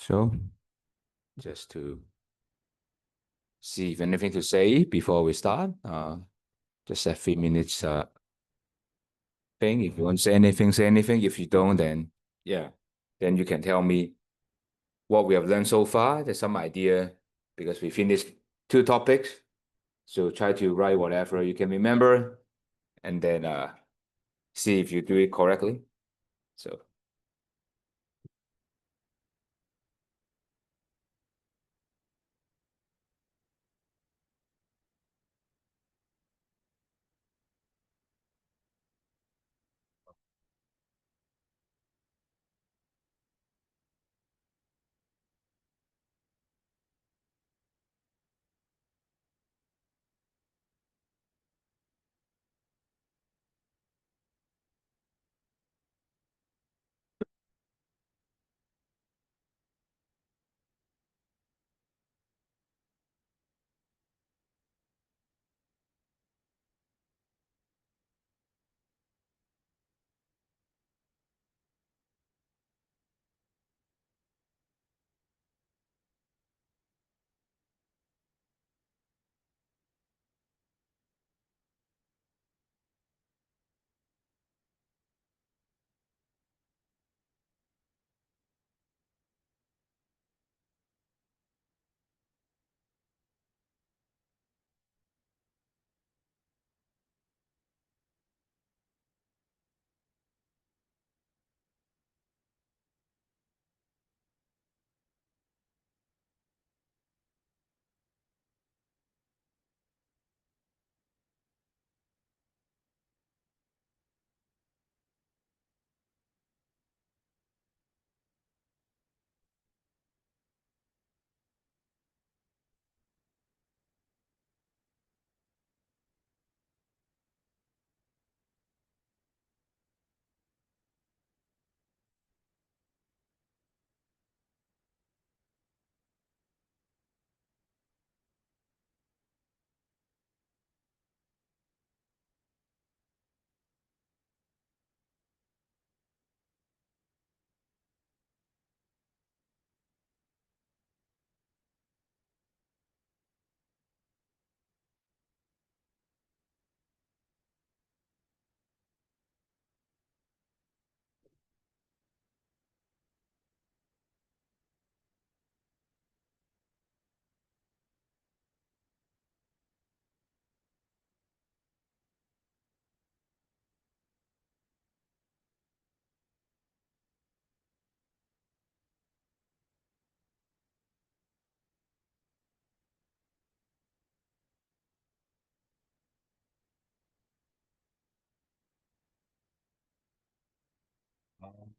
So just to see if anything to say before we start. Just a few minutes thing. If you want to say anything, say anything. If you don't, then yeah, then you can tell me what we have learned so far. There's some idea because we finished 2 topics. So try to write whatever you can remember and then see if you do it correctly. So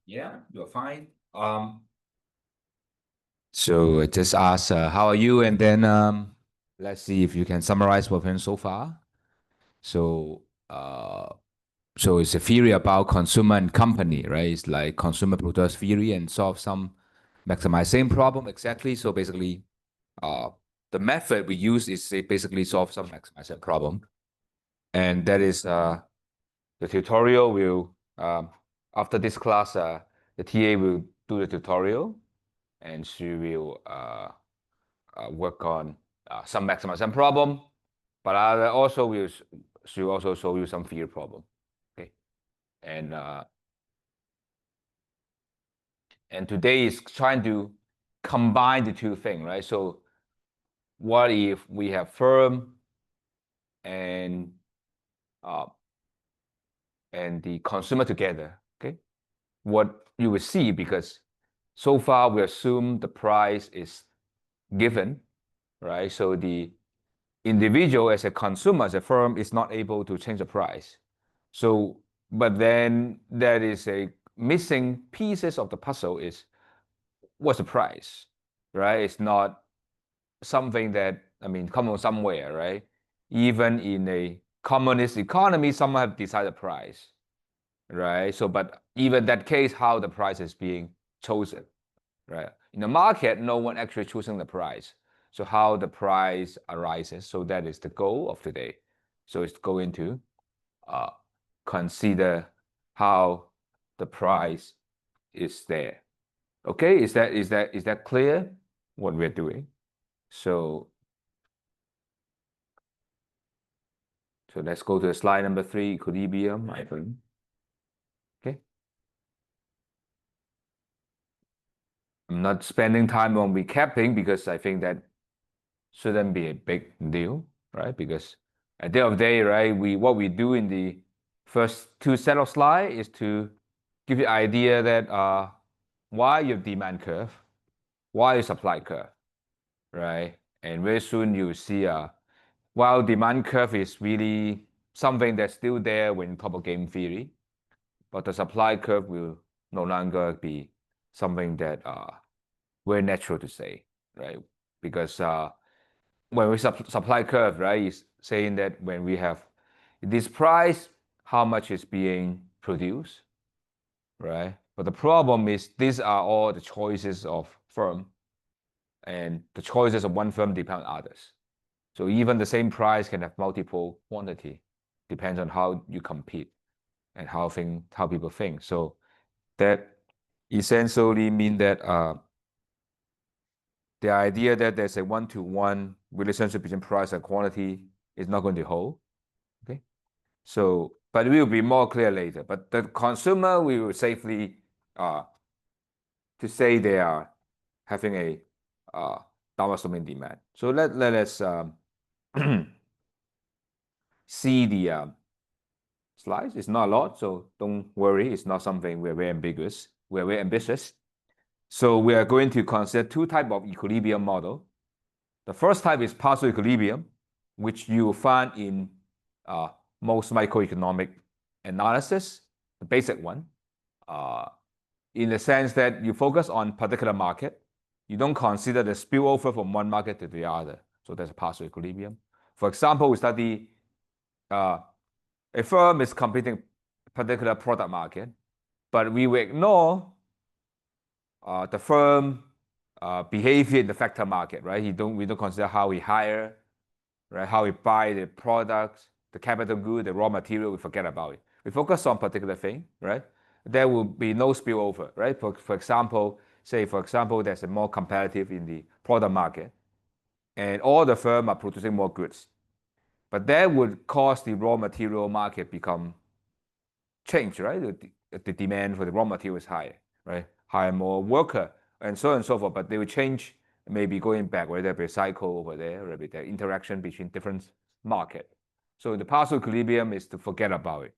yeah, you're fine. So I just ask, how are you? And then let's see if you can summarize what we've so far. So so it's a theory about consumer and company, right? It's like consumer product theory and solve some maximizing problem exactly. So basically, the method we use is basically solve some maximizing problem, and that is the tutorial will after this class, the TA will do the tutorial, and she will work on some maximization problem, but I also will she will also show you some field problem. Okay, and today is trying to combine the 2 things, right? So what if we have firm and uh, the consumer together? Okay, what you will see, because so far we assume the price is given, right? So the individual as a consumer, as a firm, is not able to change the price. So, but then there is a missing pieces of the puzzle is what's the price, right? It's not something that, I mean, come from somewhere, right? Even in a communist economy, someone have decided price, right? So, but even that case, how the price is being chosen, right? In the market, no one actually choosing the price. So how the price arises. So that is the goal of today. So it's going to consider how the price is there. Okay, is that clear what we're doing? So let's go to slide number 3, equilibrium, I think. Okay. I'm not spending time on recapping because I think that shouldn't be a big deal, right? Because at the end of the day, right, what we do in the first 2 set of slides is to give you idea that why your demand curve, why your supply curve, right? And very soon you see while demand curve is really something that's still there when you talk about game theory, but the supply curve will no longer be something that very natural to say, right? Because when we supply curve, right, is saying that when we have this price, how much is being produced, right? But the problem is these are all the choices of firm, and the choices of one firm depend on others. So even the same price can have multiple quantity, depends on how you compete and how people think. So that essentially mean that the idea that there's a one-to-one relationship between price and quantity is not going to hold. Okay, so but it will be more clear later. But the consumer, we will safely to say they are having a downward sloping demand. So let us see the slides. It's not a lot, so don't worry. It's not something we're very ambiguous. We're very ambitious. So we are going to consider 2 types of equilibrium model. The first type is partial equilibrium, which you will find in most microeconomic analysis, the basic one, in the sense that you focus on particular market. You don't consider the spillover from one market to the other. So there's a partial equilibrium. For example, we study a firm is competing particular product market, but we will ignore the firm behavior in the factor market, right? We don't consider how we hire, right? How we buy the products, the capital good, the raw material. We forget about it. We focus on particular thing, right? There will be no spillover, right? For example, there's a more competitive in the product market, and all the firm are producing more goods, but that would cause the raw material market become change, right? The demand for the raw material is higher, right? Hire more worker and so on and so forth, but they will change, maybe going back, whether there be a cycle over there, or the interaction between different market. So the partial equilibrium is to forget about it.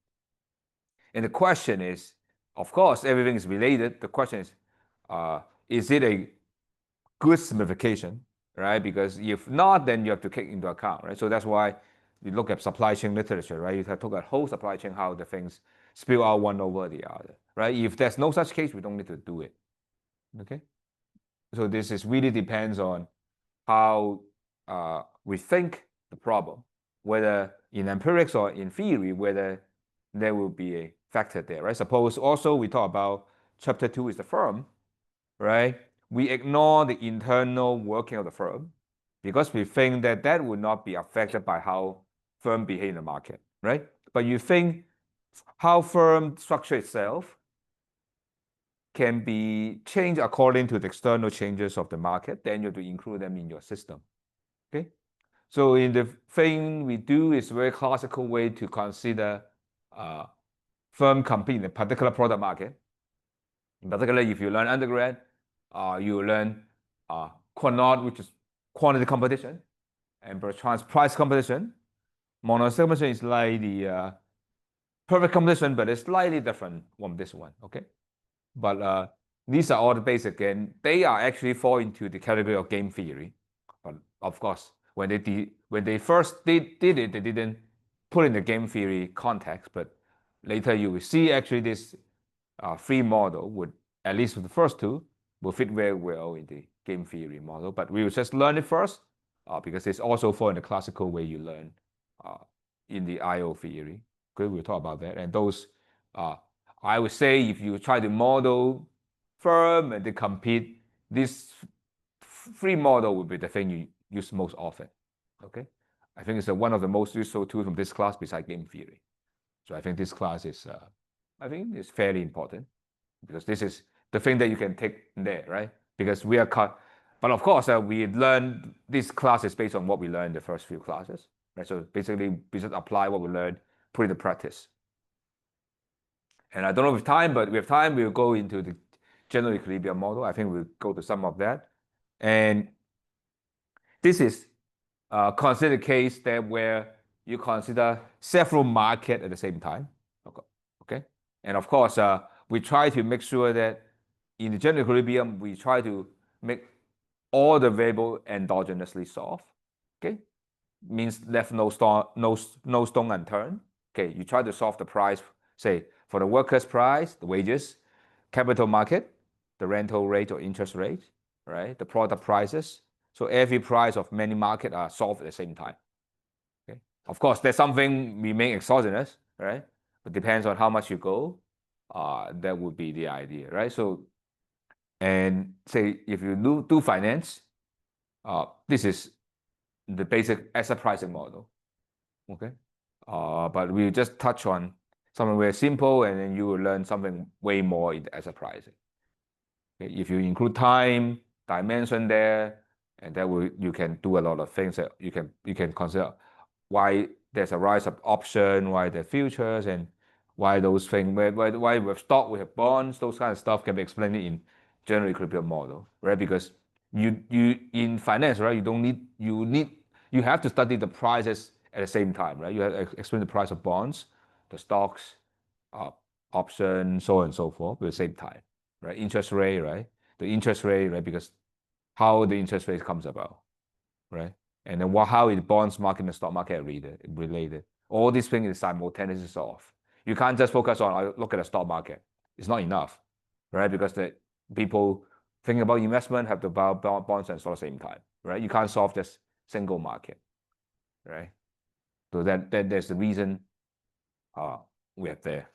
And the question is, of course, everything is related. The question is it a good simplification, right? Because if not, then you have to take into account, right? So that's why you look at supply chain literature, right? You have to look at whole supply chain, how the things spill out one over the other, right? If there's no such case, we don't need to do it, okay? So this is really depends on how we think the problem, whether in empirics or in theory, whether there will be a factor there, right? Suppose also we talk about chapter 2 is the firm, right? We ignore the internal working of the firm because we think that that would not be affected by how firm behave in the market, right? But you think how firm structure itself can be changed according to the external changes of the market, then you have to include them in your system, okay? So in the thing we do is a very classical way to consider firm compete in a particular product market. In particular, if you learn undergrad, you learn quant, which is quantity competition, and perchance price competition. Monocycle competition is like the perfect competition, but it's slightly different from this one, okay? But these are all the basic, and they are actually fall into the category of game theory. But of course, when they first did it, they didn't put in the game theory context. But later you will see actually this free model would, at least for the first 2, will fit very well in the game theory model. But we will just learn it first because it's also for in the classical way you learn in the IO theory. Okay, we'll talk about that. And those, I would say, if you try to model firm and they compete, this free model would be the thing you use most often. Okay, I think it's one of the most useful tools from this class besides game theory. So I think this class is, I think it's fairly important because this is the thing that you can take there, right? Because we are cut. But of course, we learn this class is based on what we learned in the first few classes, right? So basically, we just apply what we learned, put it to practice. And I don't know if time, but with time, we'll go into the general equilibrium model. I think we'll go to some of that. And this is consider a case that where you consider several markets at the same time. Okay. And of course, we try to make sure that in the general equilibrium, we try to make all the variables endogenously solved. Okay. Means left no stone unturned. Okay. You try to solve the price, say, for the workers' price, the wages, capital market, the rental rate or interest rate, right? The product prices. So every price of many markets are solved at the same time. Okay. Of course, there's something we make exogenous, right? But depends on how much you go. That would be the idea, right? So, and say if you do finance, this is the basic asset pricing model. Okay. But we'll just touch on something very simple, and then you will learn something way more in asset pricing. Okay? If you include time, dimension there, and that will you can do a lot of things that you can consider why there's a rise of option, why the futures, and why those things, why with stock we have bonds, those kind of stuff can be explained in general equilibrium model, right? Because you in finance, right? You have to study the prices at the same time, right? You have to explain the price of bonds, the stocks, options, so on and so forth at the same time, right? Interest rate, right? The interest rate, right? Because how the interest rate comes about, right? And then how is the bonds market and the stock market related? All these things is simultaneously solved. You can't just focus on look at the stock market. It's not enough, right? Because the people thinking about investment have to buy bonds and stock at the same time, right? You can't solve just single market, right? So there's the reason we have there.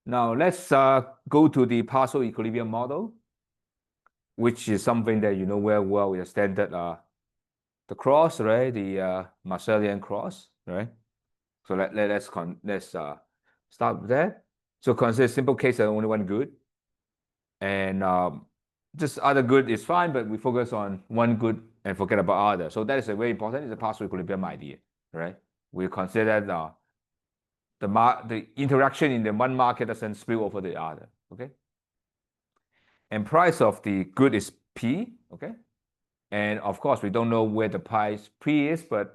Now let's go to the partial equilibrium model, which is something that you know very well with the standard the cross, right? The Marshallian cross, right? So let's start with that. So consider simple case of only one good, and just other good is fine, but we focus on one good and forget about other. So that is a very important. It's a partial equilibrium idea, right? We consider that the interaction in the one market doesn't spill over the other. Okay. And price of the good is P. Okay. And of course, we don't know where the price P is, but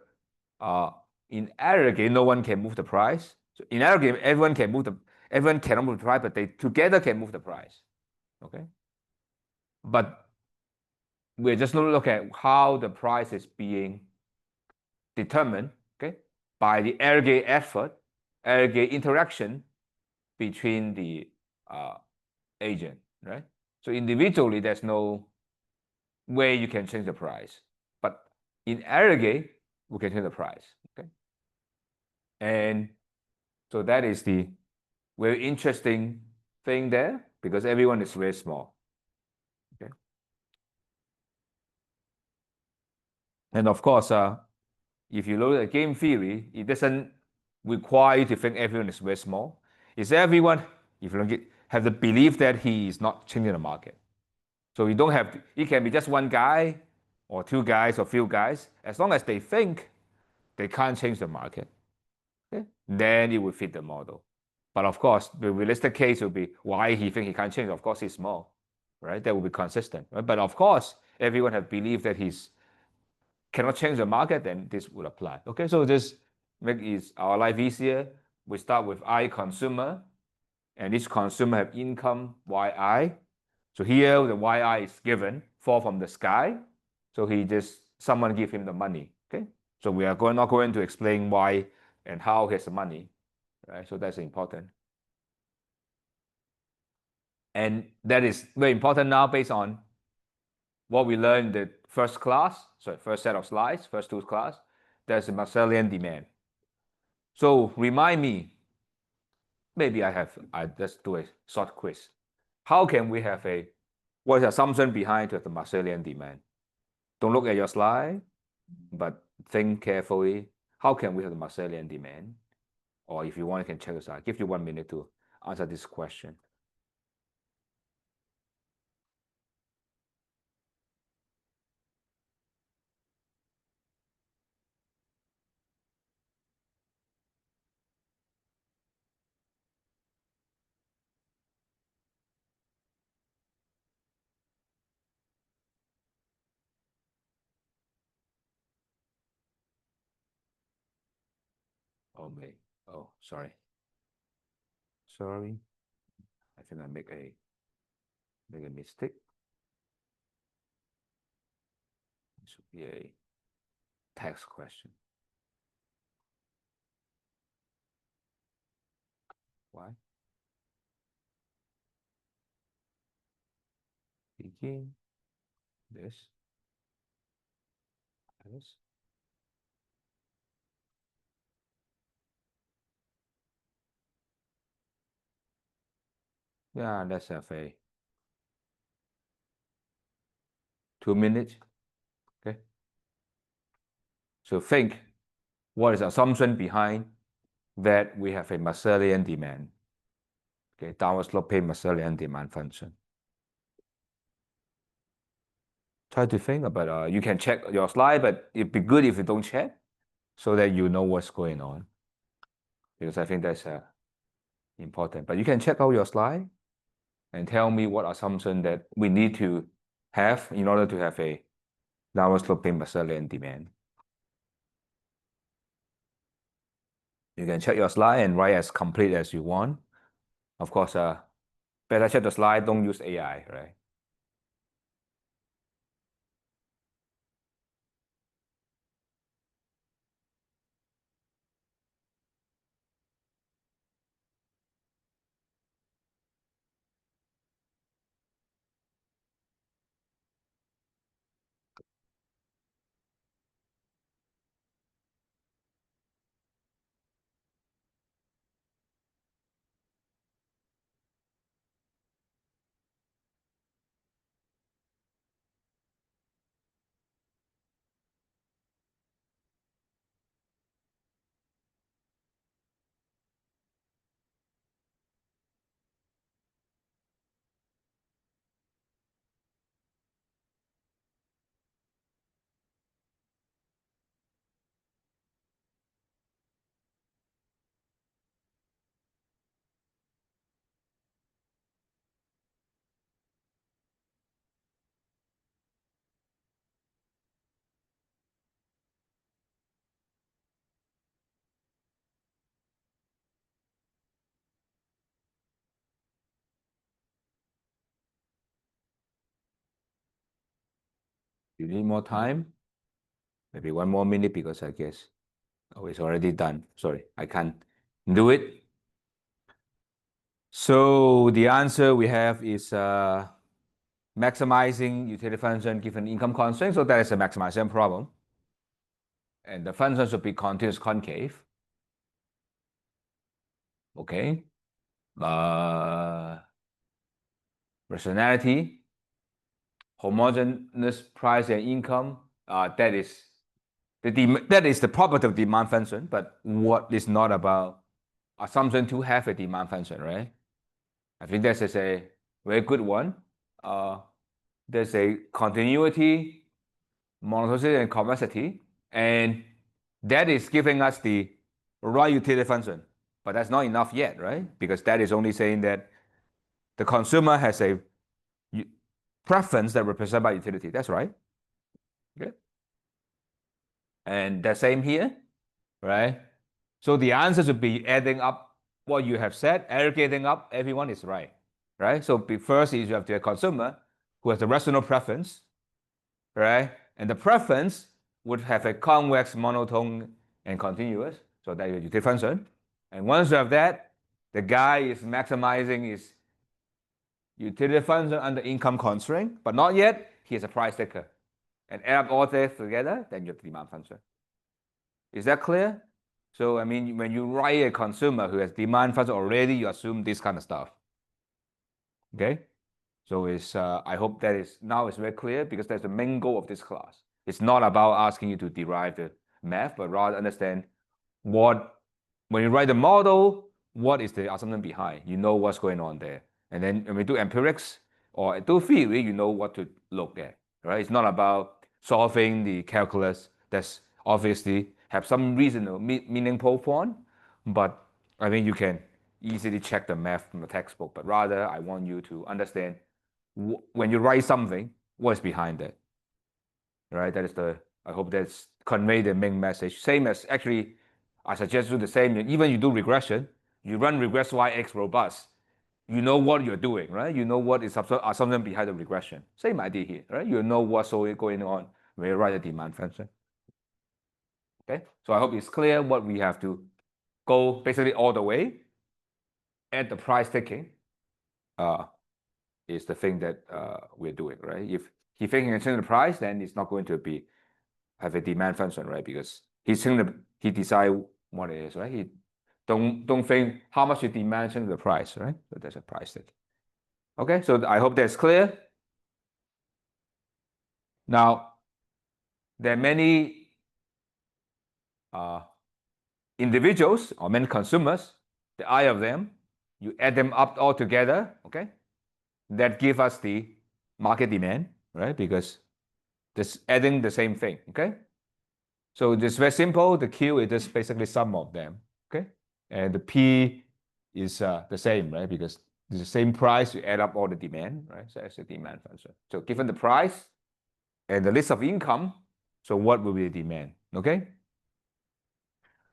in aggregate, no one can move the price. So in aggregate, everyone cannot move the price, but they together can move the price. Okay. But we're just going to look at how the price is being determined, okay, by the aggregate effort, aggregate interaction between the agent, right? So individually, there's no way you can change the price, but in aggregate, we can change the price, okay? And so that is the very interesting thing there, because everyone is very small, okay? And of course, if you look at game theory, it doesn't require you to think everyone is very small. It's everyone, if you have the belief that he is not changing the market. So you don't have, it can be just one guy or two guys or few guys. As long as they think they can't change the market, okay, then it will fit the model. But of course, the realistic case will be why he thinks he can't change. Of course, he's small, right? That will be consistent, right? But of course, everyone have believed that he's cannot change the market, then this would apply. Okay, so this makes our life easier. We start with I consumer, and each consumer have income yi. So here the yi is given, fall from the sky. So someone give him the money. Okay, so we are not going to explain why and how he has the money, right? So that's important. And that is very important now based on what we learned in the first set of slides, first two class. There's a Marshallian demand. So remind me, maybe I just do a short quiz. How can we have what is the assumption behind the Marshallian demand? Don't look at your slide, but think carefully. How can we have the Marshallian demand? Or if you want, you can check this out. I'll give you 1 minute to answer this question. Oh, wait. Oh, sorry. Sorry. I think I make a mistake. It should be a text question. Why? Begin this. Yeah, let's have a 2 minutes. Okay. So think, what is the assumption behind that we have a Marshallian demand? Okay, downward sloping Marshallian demand function. Try to think about you can check your slide, but it'd be good if you don't check so that you know what's going on. Because I think that's important. But you can check out your slide and tell me what assumption that we need to have in order to have a downward sloping Marshallian demand. You can check your slide and write as complete as you want. Of course, better check the slide, don't use AI, right? You need more time? Maybe 1 more minute because I guess it's already done. Sorry, I can't do it. So the answer we have is maximizing utility function given income constraint. So that is a maximization problem. And the function should be continuous concave. Okay. Rationality, homogeneous price and income. That is the property of demand function. But what is not about assumption to have a demand function, right? I think this is a very good one. There's a continuity, monotonicity, and convexity, and that is giving us the right utility function. But that's not enough yet, right? Because that is only saying that the consumer has a preference that represented by utility. That's right. Okay. And the same here, right? So the answer should be adding up what you have said, aggregating up, everyone is right, right? So first is you have the consumer who has a rational preference, right? And the preference would have a convex, monotone, and continuous. So that is your utility function. And once you have that, the guy is maximizing his utility function under income constraint, but not yet. He is a price taker. And add up all this together, then you have the demand function. Is that clear? So, I mean, when you write a consumer who has demand function already, you assume this kind of stuff. Okay? So I hope that is now it's very clear because that's the main goal of this class. It's not about asking you to derive the math, but rather understand when you write the model, what is the assumption behind. You know what's going on there. And then when we do empirics or do theory, you know what to look at, right? It's not about solving the calculus. That's obviously have some reasonable meaningful point, but I think you can easily check the math from the textbook. But rather, I want you to understand when you write something, what's behind it, right? That is I hope that's convey the main message. Same as actually, I suggest you the same. Even you do regression, you run regress YX robust. You know what you're doing, right? You know what is assumption behind the regression. Same idea here, right? You know what's going on when you write a demand function. Okay, so I hope it's clear what we have to go basically all the way. At the price taking is the thing that we're doing, right? If he thinking and change the price, then it's not going to be have a demand function, right? Because he decide what it is, right? He don't think how much you demand change the price, right? So that's a price taking. Okay, so I hope that's clear. Now, there are many individuals or many consumers, the I of them, you add them up all together, okay? That give us the market demand, right? Because just adding the same thing, okay? So it's very simple. The Q is just basically sum of them, okay? And the P is the same, right? Because it's the same price, you add up all the demand, right? So it's a demand function. So given the price and the list of income, so what will be the demand, okay?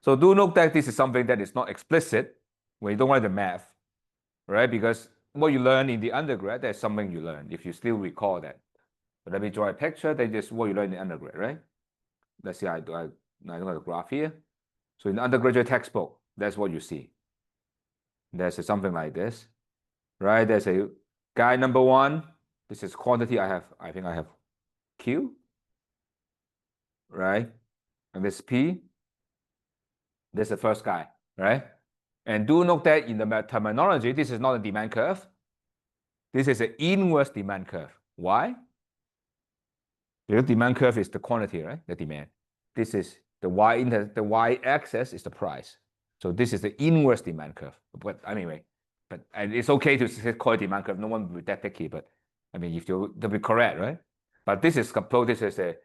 So do note that this is something that is not explicit when you don't write the math, right? Because what you learn in the undergrad, that's something you learn, if you still recall that. So let me draw a picture. That is what you learn in the undergrad, right? Let's see, I don't have a graph here. So in the undergraduate textbook, that's what you see. There's something like this, right? There's a guy number one. This is quantity. I think I have Q, right? And this P. This is the first guy, right? And do note that in the terminology, this is not a demand curve. This is an inverse demand curve. Why? Because demand curve is the quantity, right? The demand. This is the y-axis is the price. So this is the inverse demand curve. But anyway, and it's okay to call it demand curve. No one will be that picky, but I mean, if you to be correct, right? But this is a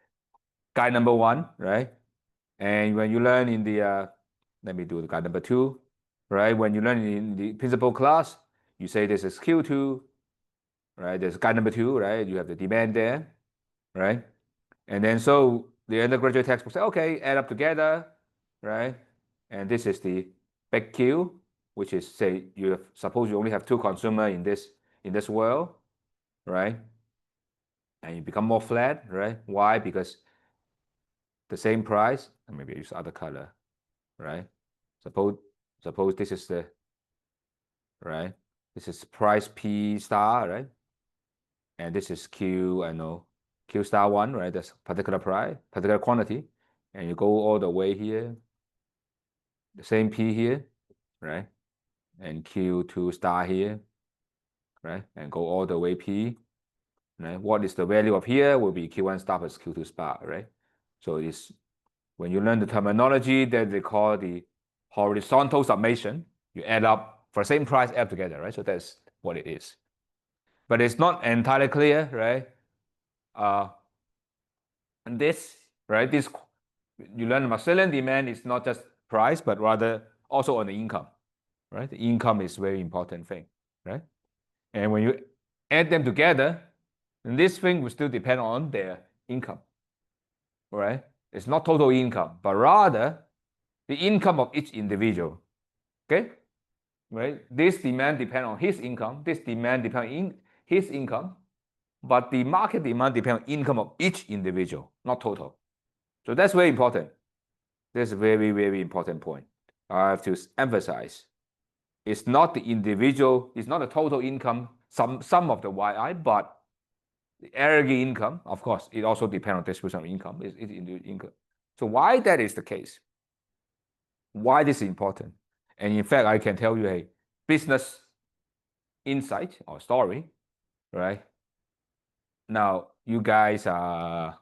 guy number one, right? And when you learn in the let me do the guy number two, right? When you learn in the principal class, you say this is Q2, right? There's guy number two, right? You have the demand there, right? And then so the undergraduate textbook say, okay, add up together, right? And this is the big Q, which is say suppose you only have two consumers in this world, right? And you become more flat, right? Why? Because the same price, and maybe I use other color, right? Suppose this is the right. This is price P star, right? And this is Q, I know, Q star one, right? That's particular price, particular quantity. And you go all the way here, the same P here, right? And Q2 star here, right? And go all the way P, right? What is the value of here will be Q1 star plus Q2 star, right? So it's when you learn the terminology that they call the horizontal summation, you add up for the same price, add together, right? So that's what it is. But it's not entirely clear, right? And this, right? This you learn Marshallian demand is not just price, but rather also on the income, right? The income is very important thing, right? And when you add them together, then this thing will still depend on their income, right? It's not total income, but rather the income of each individual, okay? Right? This demand depends on his income. This demand depends on his income, but the market demand depends on income of each individual, not total. So that's very important. That's a very, very important point. I have to emphasize. It's not the individual, it's not the total income, sum of the YI, but the aggregate income, of course, it also depends on distribution of income. It's income. So why that is the case? Why this is important? And in fact, I can tell you a business insight or story, right? Now, you guys are,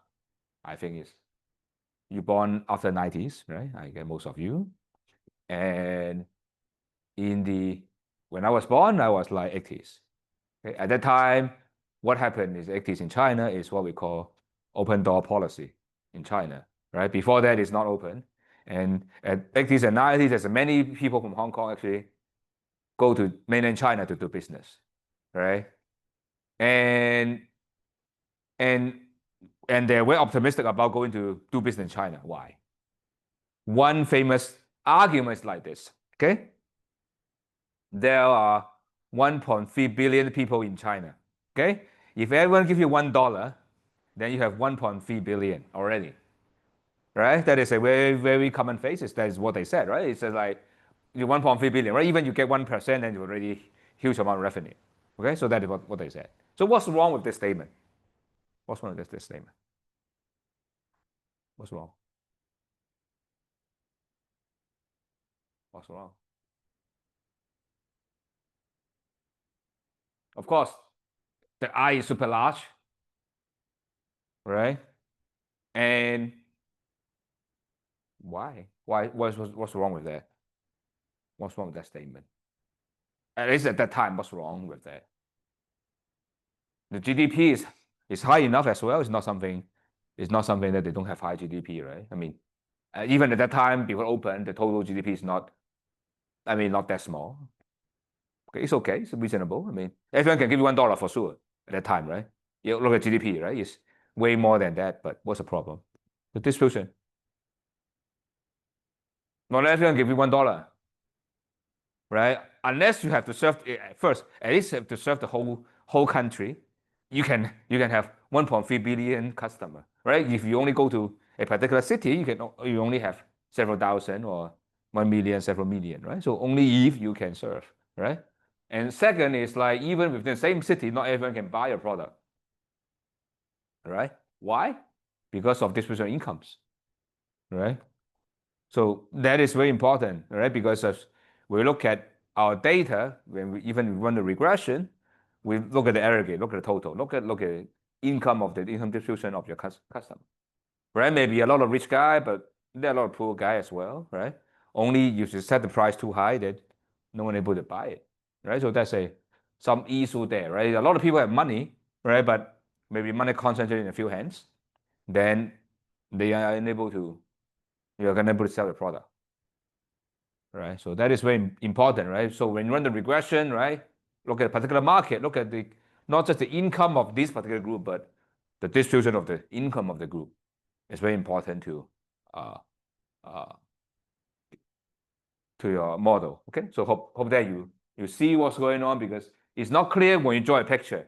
I think you born after 90s, right? I get most of you. And when I was born, I was like 80s. Okay? At that time, what happened is 80s in China is what we call open door policy in China, right? Before that, it's not open. And at 80s and 90s, there's many people from Hong Kong actually go to mainland China to do business, right? And and and they're very optimistic about going to do business in China. Why? One famous argument is like this, okay? There are 1.3 billion people in China, okay? If everyone gives you $1, then you have 1.3 billion already, right? That is a very, very common basis. That is what they said, right? It's like you 1.3 billion, right? Even you get 1%, then you already huge amount of revenue. Okay, so that is what they said. So what's wrong with this statement? What's wrong with this statement? What's wrong? What's wrong? Of course, the eye is super large, right? And why? Why? What's wrong with that? What's wrong with that statement? At least at that time, what's wrong with that? The GDP is high enough as well. It's not something that they don't have high GDP, right? I mean, even at that time, before open, the total GDP is not, I mean, not that small. Okay, it's okay. It's reasonable. I mean, everyone can give you $1 for sure at that time, right? You look at GDP, right? It's way more than that. But what's the problem? The distribution. Not everyone give you $1, right? Unless you have to serve first, at least you have to serve the whole country. You can have 1.3 billion customer, right? If you only go to a particular city, you only have several thousand or 1 million, several million, right? So only if you can serve, right? And second is like even within the same city, not everyone can buy a product, right? Why? Because of distribution of incomes, right? So that is very important, right? Because as we look at our data, when we even run the regression, we look at the aggregate, look at the total, look at income of the income distribution of your customer, right? Maybe a lot of rich guy, but there are a lot of poor guy as well, right? Only you should set the price too high that no one able to buy it, right? So that's some issue there, right? A lot of people have money, right? But maybe money concentrated in a few hands, then they are unable to, you're unable to sell the product, right? So that is very important, right? So when you run the regression, right, look at a particular market, look at not just the income of this particular group, but the distribution of the income of the group. It's very important uh, uh, to your model. Okay, so hope that you see what's going on, because it's not clear when you draw a picture,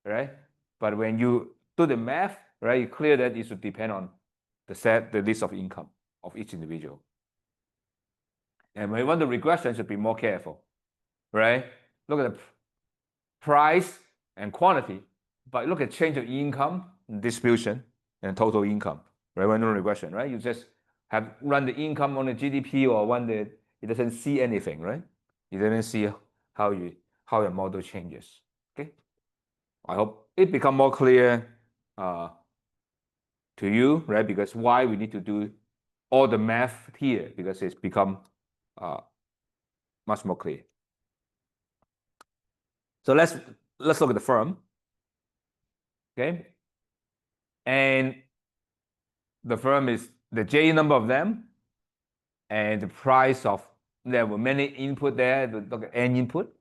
right? But when you do the math, right, it's clear that it should depend on the list of income of each individual. And when you run the regression, you should be more careful, right? Look at the price and quantity, but look at change of income, distribution, and total income, right? When you run regression, right? You just have run the income on the GDP or it doesn't see anything, right? It doesn't see how your model changes. Okay, I hope it become more clear to you, right? Because why we need to do all the math here, because it's become much more clear. So let's look at the firm. Okay, and the firm is the J number of them, and the price of, there were many input there, look at N input.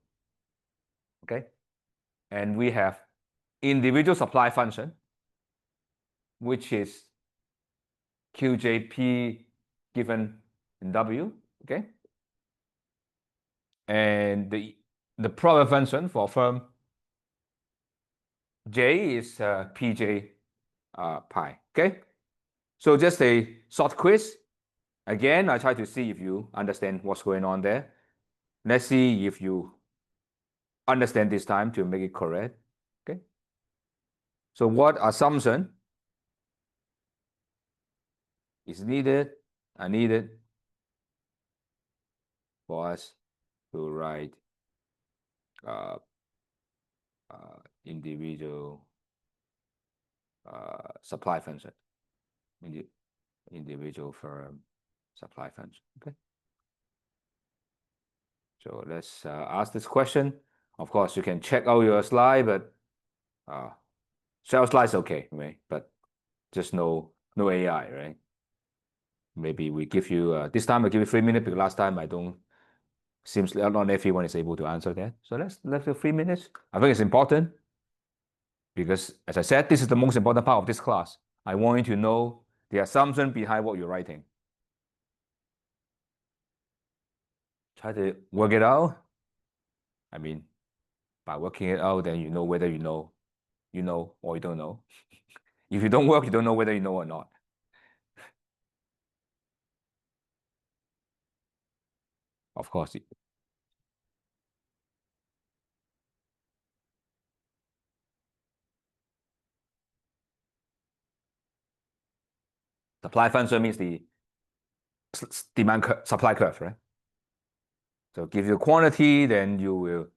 Okay, and we have individual supply function, which is QJP given in W. Okay, and the product function for firm J is PJ pi. Okay, so just a short quiz. Again, I try to see if you understand what's going on there. Let's see if you understand this time to make it correct. Okay. So what assumption is needed for us to write uh, individual supply function, individual firm supply function. Okay. So let's ask this question. Of course, you can check out your slide, but shell slide's okay, right? But just no AI, right? Maybe we give you this time I give you 3 minutes because last time I don't seems not everyone is able to answer that. So let's do 3 minutes. I think it's important because as I said, this is the most important part of this class. I want you to know the assumption behind what you're writing. Try to work it out. I mean, by working it out, then you know whether you know or you don't know. If you don't work, you don't know whether you know or not. Of course, supply function means the supply curve, right? So give you quantity, then you will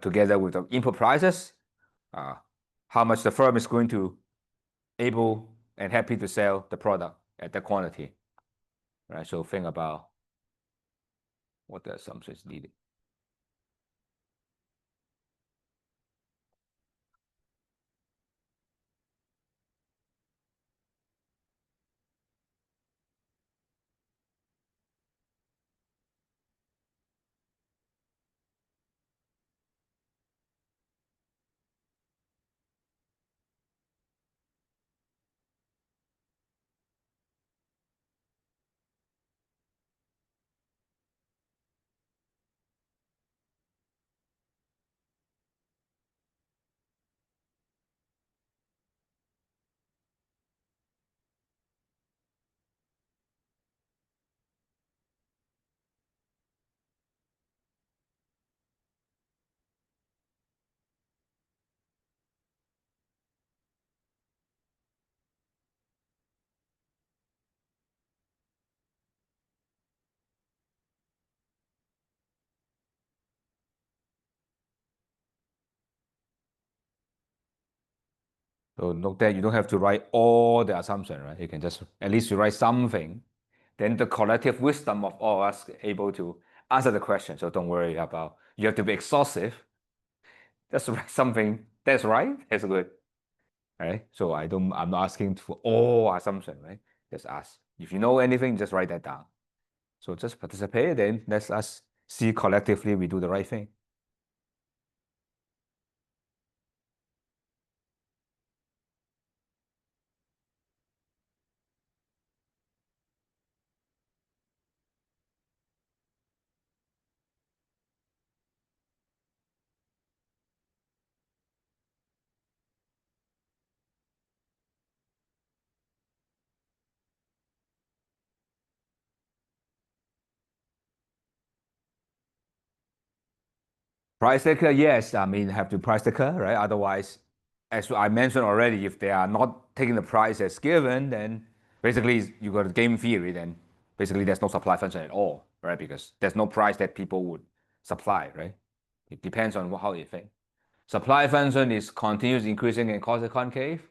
together with the input prices, how much the firm is going to able and happy to sell the product at that quantity, right? So think about what the assumption is needed. So note that you don't have to write all the assumption, right? You can just at least you write something. Then the collective wisdom of all us able to answer the question. So don't worry about you have to be exhaustive. Just write something that's right. That's good. Right? So I'm not asking for all assumption, right? Just ask. If you know anything, just write that down. So just participate, then let's us see collectively we do the right thing. Price taker, yes. I mean, have to price taker, right? Otherwise, as I mentioned already, if they are not taking the price as given, then basically you got a game theory, then basically there's no supply function at all, right? Because there's no price that people would supply, right? It depends on how you think. Supply function is continuous increasing and cause concave.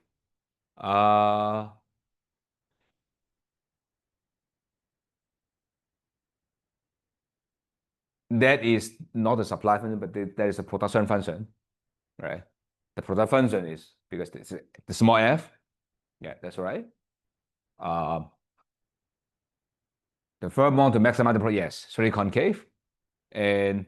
Uh, that is not a supply function, but that is a production function, right? The product function is because it's the small f. Yeah, that's right. Um, the firm want to maximize the profit, yes, straight concave. And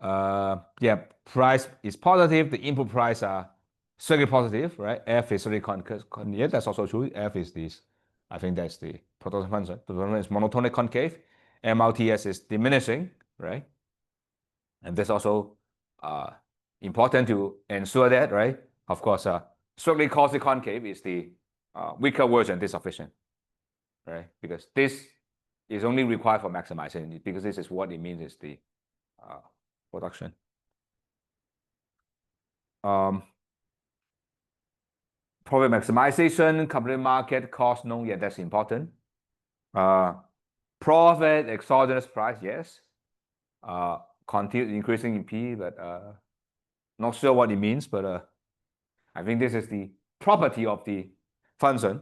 yeah, price is positive. The input price are strictly positive, right? F is straight concave. Yeah, that's also true. F is this. I think that's the production function. The function is monotonic concave. MRTS is diminishing, right? And that's also uh, important to ensure that, right? Of course, strictly caustic concave is the weaker version, this sufficient, right? Because this is only required for maximizing, because this is what it means is the production. Um, Profit maximization, company market, cost known, yeah, that's important. Profit, exogenous price, yes. Continue increasing in P, but not sure what it means, but I think this is the property of the function.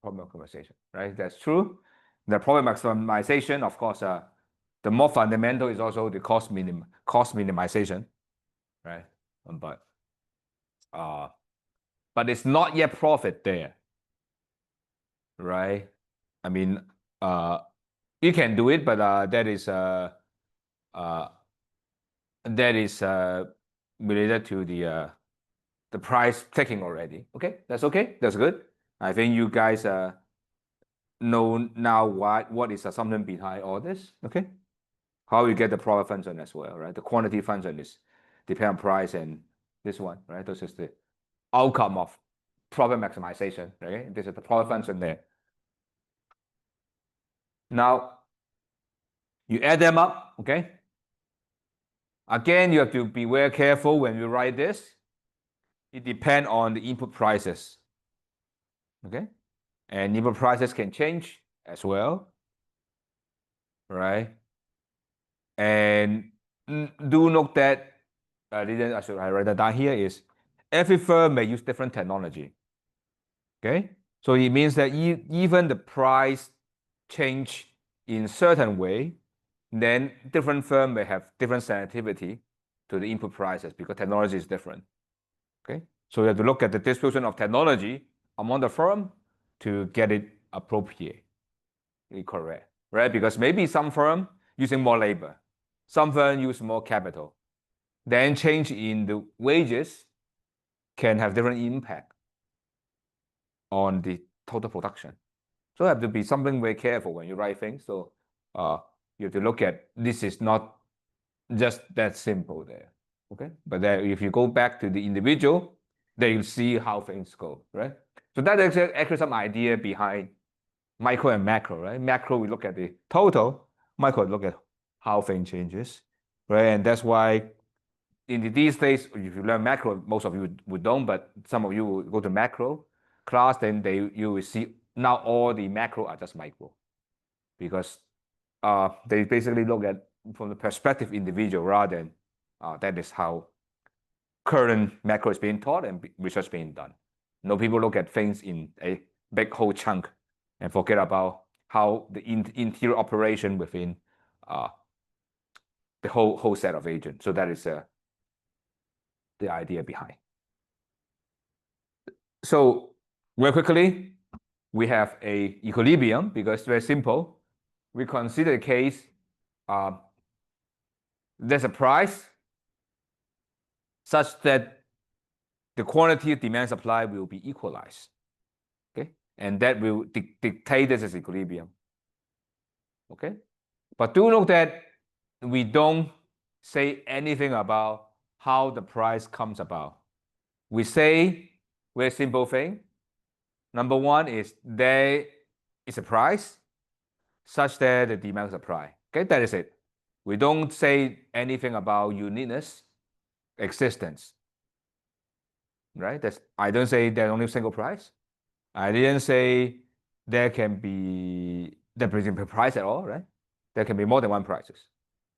Profit maximization, right? That's true. The profit maximization, of course, the more fundamental is also the cost minimization, right? But it's not yet profit there, right? I mean, you can do it, but that is related to the price taking already. Okay, that's okay. That's good. I think you guys know now what is assumption behind all this. Okay, how you get the profit function as well, right? The quantity function is depend on price, and this one, right? This is the outcome of profit maximization. Right? This is the profit function there. Now you add them up. Okay. Again, you have to be very careful when you write this. It depends on the input prices. Okay. And input prices can change as well, right? And do note that I write that down here is every firm may use different technology. Okay, so it means that even the price change in certain way, then different firm may have different sensitivity to the input prices because technology is different. Okay, so you have to look at the distribution of technology among the firm to get it appropriately correct, right? Because maybe some firm using more labor, some firm use more capital, then change in the wages can have different impact on the total production. So you have to be something very careful when you write things. So you have to look at this is not just that simple there. Okay, but then if you go back to the individual, then you see how things go, right? So that is actually some idea behind micro and macro, right? Macro, we look at the total. Micro, look at how things changes, right? And that's why in these days, if you learn macro, most of you would don't, but some of you will go to macro class, then you will see now all the macro are just micro, because they basically look at from the perspective individual rather than that is how current macro is being taught and research being done. No, people look at things in a big whole chunk and forget about how the interior operation within the whole set of agents. So that is the idea behind. So very quickly, we have a equilibrium because it's very simple. We consider a case there's a price such that the quantity of demand supply will be equalized. Okay, and that will dictate this as equilibrium. Okay, but do note that we don't say anything about how the price comes about. We say very simple thing. Number one is there is a price such that the demand supply. Okay, that is it. We don't say anything about uniqueness, existence. Right? I don't say there's only a single price. I didn't say there can be the price at all, right? There can be more than one prices.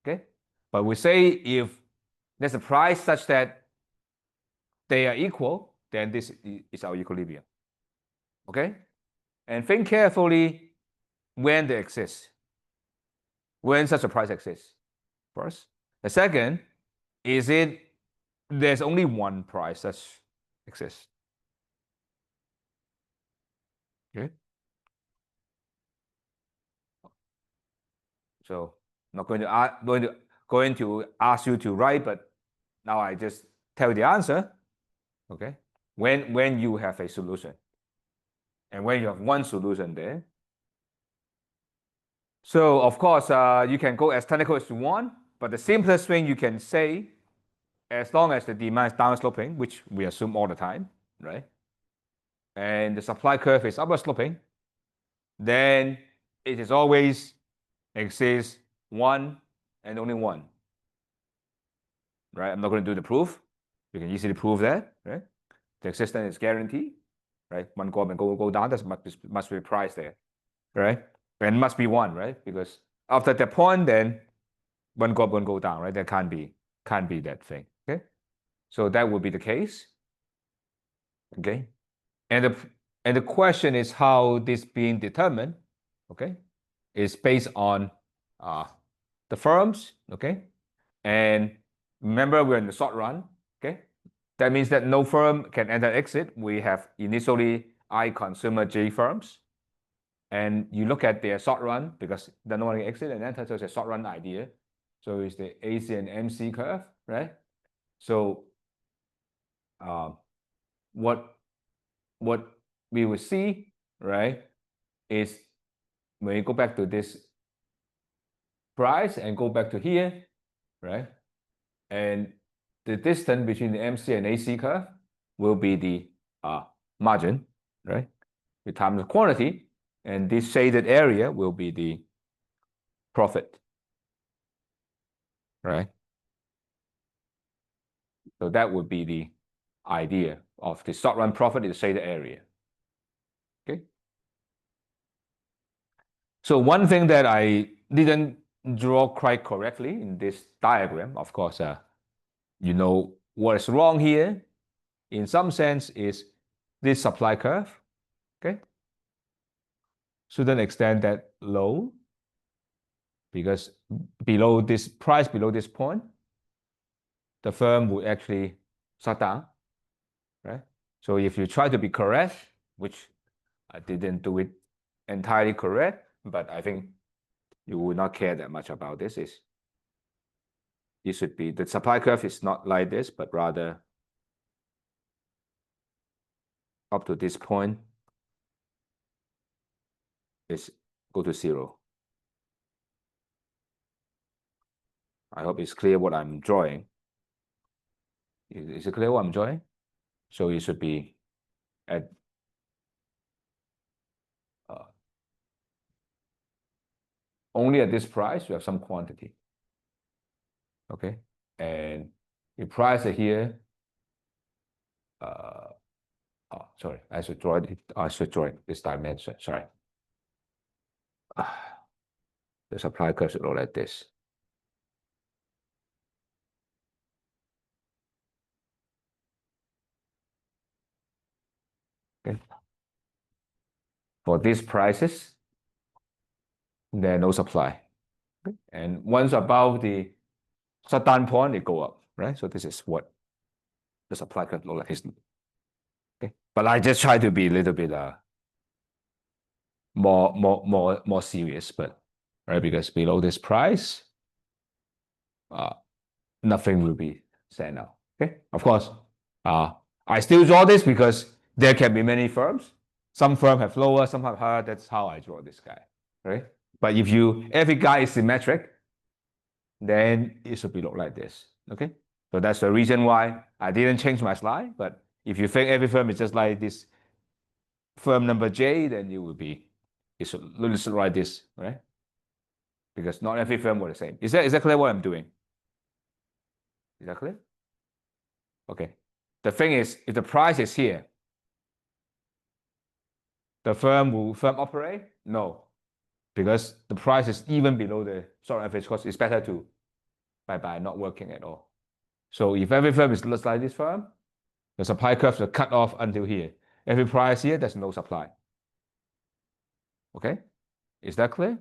Okay? But we say if there's a price such that they are equal, then this is our equilibrium. Okay? And think carefully when they exist. When such a price exists. First. The second, is it there's only one price that exists. Okay. So not going to ask you to write, but now I just tell you the answer. Okay. When you have a solution, and when you have one solution there. So of course you can go as technical as you want, but the simplest thing you can say, as long as the demand is downsloping, which we assume all the time, right? And the supply curve is upward sloping, then it is always exists one and only one. Right? I'm not going to do the proof. You can easily prove that, right? The existence is guaranteed, right? One go up and go down, that must be a price there, right? And it must be one, right? Because after that point, then one go up, one go down, right? That can't be that thing. Okay. So that would be the case. Okay. And the question is how this being determined, okay, is based on the firms, okay? And remember, we're in the short run, okay? That means that no firm can enter exit. We have initially I consumer J firms. And you look at their short run because they're not going to exit and enter, so it's a short run idea. So it's the AC and MC curve, right? So what we will see, right, is when you go back to this price and go back to here, right, and the distance between the MC and AC curve will be the margin, right, with times the quantity, and this shaded area will be the profit, right? So that would be the idea of the short run profit in the shaded area. Okay. So one thing that I didn't draw quite correctly in this diagram, of course, you know what is wrong here in some sense is this supply curve, okay, shouldn't extend that low because below this price, below this point, the firm would actually shut down, right? So if you try to be correct, which I didn't do it entirely correct, but I think you would not care that much about this. It should be, the supply curve is not like this, but rather up to this point is go to 0. I hope it's clear what I'm drawing. Is it clear what I'm drawing? So it should be at only at this price, you have some quantity. Okay. And the price here, sorry, I should draw it. I should draw it this dimension. Sorry. The supply curve should look like this. Okay. For these prices, there are no supply. Okay. And once above the shutdown point, it go up, right? So this is what the supply curve look like. Okay. But I just try to be a little bit more serious, but right, because below this price, nothing will be sent out. Okay. Of course, I still draw this because there can be many firms. Some firms have lower, some have higher. That's how I draw this guy, right? But if every guy is symmetric, then it should be look like this. Okay. So that's the reason why I didn't change my slide. But if you think every firm is just like this firm number J, then it should look like this, right? Because not every firm were the same. Is that clear what I'm doing? Is that clear? Okay. The thing is, if the price is here, the firm operate? No, because the price is even below the short average cost. It's better to bye-bye, not working at all. So if every firm is just like this firm, the supply curves are cut off until here. Every price here, there's no supply. Okay, is that clear?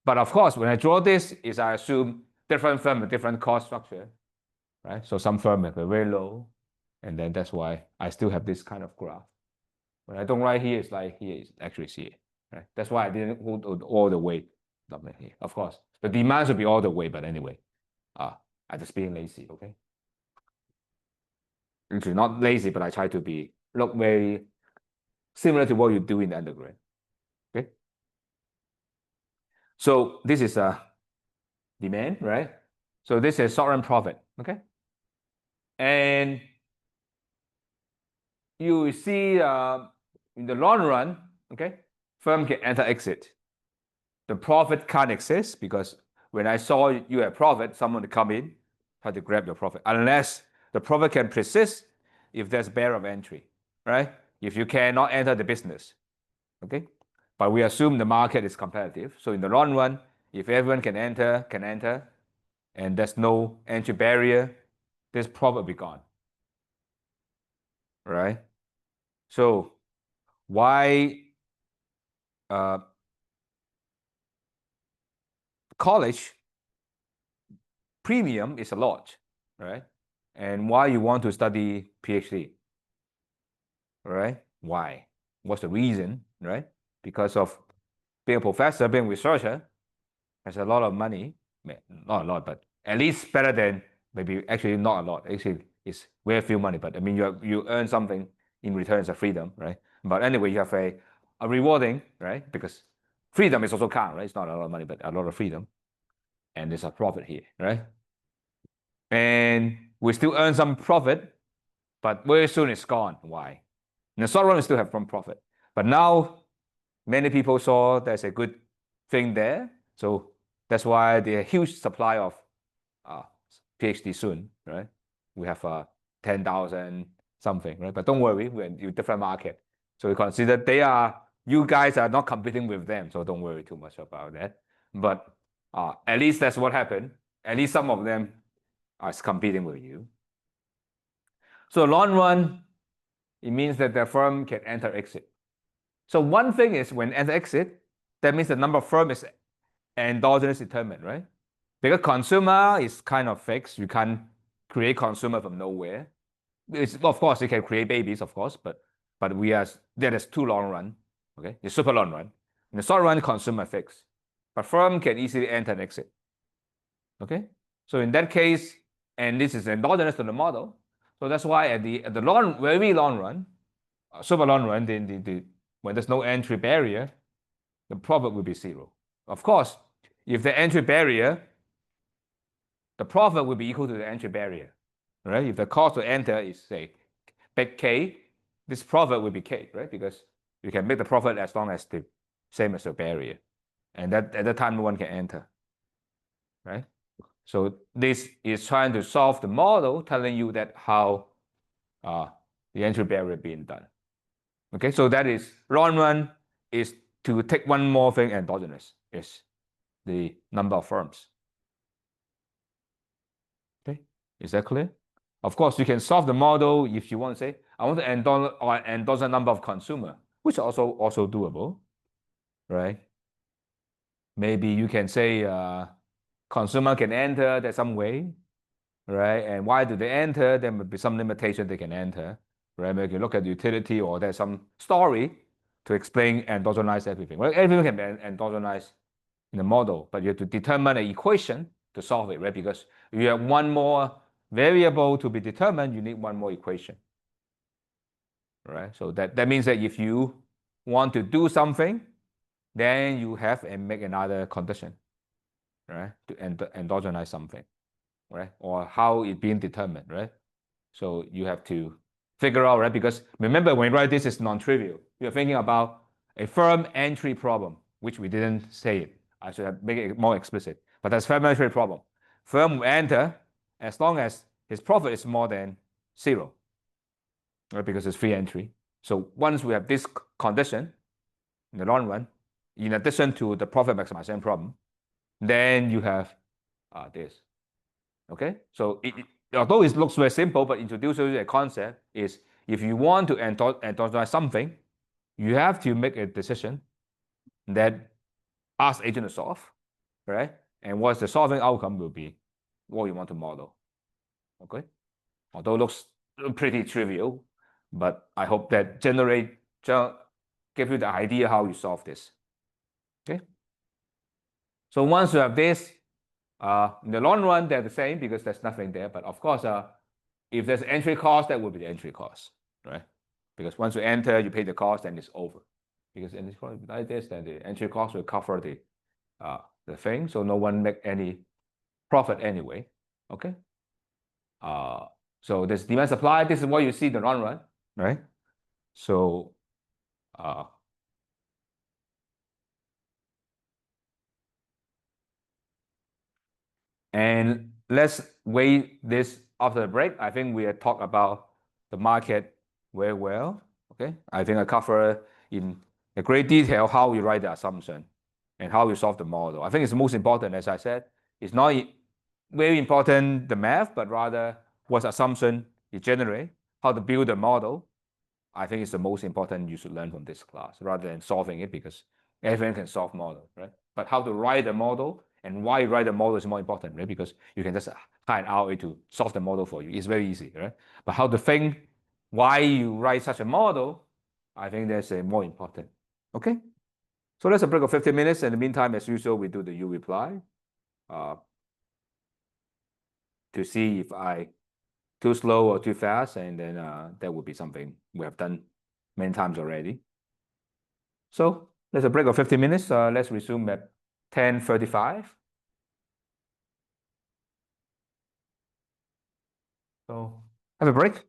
But of course, when I draw this, I assume different firm with different cost structure, right? So some firm have a very low, and then that's why I still have this kind of graph. When I don't write here, it's like here, it's actually here, right? That's why I didn't hold all the way up here. Of course, the demand should be all the way, but anyway, I just being lazy, okay? Actually, not lazy, but I try to look very similar to what you do in the undergrad, okay? So this is a demand, right? So this is short-run profit, okay? And you see in the long run, okay, firm can enter exit. The profit can't exist because when I saw you have profit, someone to come in, try to grab your profit, unless the profit can persist if there's barrier of entry, right? If you cannot enter the business, okay? But we assume the market is competitive. So in the long run, if everyone can enter, and there's no entry barrier, this profit will be gone, right? So why college premium is a lot, right? And why you want to study PhD, right? Why? What's the reason, right? Because of being a professor, being a researcher, has a lot of money. Not a lot, but at least better than maybe actually not a lot. Actually, it's very few money, but I mean you earn something in return as a freedom, right? But anyway, you have a rewarding, right? Because freedom is also count, right? It's not a lot of money, but a lot of freedom, and there's a profit here, right? And we still earn some profit, but very soon it's gone. Why? In the short run, we still have some profit, but now many people saw there's a good thing there, so that's why there's a huge supply of PhD soon, right? We have 10,000 something, right? But don't worry, we're in a different market, so we consider you guys are not competing with them, so don't worry too much about that. But at least that's what happened. At least some of them are competing with you. So long run, it means that the firm can enter exit. So one thing is when enter exit, that means the number of firm is endogenous determined, right? Because consumer is kind of fixed. You can't create consumer from nowhere. Of course, you can create babies, of course, but that is too long run. Okay, it's super long run. In the short run, consumer fixed, but firm can easily enter and exit. Okay, so in that case, and this is endogenous to the model, so that's why at the very long run, super long run, when there's no entry barrier, the profit will be zero. Of course, if the entry barrier, the profit will be equal to the entry barrier, right? If the cost to enter is say big K, this profit will be K, right? Because you can make the profit as long as the same as the barrier, and that at that time no one can enter, right? So this is trying to solve the model, telling you that how the entry barrier being done. Okay, so that is long run is to take one more thing endogenous is the number of firms. Okay, is that clear? Of course, you can solve the model if you want to say, I want to endorse a number of consumer, which is also doable, right? Maybe you can say consumer can enter that some way, right? And why do they enter? There may be some limitation they can enter, right? Maybe you look at utility or there's some story to explain endogenize everything. Well, everything can be endogenized in the model, but you have to determine an equation to solve it, right? Because you have one more variable to be determined, you need one more equation, right? So that means that if you want to do something, then you have to make another condition, right? To endogenize something, right? Or how it being determined, right? So you have to figure out, right? Because remember, when you write this, is non-trivial. You're thinking about a firm entry problem, which we didn't say it. I should have made it more explicit. But that's firm entry problem. Firm will enter as long as his profit is more than zero, right? Because it's free entry. So once we have this condition in the long run, in addition to the profit maximization problem, then you have this. Okay, so although it looks very simple, but introduces a concept is if you want to endogenize something, you have to make a decision that ask agent to solve, right? And what's the solving outcome will be what you want to model. Okay, although it looks pretty trivial, but I hope that give you the idea how you solve this. Okay, so once you have this, in the long run, they're the same because there's nothing there. But of course, if there's entry cost, that will be the entry cost, right? Because once you enter, you pay the cost, and it's over. Because entry cost like this, then the entry cost will cover the thing, so no one make any profit anyway. Okay. So this demand supply. This is what you see in the long run, right? So and let's weigh this after the break. I think we had talked about the market very well. Okay, I think I cover in a great detail how you write the assumption and how you solve the model. I think it's most important, as I said, it's not very important the math, but rather what assumption you generate, how to build a model. I think it's the most important you should learn from this class rather than solving it, because everyone can solve model, right? But how to write a model And why you write the model is more important, right? Because you can just hire an RA to solve the model for you. It's very easy, right? But how to think why you write such a model, I think that's more important. Okay? So let's a break of 15 minutes. In the meantime, as usual, we do the U reply to see if I too slow or too fast, and then that would be something we have done many times already. So let's a break of 15 minutes. Let's resume at 10:35. So have a break.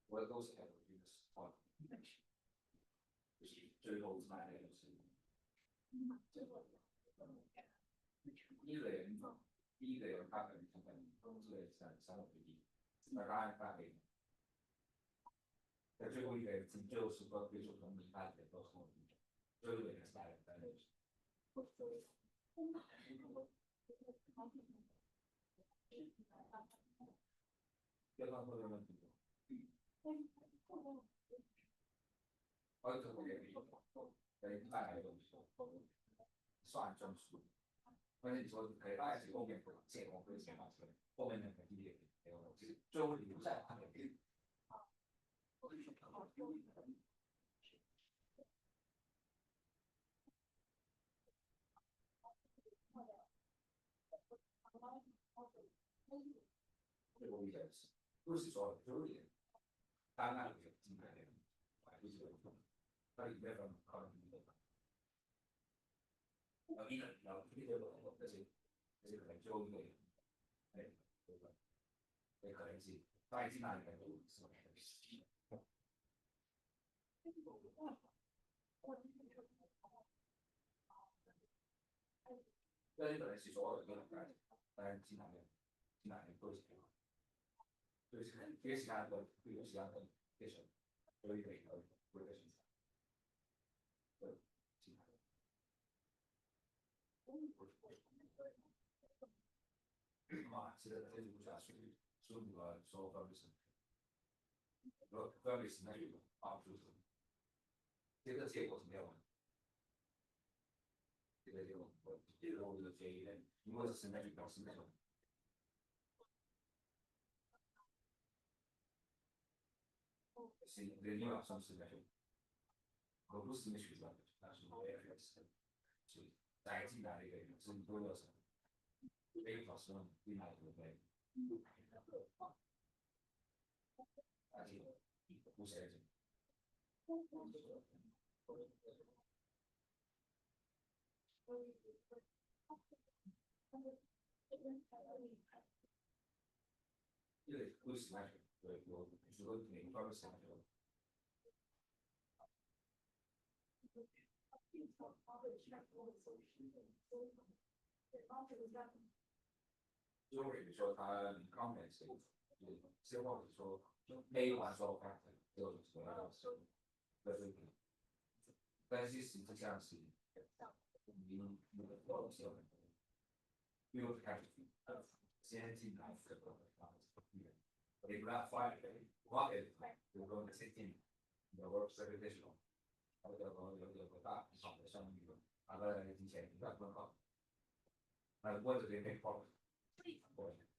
我都是还有一个话，就是最后买的就是一个人他可能成本工资的3.5倍，那大概在最后一个人就是说，比如说从8点到后，最后一个人3点3点。要不然会问题。我可能也对大概有算正数，但是你说可以大概是后面建工会先把这个后面那个地点没有，就是最后留下来的。最后一点是，不是说最后一点，单案的进来的，不是有用，那里面考虑你的。一个这些可能最后一个，哎，对吧？也可能是在进来的都是。那你可能是所有的都能干，但进来的都是。就是这个其他的，有其他的介绍，所以可以不会选择。对，其他的。嘛，其实这就不算属于个说分别是，分别是那个就是这个结果是没有的，这个就我这个建议的，如果是那就表示那种。是另外算是那种，我不是那学校的，但是我也是在进来的一个人，是多了什么，每个老师进来对不对？而且不是那种。因为不是那种，对，我如果哪一方面是那种。就比如说他刚开始，希望是说 A 完之后看就什么样子的水平，但是实际上是你那个东西，比如开始先进来这个你不让发给比如说先进有个 presentation， 有个大好的项目，拿到之前你看很好，那我这边没跑。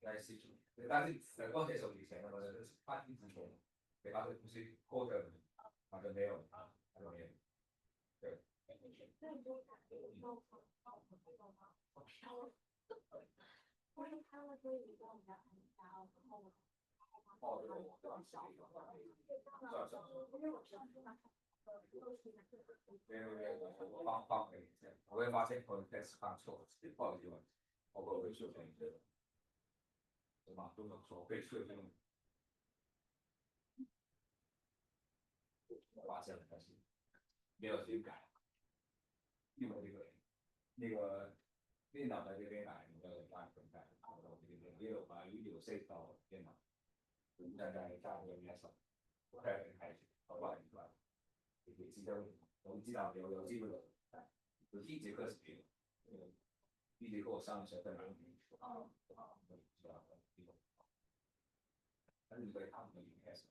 来是，但是在高铁手以前的话，是发行之前，对吧？不是获得，好像没有，好像没有，对。哦，对，对，放给，我会发现我在吃饭错，放的地方，我会说成一个，什么都能说被确定，发现了，但是没有谁改，因为那个电脑在这边改，你要按分开，然后这边也有把有 save 到电脑，大概价格也少，我开始开始，好吧，一段，也记得我记到有记录的，有第一节课是没有，第一节课我上的时候在哪里？知道，但是你可以看一开始。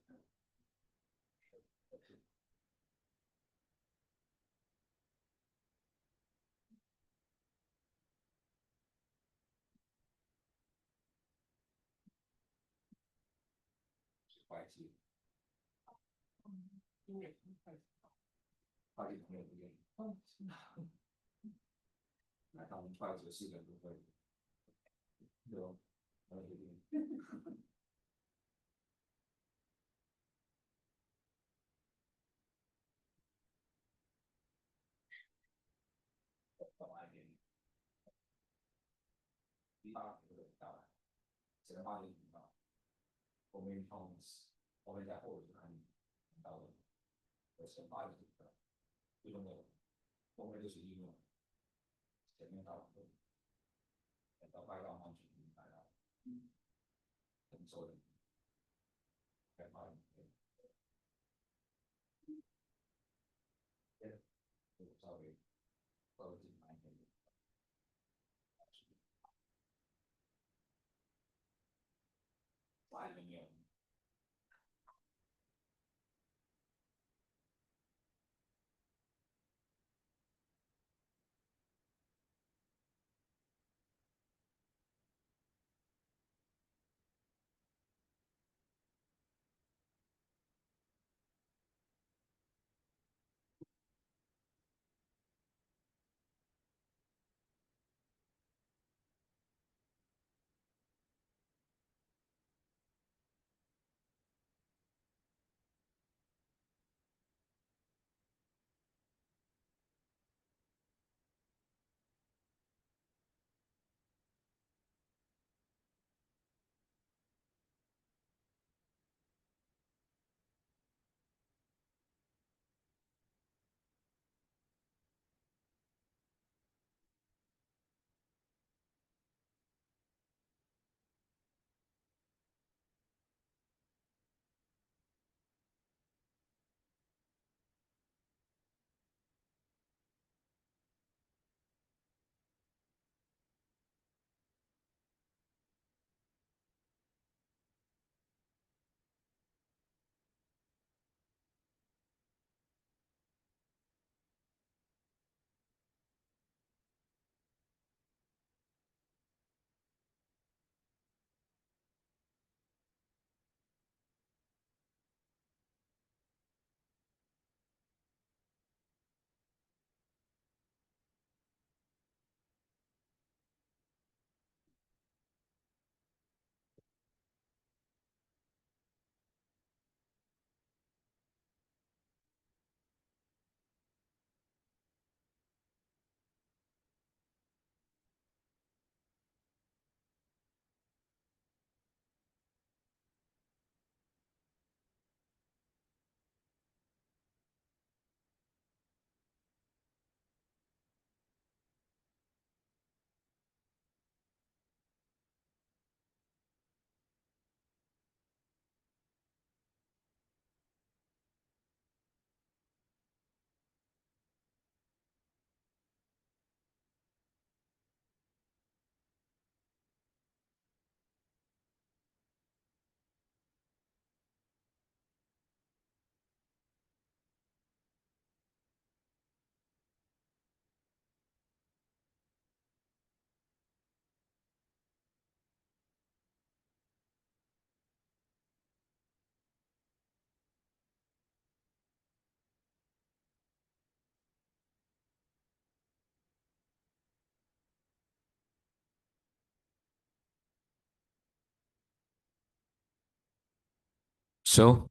So,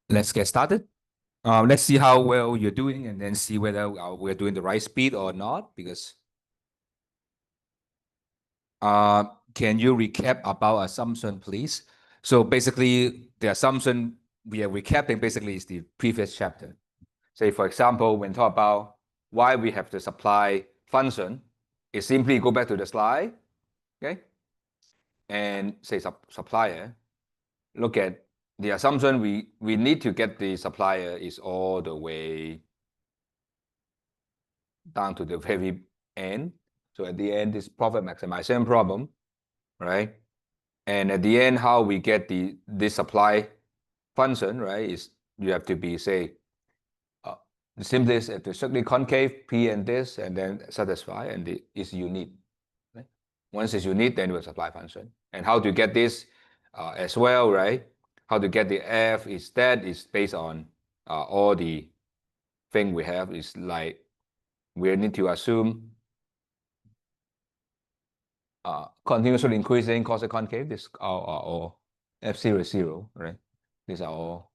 let's get started. Let's see how well you're doing and then see whether we're doing the right speed or not. Because can you recap about assumption, please? So basically, the assumption we are recapping basically is the previous chapter. Say, for example, when talk about why we have the supply function, it simply go back to the slide, okay? And say supplier, look at the assumption we need to get the supplier is all the way down to the very end. So at the end, this profit maximization problem, right? And at the end, how we get this supply function, right, is you have to be, say, the simplest at the strictly concave, P and this, and then satisfy, and it is unique. Right? Once it's unique, then we supply function. And how to get this as well, right? How to get the F is based on all the thing we have is like we need to assume continuously increasing cosine concave. This are all F0 is 0, right? These are all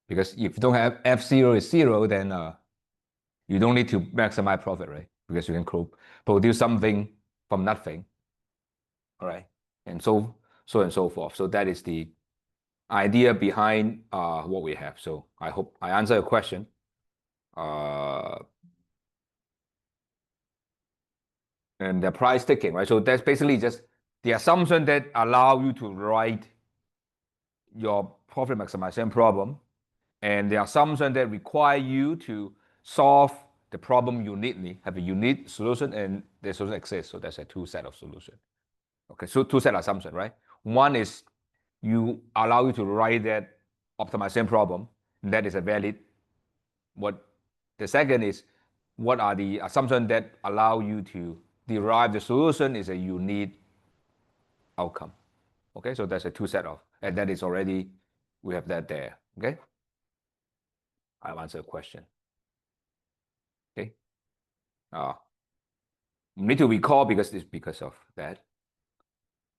because if you don't have F0 is 0, then you don't need to maximize profit, right? Because you can produce something from nothing, all right? And so and so forth. So that is the idea behind what we have. So I hope I answer your question. And the price taking, right? So that's basically just the assumption that allow you to write your profit maximization problem, and the assumption that require you to solve the problem uniquely, have a unique solution, and the solution exists. So that's a two set of solution. Okay, so two set assumption, right? One is you allow you to write that optimization problem, and that is a valid. What the second is, what are the assumptions that allow you to derive the solution is a unique outcome. Okay, so that's a two set of, and that is already, we have that there. Okay, I've answered the question. Okay, need to recall because it's because of that.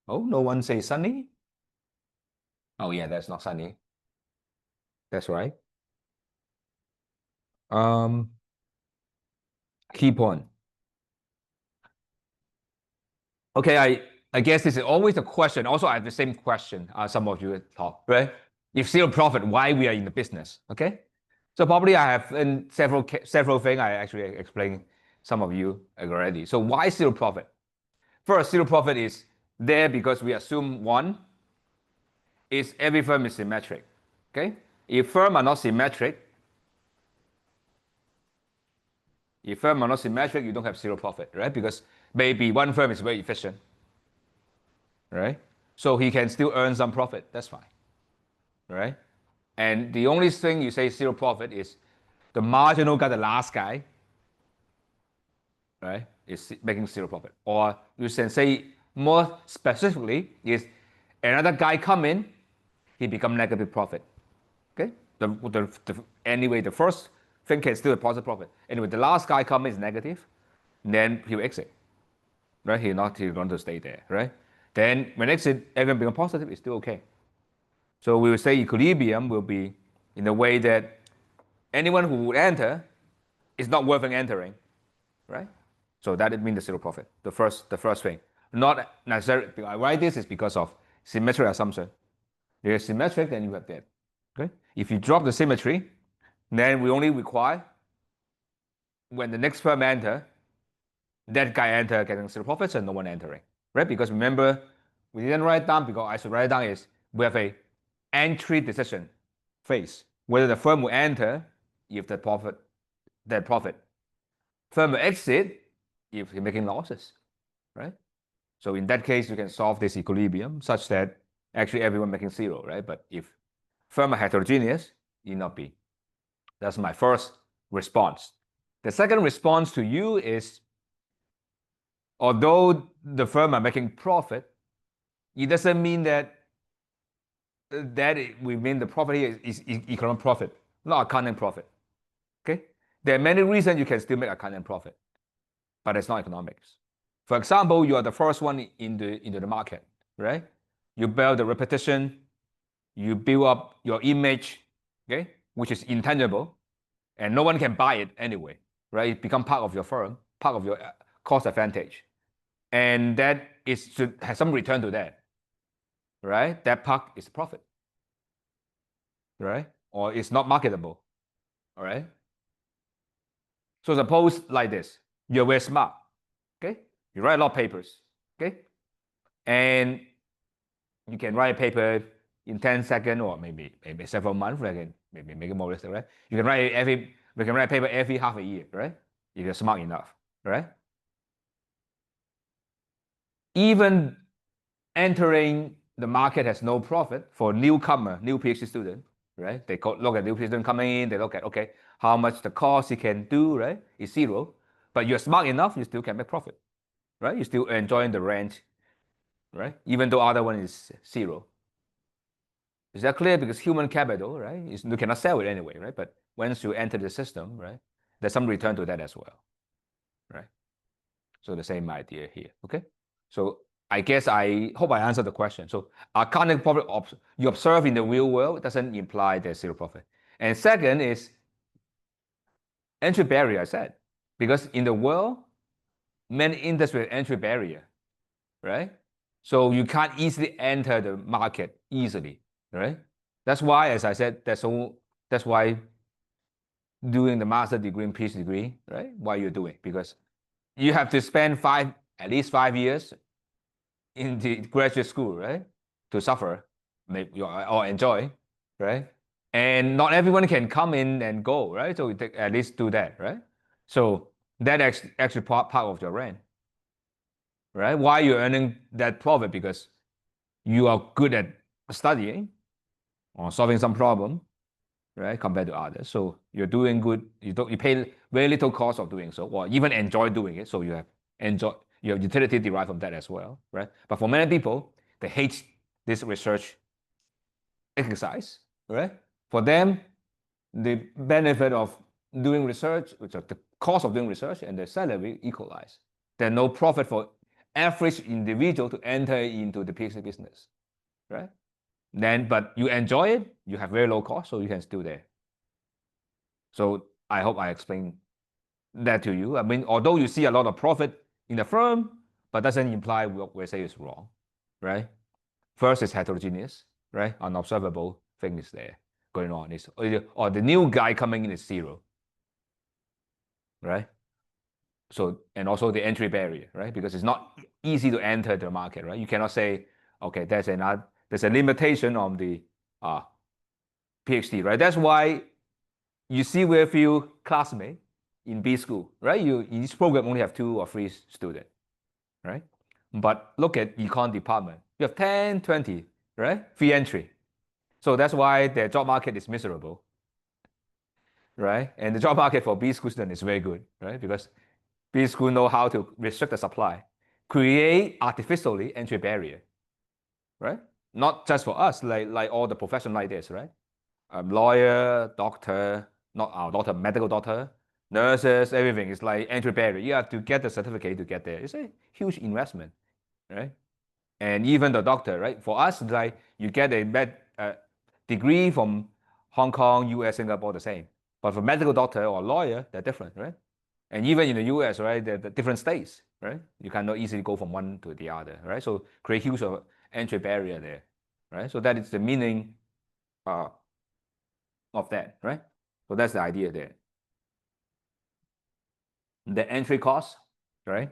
Oh, no one say sunny. Oh yeah, that's not sunny. That's right. Key point. Okay, I guess this is always a question. Also, I have the same question. Some of you thought, right? If zero profit, why we are in the business? Okay, so probably I have in several things I actually explained some of you already. So why zero profit? First, zero profit is there because we assume one is every firm is symmetric. Okay, if firm are not symmetric, you don't have zero profit, right? Because maybe one firm is very efficient, right? So he can still earn some profit. That's fine, right? And the only thing you say zero profit is the marginal guy, the last guy, right, is making zero profit. Or you can say more specifically is another guy come in, he become negative profit. Okay. Anyway, the first thing can still a positive profit. Anyway, the last guy come in is negative, then he'll exit. Right? He's going to stay there, right? Then when exit everyone become positive, it's still okay. So we will say equilibrium will be in the way that anyone who would enter is not worth entering, right? So that means the zero profit. The first thing, not necessarily. I write this is because of symmetric assumption. If it's symmetric, then you have that. Okay. If you drop the symmetry, then we only require when the next firm enter, that guy enter getting zero profits and no one entering, right? Because remember, we didn't write down because I should write down is we have a entry decision phase whether the firm will enter if the profit. Firm will exit if you're making losses, right? So in that case, you can solve this equilibrium such that actually everyone making zero, right? But if firm are heterogeneous, it not be. That's my first response. The second response to you is, although the firm are making profit, it doesn't mean that we mean the profit here is economic profit, not accounting profit. Okay, there are many reasons you can still make accounting profit, but it's not economics. For example, you are the first one into the market, right? You build the repetition, you build up your image, okay, which is intangible, and no one can buy it anyway, right? It become part of your firm, part of your cost advantage, and that should have some return to that, right? That part is profit, right? Or it's not marketable, all right? So suppose like this, you're very smart, okay? You write a lot of papers, okay? And you can write a paper in 10 seconds or maybe several months, like maybe make it more realistic, right? We can write a paper every half a year, right? If you're smart enough, right? Even entering the market has no profit for newcomer, new PhD student, right? They look at new PhD student coming in, they look at, okay, how much the cost he can do, right? It's zero. But you're smart enough, you still can make profit, right? You're still enjoying the rent, right? Even though other one is zero. Is that clear? Because human capital, right? You cannot sell it anyway, right? But once you enter the system, right, there's some return to that as well, right? So the same idea here, okay? So I guess I hope I answered the question. So accounting profit you observe in the real world doesn't imply there's zero profit. And second is entry barrier, I said, because in the world, many industries entry barrier, right? So you can't easily enter the market easily, right? That's why, as I said, that's why doing the master degree and PhD degree, right? Why you're doing, because you have to spend at least 5 years in the graduate school, right? To suffer, maybe or enjoy, right? And not everyone can come in and go, right? So you take, at least do that, right? So that actually part of your rent, right? Why you're earning that profit? Because you are good at studying or solving some problem, right? Compared to others. So you're doing good. You pay very little cost of doing so, or even enjoy doing it. So you have utility derived from that as well, right? But for many people, they hate this research exercise, right? For them, the benefit of doing research, which are the cost of doing research and the salary equalize. There's no profit for average individual to enter into the PhD business, right? But you enjoy it, you have very low cost, so you can still there. So I hope I explained that to you. I mean, although you see a lot of profit in the firm, but doesn't imply what we say is wrong, right? First is heterogeneous, right? Unobservable thing is there going on. Or the new guy coming in is zero, right? So, and also the entry barrier, right? Because it's not easy to enter the market, right? You cannot say, okay, there's a limitation on the PhD, right? That's why you see very few classmates in B school, right? Each program only have 2 or 3 students, right? But look at econ department. You have 10, 20, right? Free entry. So that's why the job market is miserable, right? And the job market for B school students is very good, right? Because B school know how to restrict the supply, create artificially entry barrier, right? Not just for us, like all the profession like this, right? Lawyer, doctor, not our doctor, medical doctor, nurses, everything is like entry barrier. You have to get the certificate to get there. It's a huge investment, right? And even the doctor, right? For us, like you get a degree from Hong Kong, US, Singapore, the same. But for medical doctor or lawyer, they're different, right? And even in the US, right, they're different states, right? You cannot easily go from one to the other, right? So create huge entry barrier there, right? So that is the meaning of that, right? So that's the idea there. The entry cost, right?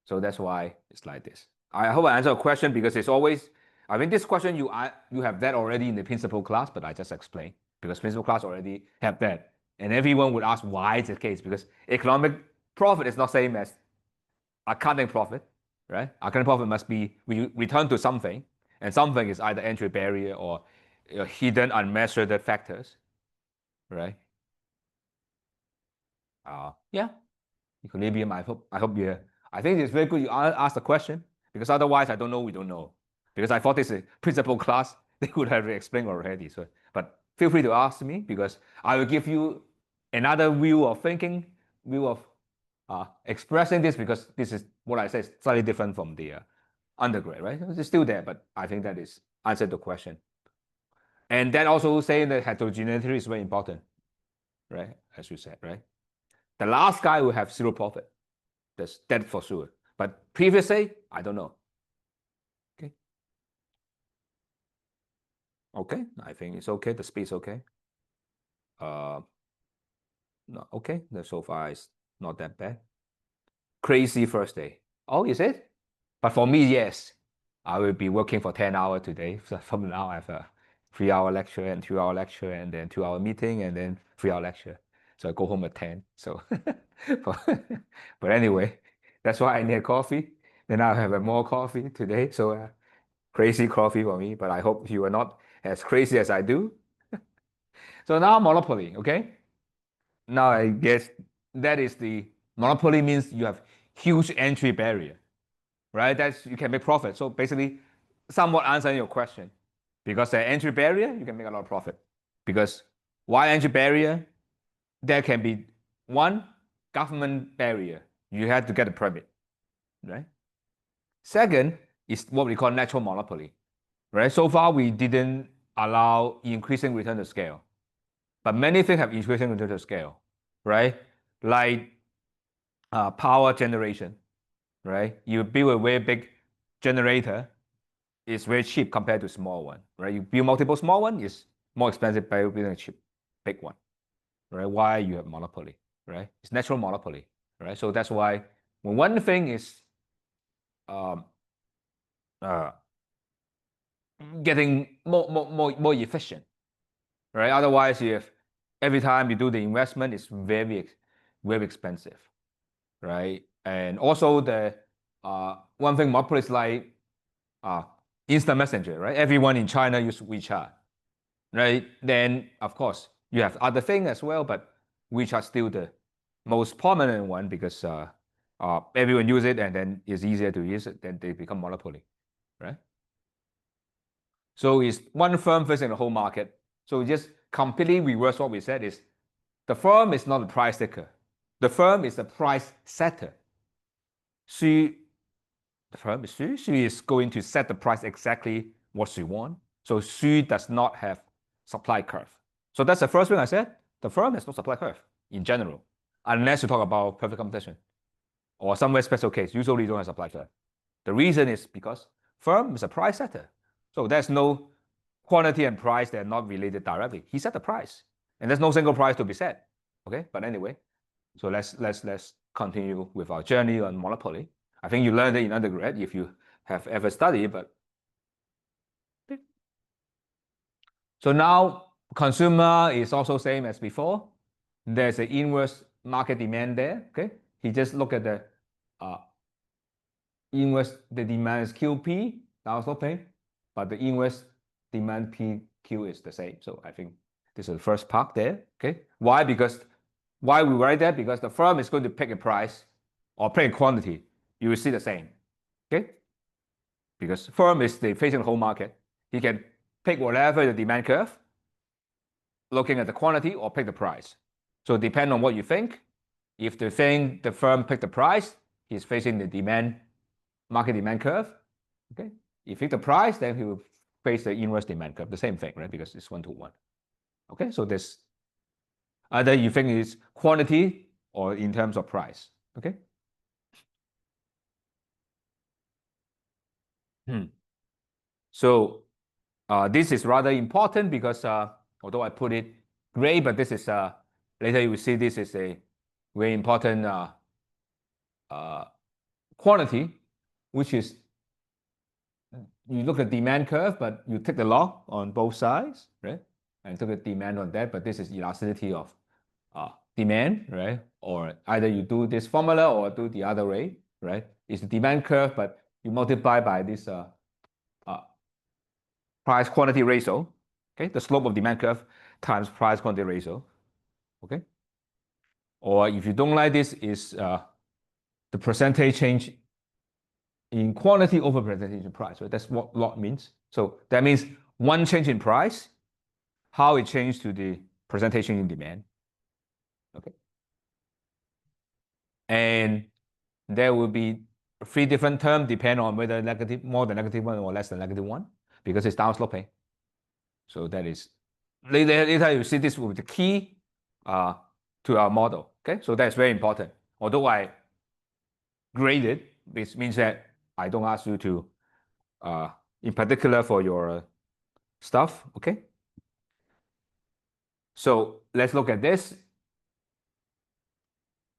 So that's why it's like this. I hope I answered a question because it's always, I think this question you have that already in the principal class, but I just explained because principal class already have that. And everyone would ask why it's the case because economic profit is not same as accounting profit, right? Accounting profit must be return to something, and something is either entry barrier or hidden unmeasured factors, right? Yeah, equilibrium. I hope you. I think it's very good you ask the question because otherwise I don't know. We don't know because I thought this is a principal class. They would have explained already. So, but feel free to ask me because I will give you another view of thinking, view of expressing this because this is what I say is slightly different from the undergrad, right? It's still there, but I think that is answered the question. And then also saying that heterogeneity is very important, right? As you said, right? The last guy will have zero profit. That's that for sure. But previously, I don't know. Okay. Okay. I think it's okay. The speed is okay. No, okay. So far it's not that bad. Crazy first day. Oh, is it? But for me, yes. I will be working for 10 hours today. So from now, I have a 3 hour lecture and 2 hour lecture and then 2 hour meeting and then 3 hour lecture. So I go home at 10. So, but anyway, that's why I need coffee. Then I'll have more coffee today. So crazy coffee for me, but I hope you are not as crazy as I do. So now monopoly, okay? Now I guess that is the monopoly means you have huge entry barrier, right? That's you can make profit. So basically, somewhat answering your question, Because the entry barrier, you can make a lot of profit. Because why entry barrier? There can be one, government barrier. You have to get a permit, right? Second is what we call natural monopoly, right? So far, we didn't allow increasing return to scale. But many things have increasing return to scale, right? Like power generation, right? You build a very big generator, it's very cheap compared to small one, right? You build multiple small one, it's more expensive by building a cheap big one, right? Why you have monopoly, right? It's natural monopoly, right? So that's why when one thing is um, uh, getting more efficient, right? Otherwise, if every time you do the investment, it's very expensive, right? And also the one thing monopoly is like instant messenger, right? Everyone in China use WeChat, right? Then of course you have other things as well, but WeChat still the most prominent one because everyone use it and then it's easier to use it, then they become monopoly, right? So it's one firm facing the whole market. So just completely reverse what we said is the firm is not a price taker. The firm is a price setter. She, the firm is she is going to set the price exactly what she wants. So she does not have supply curve. So that's the first thing I said. The firm has no supply curve in general, unless you talk about perfect competition or some very special case. Usually you don't have supply curve. The reason is because firm is a price setter. So there's no quantity and price that are not related directly. He set the price, and there's no single price to be set. Okay, but anyway, so let's continue with our journey on monopoly. I think you learned it in undergrad if you have ever studied, but so now consumer is also same as before. There's an inverse market demand there. Okay, he just look at the inverse, the demand is QP, downsloping, but the inverse demand PQ is the same. So I think this is the first part there. Okay, why? Because why we write that? Because the firm is going to pick a price or pick a quantity. You will see the same. Okay, because firm is facing the whole market. He can pick whatever the demand curve, looking at the quantity, or pick the price. So depend on what you think. If the thing the firm pick the price, he's facing the market demand curve. Okay, if he pick the price, then he will face the inverse demand curve. The same thing, right? Because it's 1-to-1. Okay, so this either you think it's quantity or in terms of price. Okay. So this is rather important because although I put it gray, but this is later you will see this is a very important quantity, which is you look at demand curve, but you take the log on both sides, right? And took a demand on that, but this is elasticity of demand, right? Or either you do this formula or do the other way, right? It's the demand curve, but you multiply by this price quantity ratio, okay? The slope of demand curve times price quantity ratio, okay? Or if you don't like this, is the percentage change in quantity over percentage in price, right? That's what log means. So that means one change in price, how it changed to the percentage change in demand, okay? And there will be three different terms depend on whether negative, more than negative one or less than negative one, because it's downsloping. So that is later you see this will be the key to our model. Okay, so that's very important. Although I grade it, which means that I don't ask you to, in particular for your stuff. Okay. So let's look at this.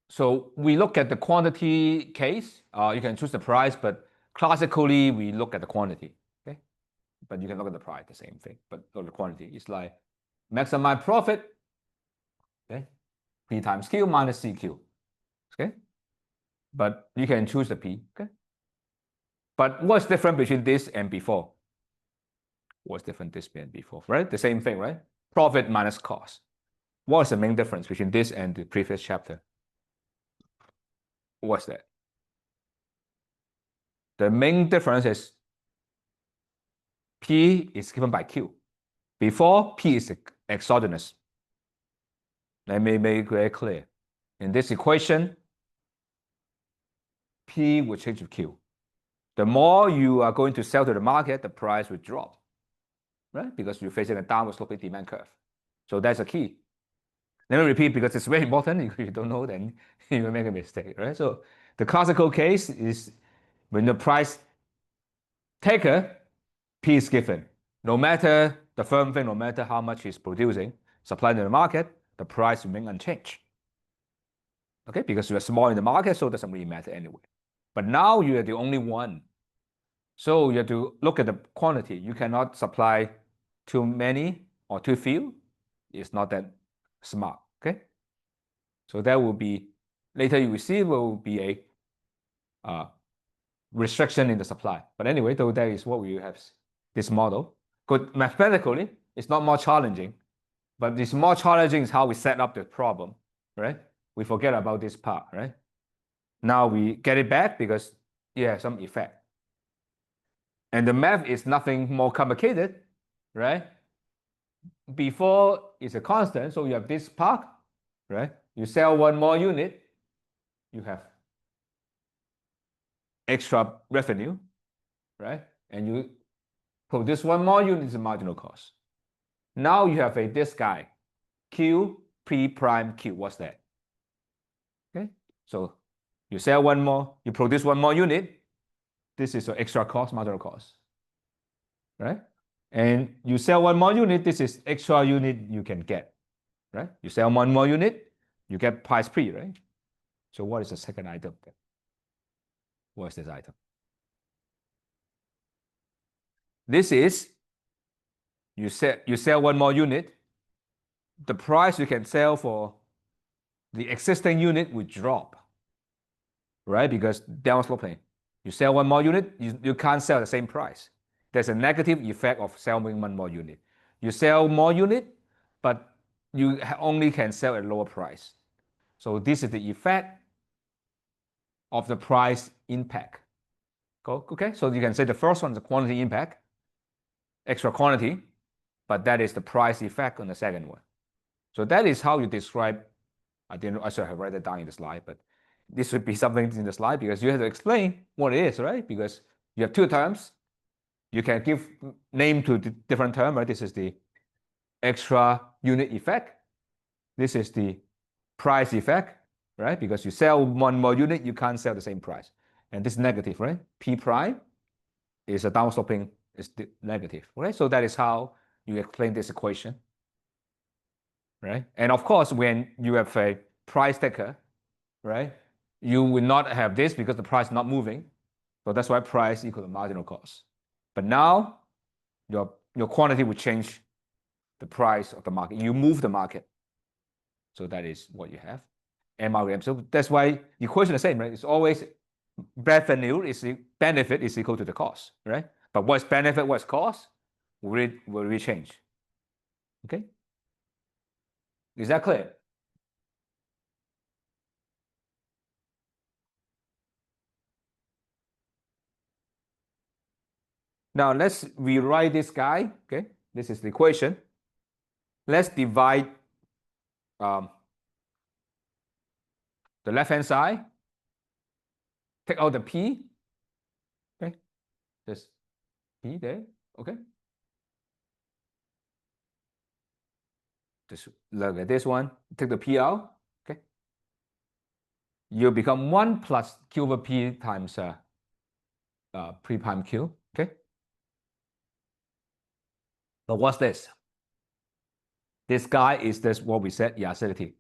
So we look at the quantity case. You can choose the price, but classically we look at the quantity. Okay, but you can look at the price, the same thing. But look at the quantity. It's like maximize profit. Okay, P times Q minus CQ. Okay, but you can choose the P. Okay, but what's different between this and before? What's different this and before? Right, the same thing, right? Profit minus cost. What's the main difference between this and the previous chapter? What's that? The main difference is P is given by Q. Before, P is exogenous. Let me make it very clear. In this equation, P will change to Q. The more you are going to sell to the market, the price will drop, right? Because you're facing a downward sloping demand curve. So that's a key. Let me repeat because it's very important. If you don't know, then you will make a mistake, right? So the classical case is when the price taker, P is given. No matter the firm thing, no matter how much it's producing, supplying to the market, the price remains unchanged. Okay, because you are small in the market, so it doesn't really matter anyway. But now you are the only one. So you have to look at the quantity. You cannot supply too many or too few. It's not that smart, okay? So that will be, later you will see, will be a restriction in the supply. But anyway, though that is what we have, this model. Good, mathematically, it's not more challenging, but it's more challenging is how we set up the problem, right? We forget about this part, right? Now we get it back because you have some effect. And the math is nothing more complicated, right? Before it's a constant, so you have this part, right? You sell one more unit, you have extra revenue, right? And you produce one more unit is a marginal cost. Now you have this guy, Q, P prime Q. What's that? Okay, so you sell one more, you produce one more unit. This is your extra cost, marginal cost, right? And you sell one more unit, this is extra unit you can get, right? You sell one more unit, you get price P, right? So what is the second item? What is this item? This is, you sell one more unit, the price you can sell for the existing unit will drop, right? Because down sloping. You sell one more unit, you can't sell the same price. There's a negative effect of selling one more unit. You sell more unit, but you only can sell at lower price. So this is the effect of the price impact. Okay, so you can say the first one is the quantity impact, extra quantity, but that is the price effect on the second one. So that is how you describe, I should have written it down in the slide, but this should be something in the slide because you have to explain what it is, right? Because you have two terms. You can give name to the different term, right? This is the extra unit effect. This is the price effect, right? Because you sell one more unit, you can't sell the same price. And this is negative, right? P prime is a downsloping, is negative, right? So that is how you explain this equation, right? And of course, when you have a price taker, right, you will not have this because the price is not moving. So that's why price equal to marginal cost. But now your quantity will change the price of the market. You move the market. So that is what you have. MRM. So that's why the equation is the same, right? It's always revenue is benefit is equal to the cost, right? But what's benefit, what's cost will we change. Okay? Is that clear? Now let's rewrite this guy. Okay, this is the equation. Let's divide the left-hand side. Take out the P. Okay, just P there. Okay. Just look at this one. Take the P out. Okay. You become 1 plus Q over P times P prime Q. Okay. But what's this? This guy is this what we said, elasticity.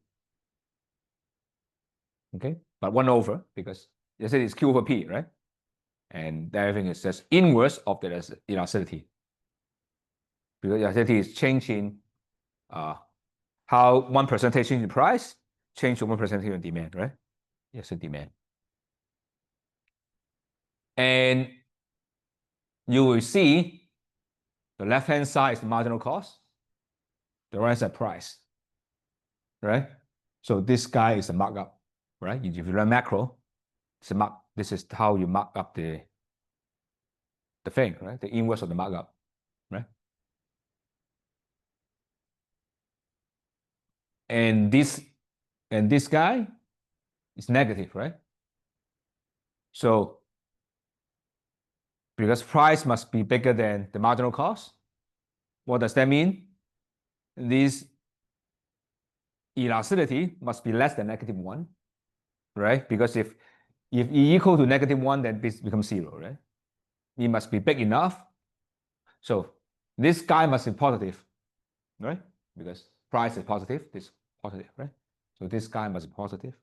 Okay, but 1 over because elasticity is Q over P, right? And everything is just inverse of the elasticity. Because elasticity is changing how 1% change in price, change to 1% in demand, right? Yes, in demand. And you will see the left-hand side is the marginal cost, the right side price, right? So this guy is a markup, right? If you learn macro, it's a mark. This is how you mark up the thing, right? The inverse of the markup. right? And this guy is negative, right? So because price must be bigger than the marginal cost, what does that mean? This elasticity must be less than -1, right? Because if E equal to -1, then this becomes 0, right? It must be big enough. So this guy must be positive, right? Because price is positive, this is positive, right? So this guy must be positive,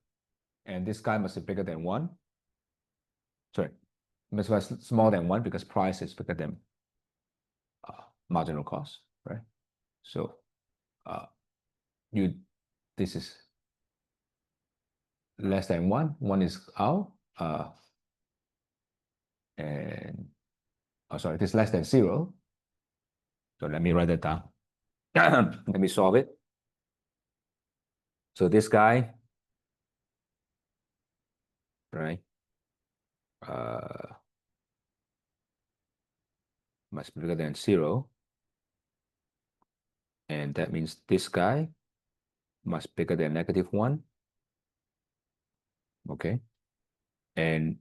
and this guy must be bigger than 1. Sorry, must be smaller than 1 because price is bigger than marginal cost, right? So this is less than 1. 1 is out, and sorry, this is less than 0. So let me write that down. Let me solve it. So this guy, right, must be bigger than 0. And that means this guy must be bigger than -1. Okay. And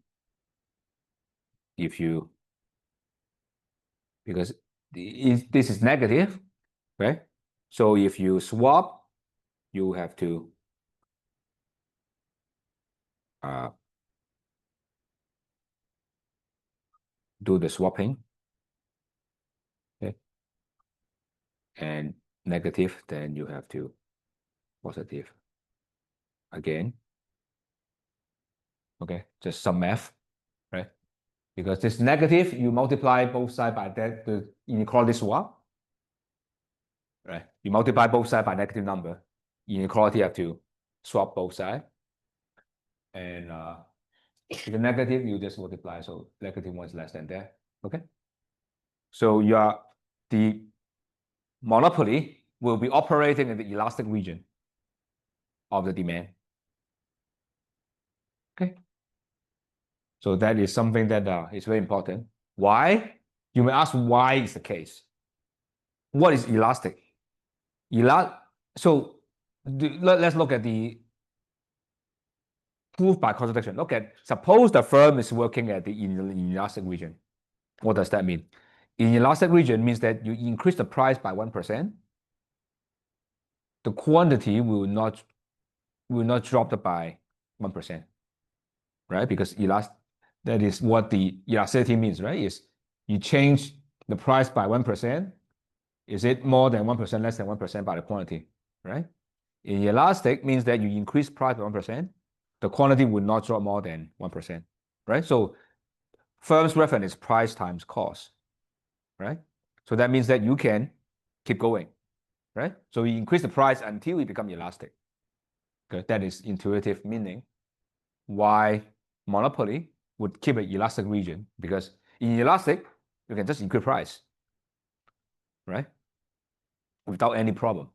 if you, because this is negative, right? So if you swap, you have to do the swapping. Okay. And negative, then you have to positive again. Okay, just some math, right? Because this negative, you multiply both sides by that, the inequality swap, right? You multiply both sides by negative number. Inequality have to swap both sides. And if the negative, you just multiply. So -1 is less than that. Okay. So the monopoly will be operating in the elastic region of the demand. Okay. So that is something that is very important. Why? You may ask why is the case. What is elastic? So let's look at the proof by contradiction. Look at, suppose the firm is working at the inelastic region. What does that mean? Inelastic region means that you increase the price by 1%, the quantity will not drop by 1%, right? Because that is what the elasticity means, right? Is you change the price by 1%. Is it more than 1%, less than 1% by the quantity, right? Inelastic means that you increase price by 1%, the quantity will not drop more than 1%, right? So firm's reference is price times cost, right? So that means that you can keep going, right? So you increase the price until it becomes elastic. Okay, that is intuitive meaning why monopoly would keep an elastic region, because in elastic, you can just increase price, right? Without any problem.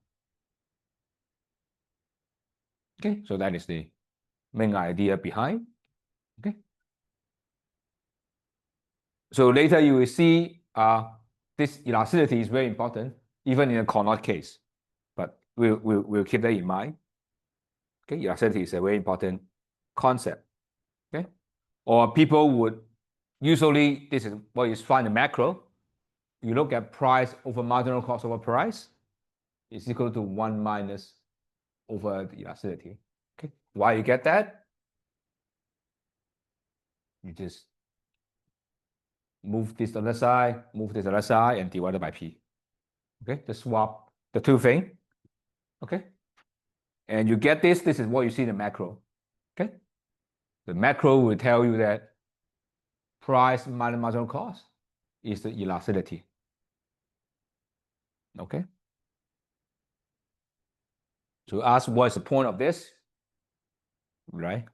Okay, so that is the main idea behind. Okay. So later you will see this elasticity is very important, even in a Carnot case. But we'll keep that in mind. Okay, elasticity is a very important concept. Okay, or people would usually, this is what you find in macro. You look at price over marginal cost over price is equal to 1 minus over the elasticity. Okay, why you get that? You just move this to the other side, move this to the other side, and divide it by P. Okay, just swap the two things. Okay, and you get this. This is what you see in the macro. Okay, the macro will tell you that price minus marginal cost is the elasticity. Okay, so ask what is the point of this, right?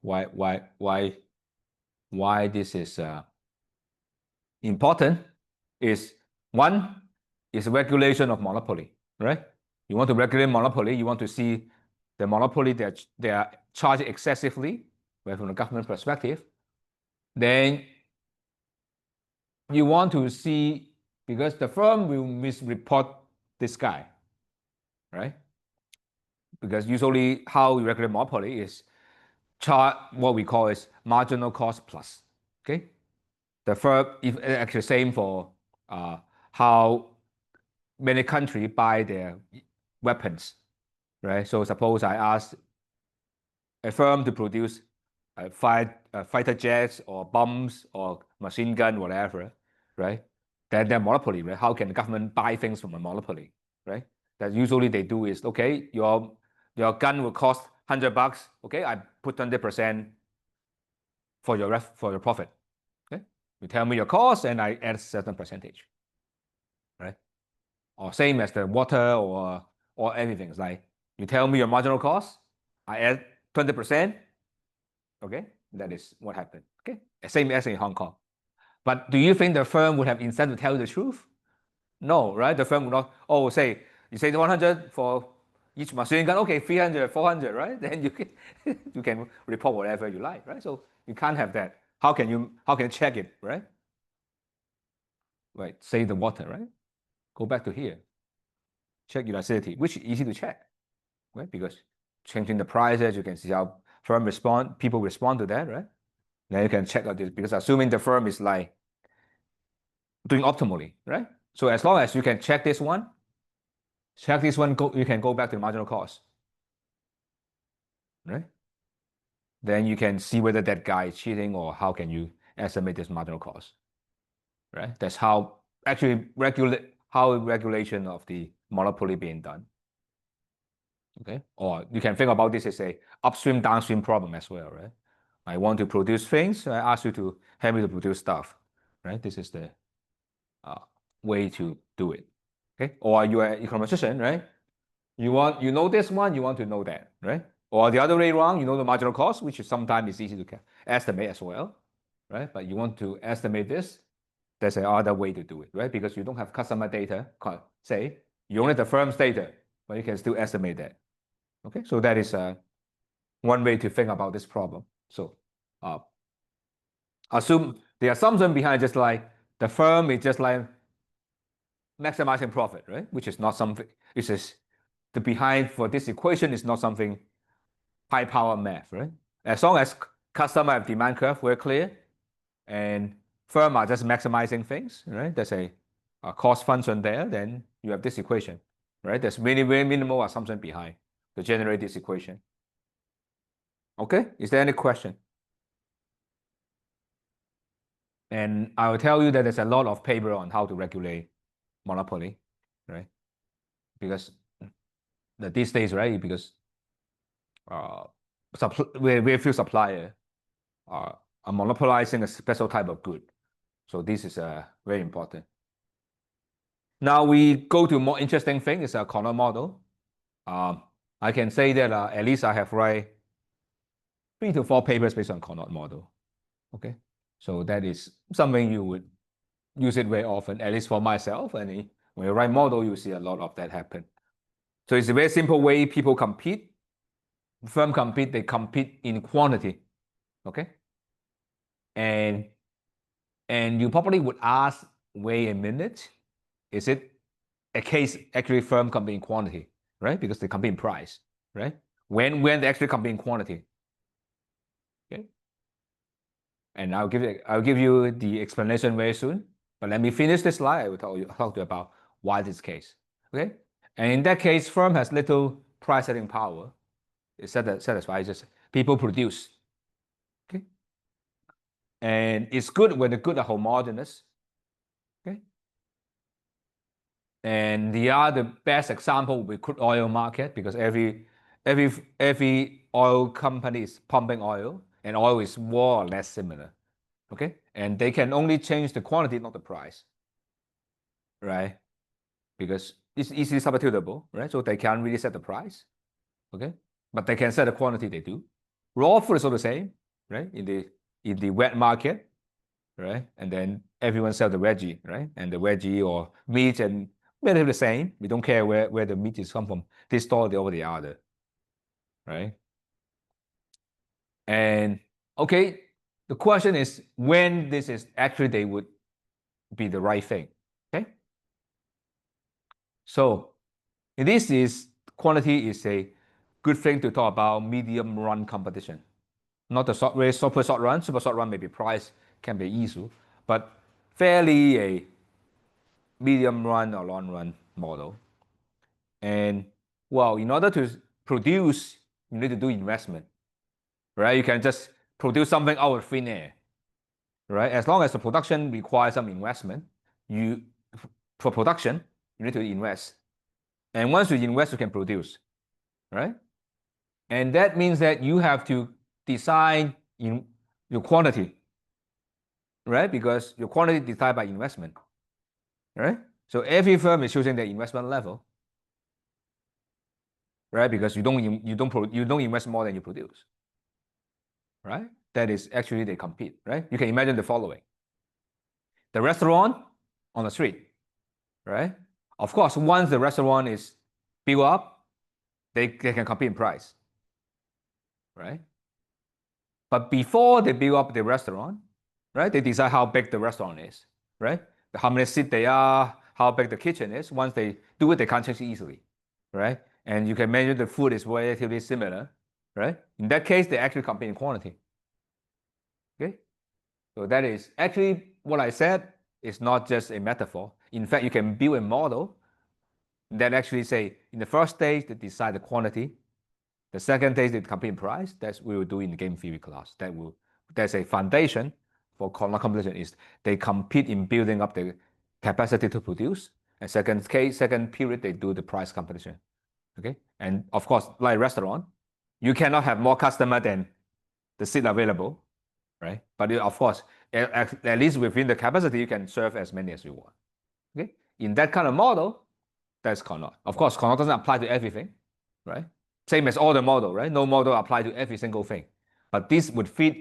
Why this is important is, one is regulation of monopoly, right? You want to regulate monopoly, you want to see the monopoly that they are charged excessively, right, from the government perspective. Then you want to see because the firm will misreport this guy, right? Because usually how we regulate monopoly is chart what we call is marginal cost plus. Okay, the firm if actually same for how many countries buy their weapons, right? So suppose I ask a firm to produce fighter jets or bombs or machine gun, whatever, right? Then they're monopoly, right? How can the government buy things from a monopoly, right? That usually they do is, okay, your gun will cost $100. Okay, I put 100% for your profit. Okay, you tell me your cost and I add a certain percentage, right? Or same as the water or anything. It's like you tell me your marginal cost, I add 20%. Okay, that is what happened. Okay, same as in Hong Kong. But do you think the firm would have incentive to tell you the truth? No, right? The firm would not. Oh, say you say 100 for each machine gun. Okay, 300, 400, right? Then you can you can report whatever you like, right? So you can't have that. How can you check it, right? Right. Say the water, right? Go back to here. Check elasticity, which is easy to check, right? Because changing the prices, you can see how people respond to that, right? Then you can check out this because assuming the firm is like doing optimally, right? So as long as you can check this one, you can go back to the marginal cost, right? Then you can see whether that guy is cheating or how can you estimate this marginal cost, right? That's how actually regulation of the monopoly being done. Okay, or you can think about this as a upstream downstream problem as well, right? I want to produce things, so I ask you to help me to produce stuff, right? This is the way to do it. Okay, or you are an econometrician, right? You know this one, you want to know that, right? Or the other way around, you know the marginal cost, which is sometimes is easy to estimate as well, right? But you want to estimate this, there's another way to do it, right? Because you don't have customer data, say you only have the firm's data, but you can still estimate that. Okay, so that is one way to think about this problem. So assume the assumption behind just like the firm is just like maximizing profit, right? Which is not something, which is the behind for this equation is not something high power math, right? As long as customer have demand curve very clear and firm are just maximizing things, right? There's a cost function there, then you have this equation, right? There's very minimal assumption behind to generate this equation. Okay, is there any question? And I will tell you that there's a lot of paper on how to regulate monopoly, right? Because these days, right? Because very few supplier are monopolizing a special type of good. So this is very important. Now we go to more interesting thing is a Carnot model. I can say that at least I have write 3 to 4 papers based on Carnot model. Okay, so that is something you would use it very often, at least for myself. And when you write model, you see a lot of that happen. So it's a very simple way people compete. Firm compete, they compete in quantity. Okay, and you probably would ask, wait a minute, is it a case actually firm compete in quantity, right? Because they compete in price, right? When they actually compete in quantity. Okay. And I'll give you the explanation very soon. But let me finish this slide. I will talk to you about why this case. Okay. And in that case, firm has little price setting power. It's satisfies just people produce. Okay. And it's good when the good are homogeneous. Okay. And the other best example will be crude oil market because every oil company is pumping oil and oil is more or less similar. Okay, and they can only change the quantity, not the price, right? Because it's easily substitutable, right? So they can't really set the price. Okay, but they can set the quantity. They do. Raw food is all the same, right? In the wet market, right? And then everyone sell the veggie, right? And the veggie or meat and relatively the same. We don't care where the meat is come from. This store over the other, right? And okay, the question is when this is actually they would be the right thing. Okay, So this is quantity is a good thing to talk about medium run competition. Not the very super short run. Super short run maybe price can be issue, but fairly a medium run or long run model. And well, in order to produce, you need to do investment, right? You can just produce something out of thin air, right? As long as the production requires some investment, for production, you need to invest. And once you invest, you can produce, right? And that means that you have to design in your quantity, right? Because your quantity decided by investment, right? So every firm is choosing the investment level, right? Because you don't invest more than you produce, right? That is actually they compete, right? You can imagine the following: the restaurant on the street, right? Of course, once the restaurant is built up, they can compete in price, right? But before they build up the restaurant, right? They decide how big the restaurant is, right? How many seats they are, how big the kitchen is. Once they do it, they can't change it easily, right? And you can imagine the food is relatively similar, right? In that case, they actually compete in quantity. Okay, so that is actually what I said is not just a metaphor. In fact, you can build a model that actually say in the first stage they decide the quantity, the second stage they compete in price. That's we will do in the game theory class. That's a foundation for competition is they compete in building up the capacity to produce. And second period they do the price competition. Okay, and of course, like restaurant, you cannot have more customer than the seat available, right? But of course, at least within the capacity, you can serve as many as you want. Okay, in that kind of model, that's Carnot. Of course, Carnot doesn't apply to everything, right? Same as all the model, right? No model apply to every single thing. But this would fit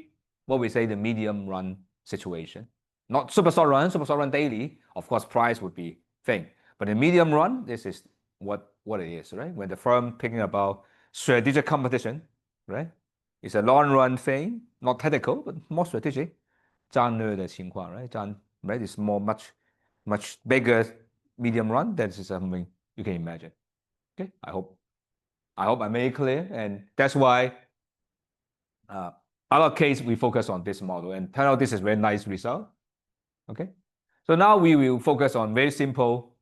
what we say the medium run situation. Not super short run daily. Of course, price would be thing. But in medium run, this is what it is, right? When the firm thinking about strategic competition, right? It's a long run thing, not technical, but more strategic. 战略的情况, right? Right? It's much bigger medium run. That is something you can imagine. Okay, I hope I made it clear, and that's why our case we focus on this model, and turn out this is very nice result. Okay, so now we will focus on very simple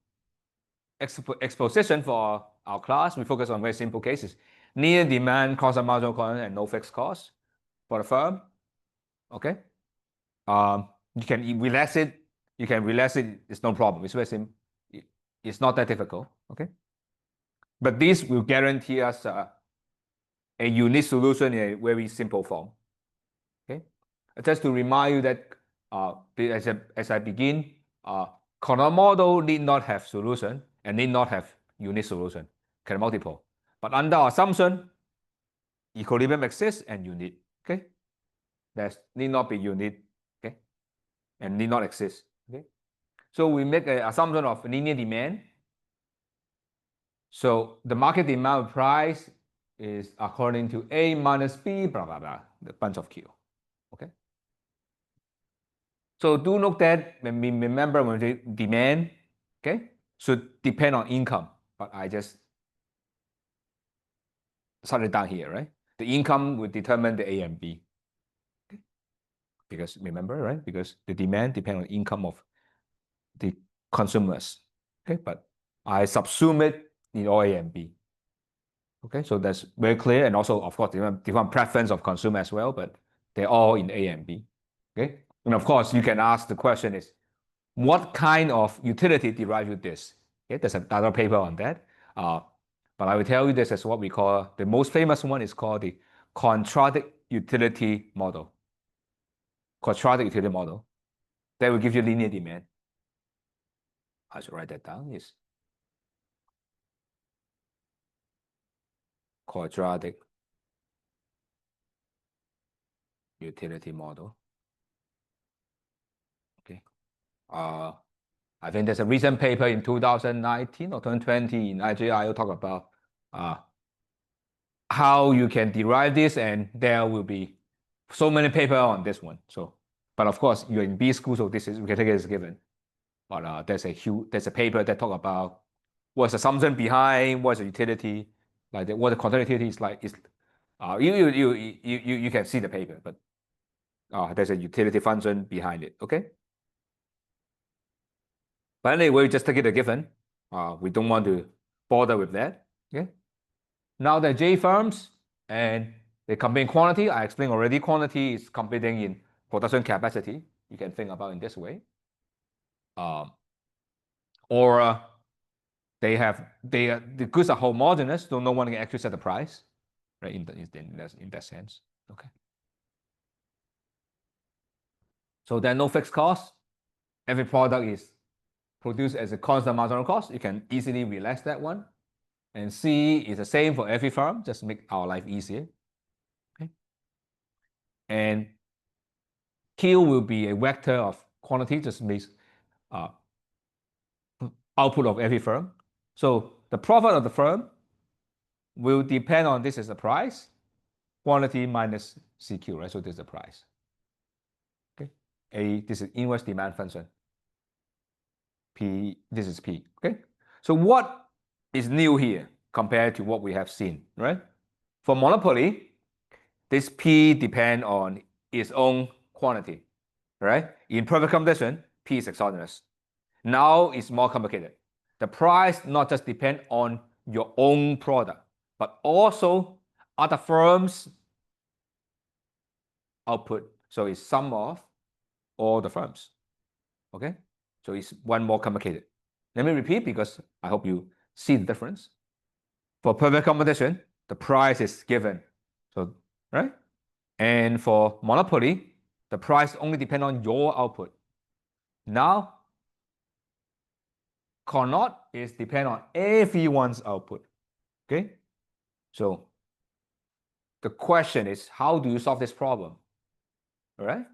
exposition for our class. We focus on very simple cases: near demand, constant marginal cost, and no fixed cost for the firm. Okay, you can relax it. You can relax it. It's no problem. It's very simple. It's not that difficult. Okay, but this will guarantee us a unique solution in a very simple form. Okay, just to remind you that as I begin, Carnot model need not have solution and need not have unique solution, can multiple. But under assumption, equilibrium exists and unique. Okay, that need not be unique. Okay, and need not exist. Okay, so we make an assumption of linear demand. So the market demand price is according to A minus B, blah, blah, blah, the bunch of Q. Okay. So do note that when we remember when we demand, okay, should depend on income. But I just shut it down here, right? The income will determine the A and B. Okay. Because remember, right? Because the demand depends on income of the consumers. Okay, but I subsume it in all A and B. Okay, so that's very clear. And also, of course, different preference of consumer as well, but they're all in A and B. Okay, and of course, you can ask the question is, what kind of utility derive with this? Okay, there's another paper on that. But I will tell you this is what we call, the most famous one is called the quadratic utility model. Quadratic utility model. That will give you linear demand. I should write that down. Is quadratic utility model. Okay. I think there's a recent paper in 2019 or 2020 in IGIO talk about how you can derive this, and there will be so many papers on this one. So, but of course, you're in B school, so this is we can take it as given. But there's a paper that talk about what's the assumption behind, what's the utility, like what the control utility is like. You can see the paper, but there's a utility function behind it. Okay. But anyway, we just take it a given. We don't want to bother with that. Okay. Now the J firms and they compare quantity. I explained already. Quantity is competing in production capacity. You can think about it in this way. Or the goods are homogeneous, so no one can actually set the price, right? In that sense. Okay. So there are no fixed costs. Every product is produced as a constant marginal cost. You can easily relax that one. And C is the same for every firm, just make our life easier. Okay. And Q will be a vector of quantity, just makes output of every firm. So the profit of the firm will depend on this is the price, quantity minus CQ, right? So this is the price. Okay. This is inverse demand function. P, this is P. Okay. So what is new here compared to what we have seen, right? For monopoly, this P depends on its own quantity, right? In perfect competition, P is exogenous. Now it's more complicated. The price not just depend on your own product, but also other firms' output. So it's sum of all the firms. Okay? So it's one more complicated. Let me repeat because I hope you see the difference. For perfect competition, the price is given. So, right? And for monopoly, the price only depends on your output. Now, Carnot is depend on everyone's output. Okay? So the question is, how do you solve this problem? All right?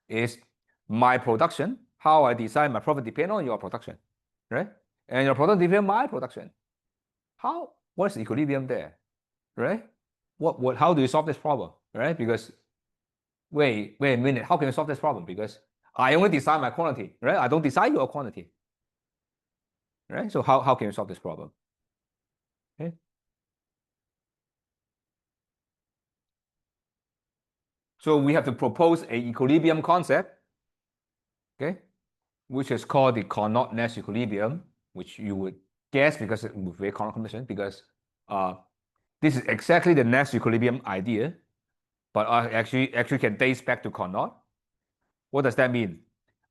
Is my production, how I design my profit depend on your production, right? And your product depend on my production. What's the equilibrium there, right? How do you solve this problem, right? Because wait a minute, how can you solve this problem? Because I only design my quantity, right? I don't design your quantity, right? So how can you solve this problem? Okay. So we have to propose a equilibrium concept, okay, which is called the Carnot-Nash equilibrium, which you would guess because it would be very common because this is exactly the Nash equilibrium idea, but actually can date back to Carnot. What does that mean?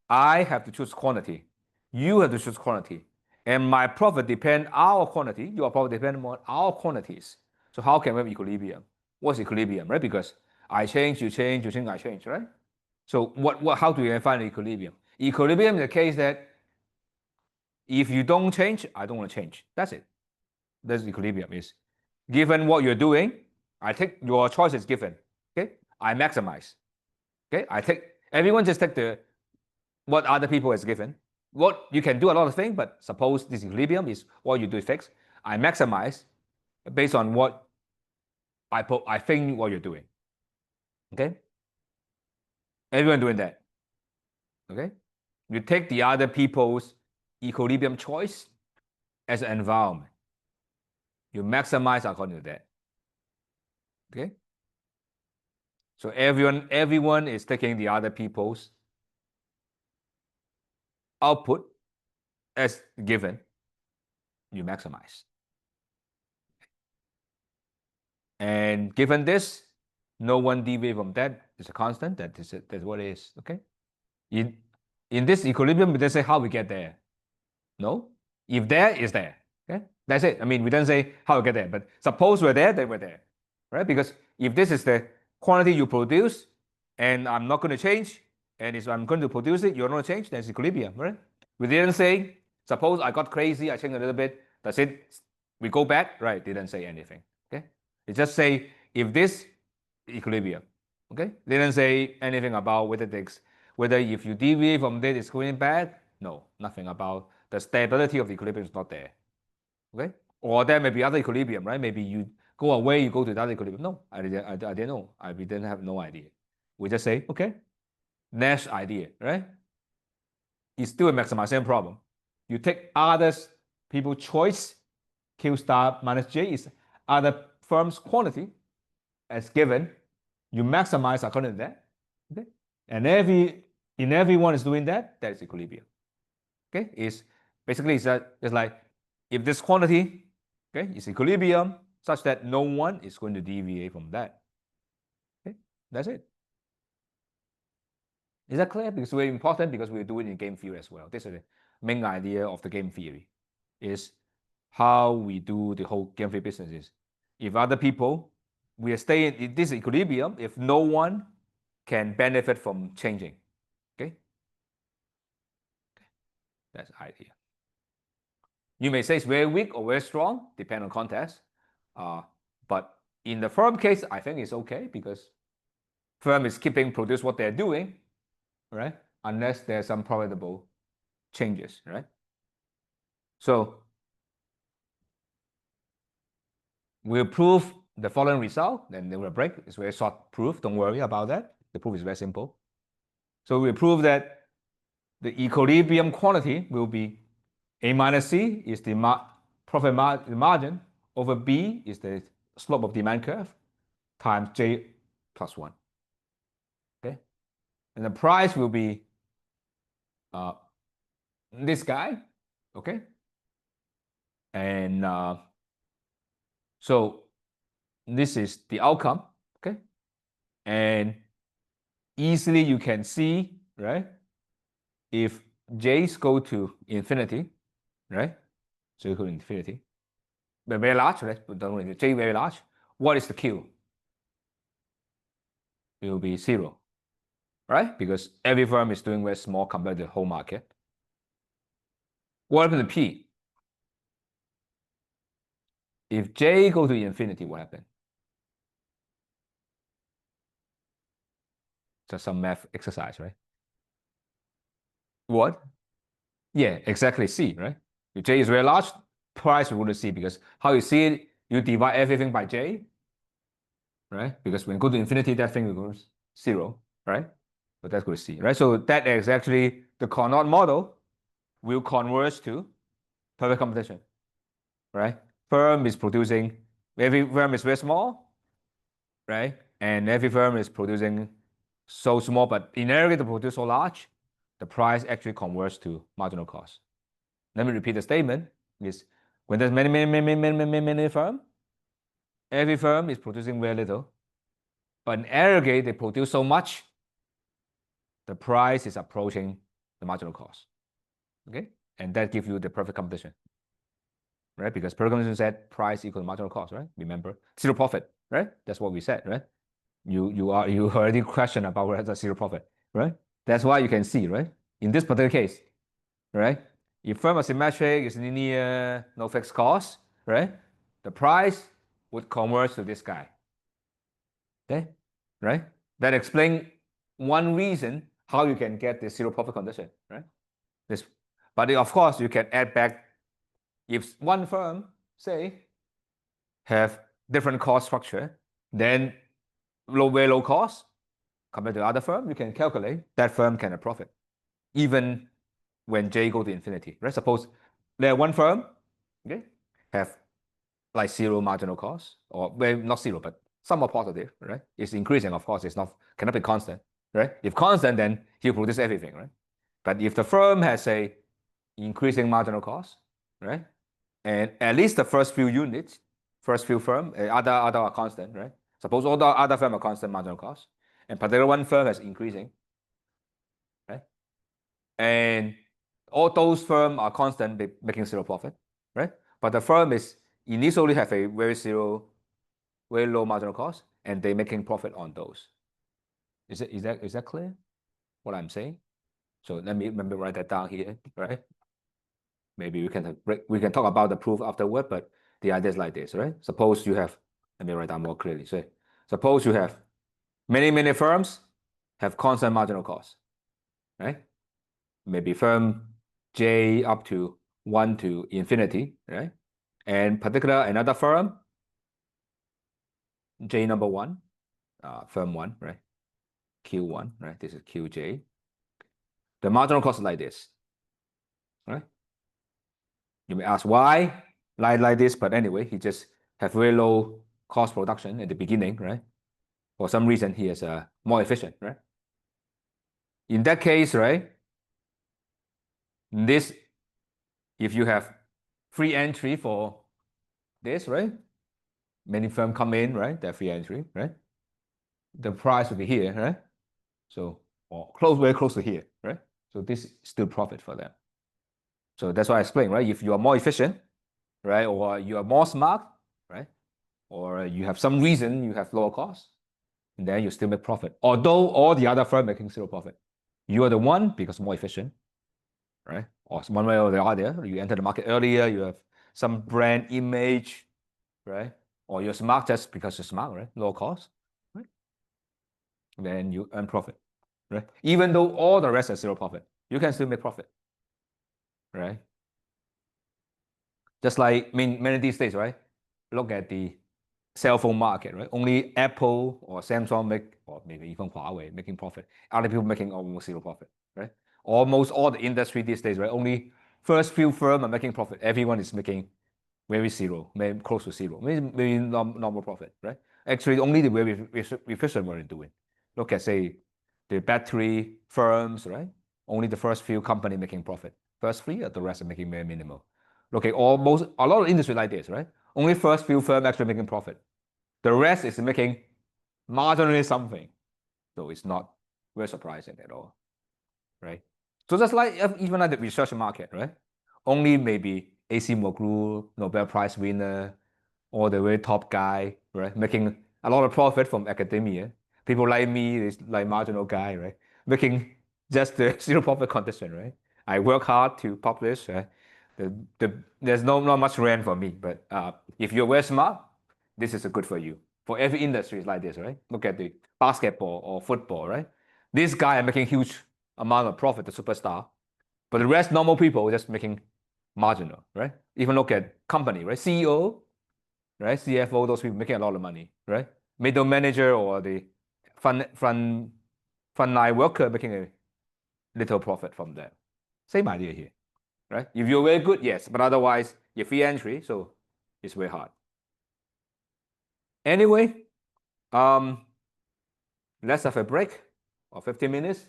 I have to choose quantity. You have to choose quantity. And my profit depends on our quantity. Your profit depends on our quantities. So how can we have equilibrium? What's equilibrium, right? Because I change, you change, you change, I change, right? So how do you find equilibrium? Equilibrium is the case that if you don't change, I don't want to change. That's it. That's equilibrium is. Given what you're doing, I take your choice is given. Okay, I maximize. Okay, everyone just take what other people is given. What you can do a lot of things, but suppose this equilibrium is what you do fixed. I maximize based on what I think what you're doing. Okay, everyone doing that. Okay, you take the other people's equilibrium choice as an environment. You maximize according to that. Okay. So everyone is taking the other people's output as given. You maximize. And given this, no one deviate from that. It's a constant. That's what it is. Okay. In this equilibrium, we don't say how we get there. No. If there is there. Okay. That's it. I mean, we don't say how we get there, but suppose we're there, then we're there. Right? Because if this is the quantity you produce, and I'm not going to change, and if I'm going to produce it, you're not going to change, there's equilibrium, right? We didn't say, suppose I got crazy, I changed a little bit, does it, we go back, right? Didn't say anything, okay? It just say, if this equilibrium, okay? Didn't say anything about whether if you deviate from this, it's going bad. No, nothing about the stability of the equilibrium is not there, okay? Or there may be other equilibrium, right? Maybe you go away, you go to another equilibrium. No, I didn't know. We didn't have no idea. We just say, okay, Nash idea, right? It's still a maximization problem. You take others people choice Q star minus J is other firm's quantity as given. You maximize according to that. Okay? And everyone is doing that, that is equilibrium. Okay? It's basically it's like if this quantity, okay, is equilibrium such that no one is going to deviate from that. Okay? That's it. Is that clear? Because it's very important because we do it in game theory as well. This is the main idea of the game theory, is how we do the whole game theory business is. If other people, we are staying in this equilibrium, if no one can benefit from changing. Okay? That's the idea. You may say it's very weak or very strong, depending on context. But in the firm case, I think it's okay because firm is keeping produce what they're doing, right? Unless there's some profitable changes, right? So we'll prove the following result, then they will break. It's very short proof. Don't worry about that. The proof is very simple. So we prove that the equilibrium quantity will be A minus C is the profit margin over B is the slope of demand curve times J plus 1. Okay, and the price will be this guy. Okay, and so this is the outcome. Okay, and easily you can see, right? If J's go to infinity, right? So you go to infinity, but very large, right? J very large. What is the Q? It will be 0, right? Because every firm is doing very small compared to the whole market. What happens to P? If J go to infinity, what happens? Just some math exercise, right? What? Yeah, exactly C, right? If J is very large, price will go to C because how you see it, you divide everything by J, right? Because when you go to infinity, that thing will go to 0, right? But that's going to C, right? So that is actually the Carnot model will converge to perfect competition, right? Firm is producing, every firm is very small, right? And every firm is producing so small, but in aggregate to produce so large, the price actually converts to marginal cost. Let me repeat the statement: is when there's many firms, every firm is producing very little, but in aggregate they produce so much, the price is approaching the marginal cost. Okay, and that gives you the perfect competition, right? Because perfect competition said price equals marginal cost, right? Remember, zero profit, right? That's what we said, right? You already question about whether that's zero profit, right? That's why you can see, right? In this particular case, right? If firm is symmetric, is linear, no fixed cost, right? The price would converge to this guy. Okay, right? That explains one reason how you can get the zero profit condition, right? This, but of course you can add back if one firm say have different cost structure, then very low cost compared to other firm, you can calculate that firm can have profit even when J go to infinity, right? Suppose there one firm, okay, have like zero marginal cost, or well, not zero, but somewhat positive, right? It's increasing, of course, it's not cannot be constant, right? If constant, then he'll produce everything, right? But if the firm has a increasing marginal cost, right? And at least the first few units, first few firm, other are constant, right? Suppose all the other firm are constant marginal cost, and particular one firm is increasing, right? And all those firms are constant, making zero profit, right? But the firm is initially have a very low marginal cost, and they're making profit on those. Is that clear? What I'm saying? So let me write that down here, right? Maybe we can talk about the proof afterward, but the idea is like this, right? Suppose you have, let me write down more clearly. So suppose you have many firms have constant marginal cost, right? Maybe firm J up to 1 to infinity, right? And particular another firm, J number 1, firm 1, right? Q1, right? This is QJ. The marginal cost is like this, right? You may ask why like this, but anyway, he just have very low cost production at the beginning, right? For some reason, he is more efficient, right? In that case, right, this if you have free entry for this, right? Many firms come in, right? They're free entry, right? The price will be here, right? So or close, very close to here, right? So this is still profit for them. So that's why I explained, right? If you are more efficient, right, or you are more smart, right, or you have some reason you have lower cost, then you still make profit. Although all the other firm making zero profit, you are the one because more efficient, right? Or one way or the other, you enter the market earlier, you have some brand image, right? Or you're smart just because you're smart, right? Low cost, right? Then you earn profit, right? Even though all the rest are zero profit, you can still make profit, right? Just like, I mean, many these days, right? Look at the cell phone market, right? Only Apple or Samsung make, or maybe even Huawei making profit. Other people making almost zero profit, right? Almost all the industry these days, right? Only first few firms are making profit. Everyone is making very zero, maybe close to zero, maybe normal profit, right? Actually, only the very efficient one is doing. Look at, say, the battery firms, right? Only the first few company making profit. First three, the rest are making very minimal. Look at almost a lot of industry like this, right? Only first few firms actually making profit. The rest is making marginally something. So it's not very surprising at all, right? So just like even like the research market, right? Only maybe AC Moglu, Nobel Prize winner, or the very top guy, right? Making a lot of profit from academia. People like me is like marginal guy, right? Making just the zero profit condition, right? I work hard to publish, right? There's not much rent for me, but if you're very smart, this is a good for you. For every industry is like this, right? Look at the basketball or football, right? This guy are making huge amount of profit, the superstar, but the rest normal people are just making marginal, right? Even look at company, right? CEO, right? CFO, those people making a lot of money, right? Middle manager or the front line worker making a little profit from that. Same idea here, right? If you're very good, yes, but otherwise you're free entry, so it's very hard. Anyway, um, let's have a break of 15 minutes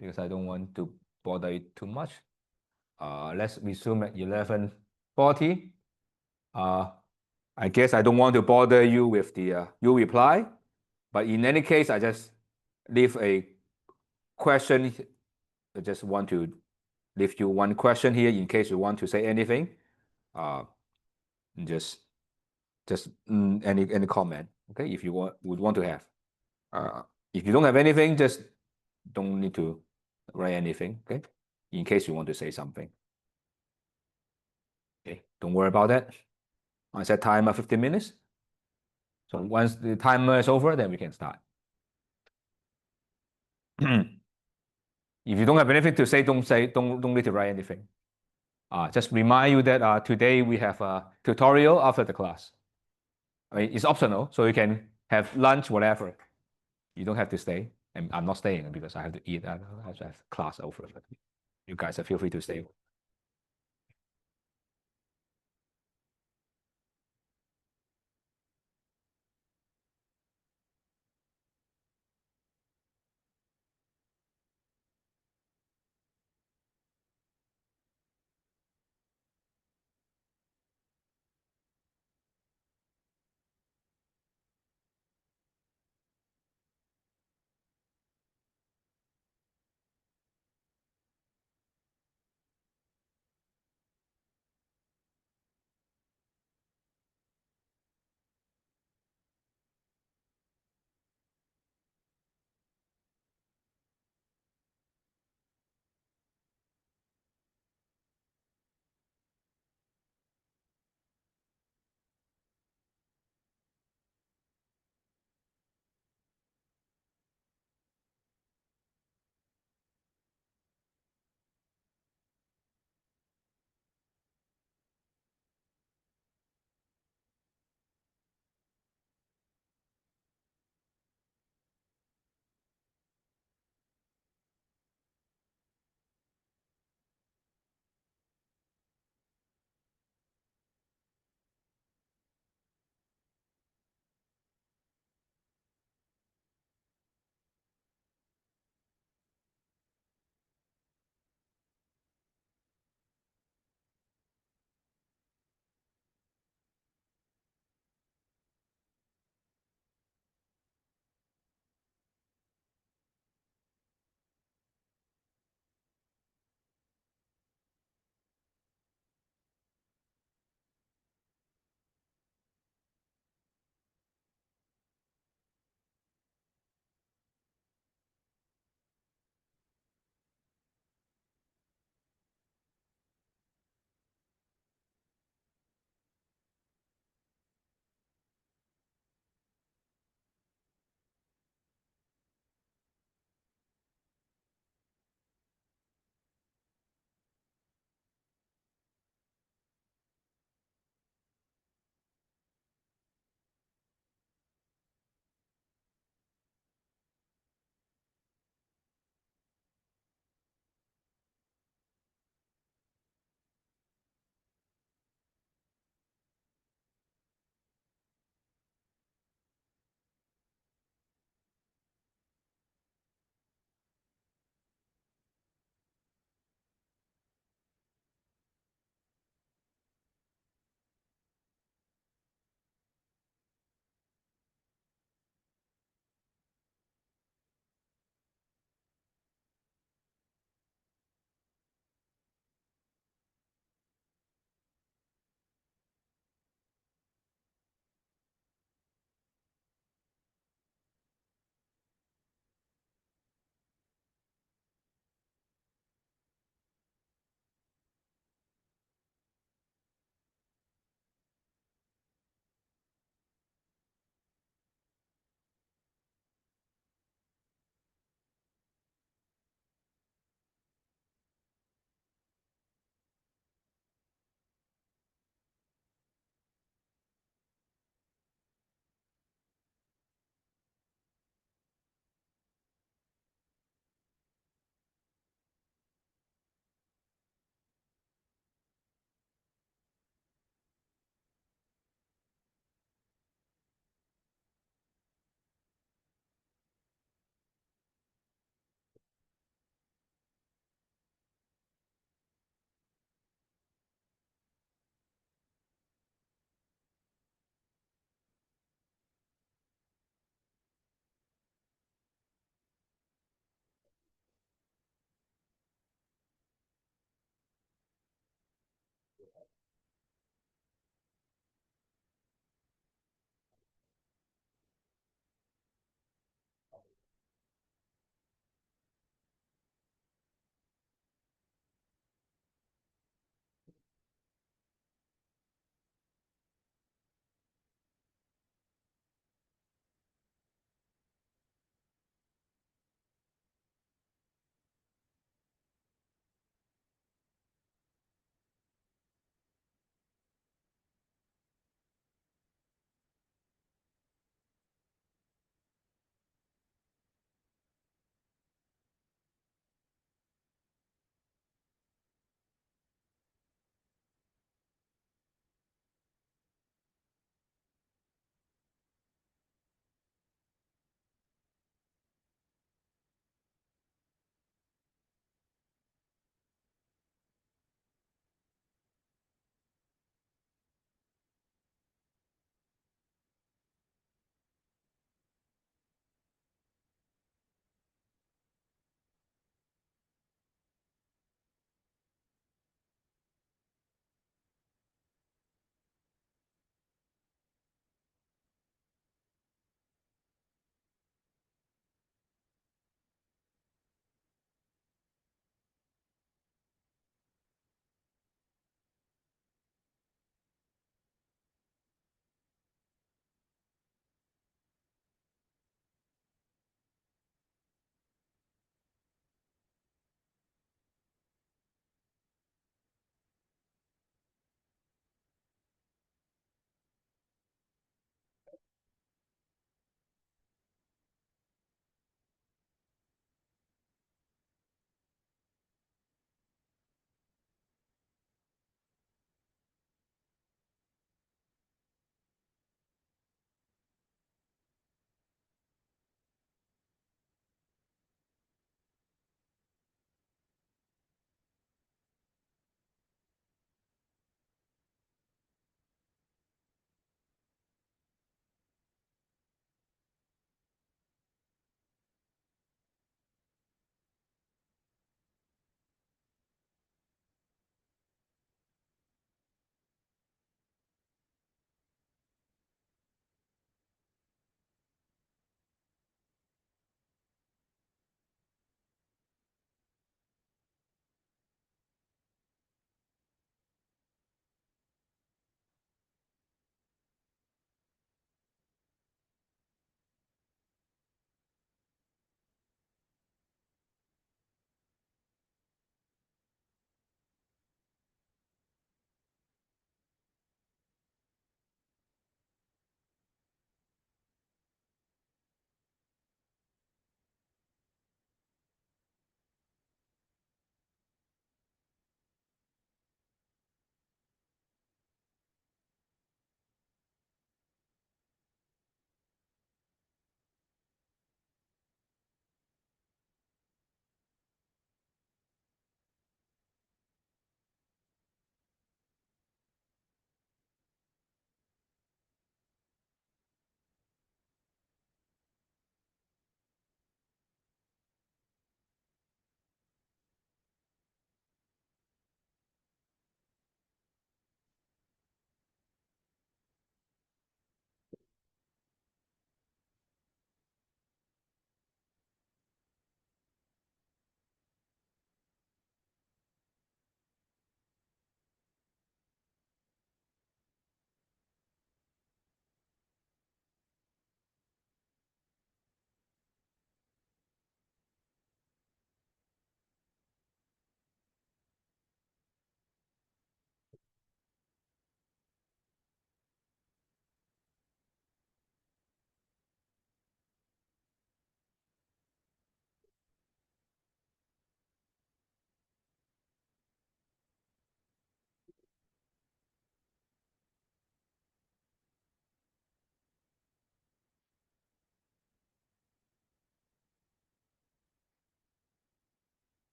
because I don't want to bother you too much. Let's resume at 11:40. I guess I don't want to bother you with the you reply, but in any case, I just leave a question. I just want to leave you one question here in case you want to say anything. Uh, just any comment, okay? If you would want to have. If you don't have anything, just don't need to write anything, okay? In case you want to say something. Okay, don't worry about that. I set timer 15 minutes. So once the timer is over, then we can start. If you don't have anything to say, don't need to write anything. Just remind you that today we have a tutorial after the class. I mean, it's optional, so you can have lunch, whatever. You don't have to stay. And I'm not staying because I have to eat. I have to have class over. But you guys feel free to stay.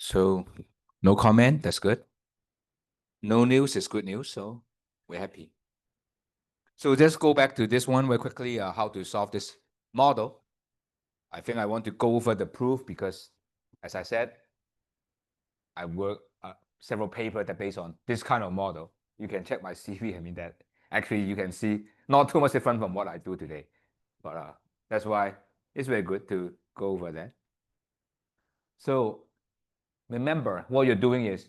So no comment, that's good. No news is good news, so we're happy. So just go back to this one very quickly, how to solve this model. I think I want to go over the proof because, as I said, I work several papers that based on this kind of model. You can check my CV. I mean that actually you can see not too much different from what I do today, but that's why it's very good to go over that. So remember, what you're doing is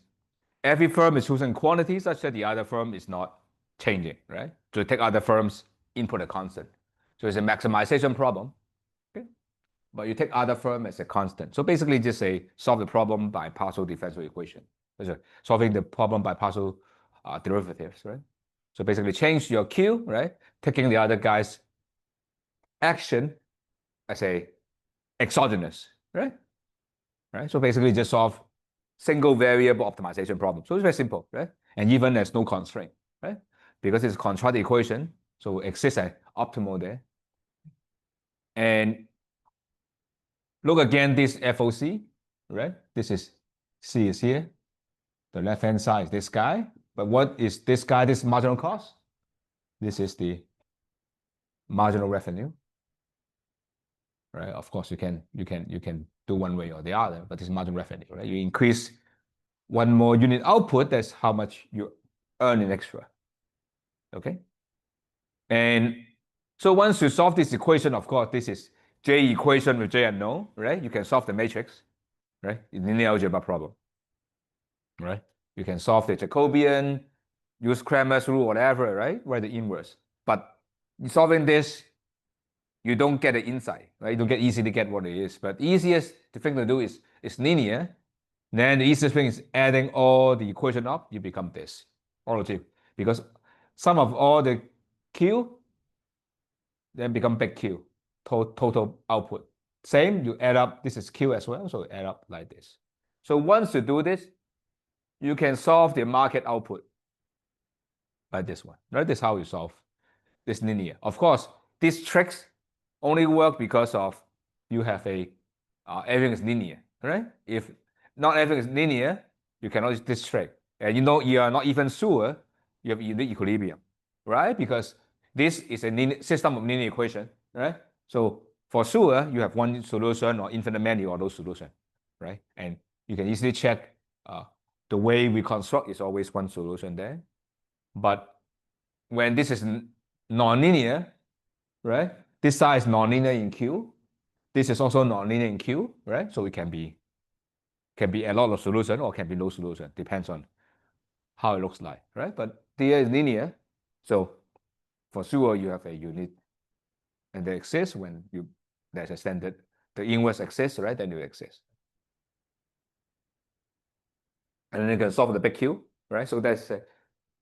every firm is choosing quantity such that the other firm is not changing, right? So take other firms, input a constant. So it's a maximization problem, okay? But you take other firm as a constant. So basically just say solve the problem by partial differential equation. So solving the problem by partial derivatives, right? So basically change your Q, right? Taking the other guy's action as a exogenous, right? Right. So basically just solve single variable optimization problem. So it's very simple, right? And even there's no constraint, right? Because it's a contract equation, so it exists at optimal there. And look again, this FOC, right? This is C is here. The left-hand side is this guy. But what is this guy, this marginal cost? This is the marginal revenue, right? Of course, you can do one way or the other, but this is marginal revenue, right? You increase one more unit output, that's how much you earn in extra, okay? And so once you solve this equation, of course, this is J equation with J unknown, right? You can solve the matrix, right? In linear algebra problem, right? You can solve the Jacobian, use Cramer's rule, whatever, right? Write the inverse. But solving this, you don't get the insight, right? You don't get easy to get what it is. But easiest thing to do is linear. Then the easiest thing is adding all the equation up, you become this, all of it. Because sum of all the Q, then become big Q, total output. Same, you add up, this is Q as well, so add up like this. So once you do this, you can solve the market output like this one, right? This is how you solve this linear. Of course, these tricks only work because of you have a, everything is linear, right? If not everything is linear, you cannot use this trick. And you know you are not even sure you have unique equilibrium, right? Because this is a system of linear equation, right? So for sure, you have one solution or infinite many of those solutions, right? And you can easily check the way we construct is always one solution there. But when this is nonlinear, right? This side is nonlinear in Q. This is also nonlinear in Q, right? So it can be a lot of solution or can be no solution, depends on how it looks like, right? But here is linear, so for sure you have a unit, and they exist when there's a standard, the inverse exists, right? Then you exist. And then you can solve the big Q, right? So that's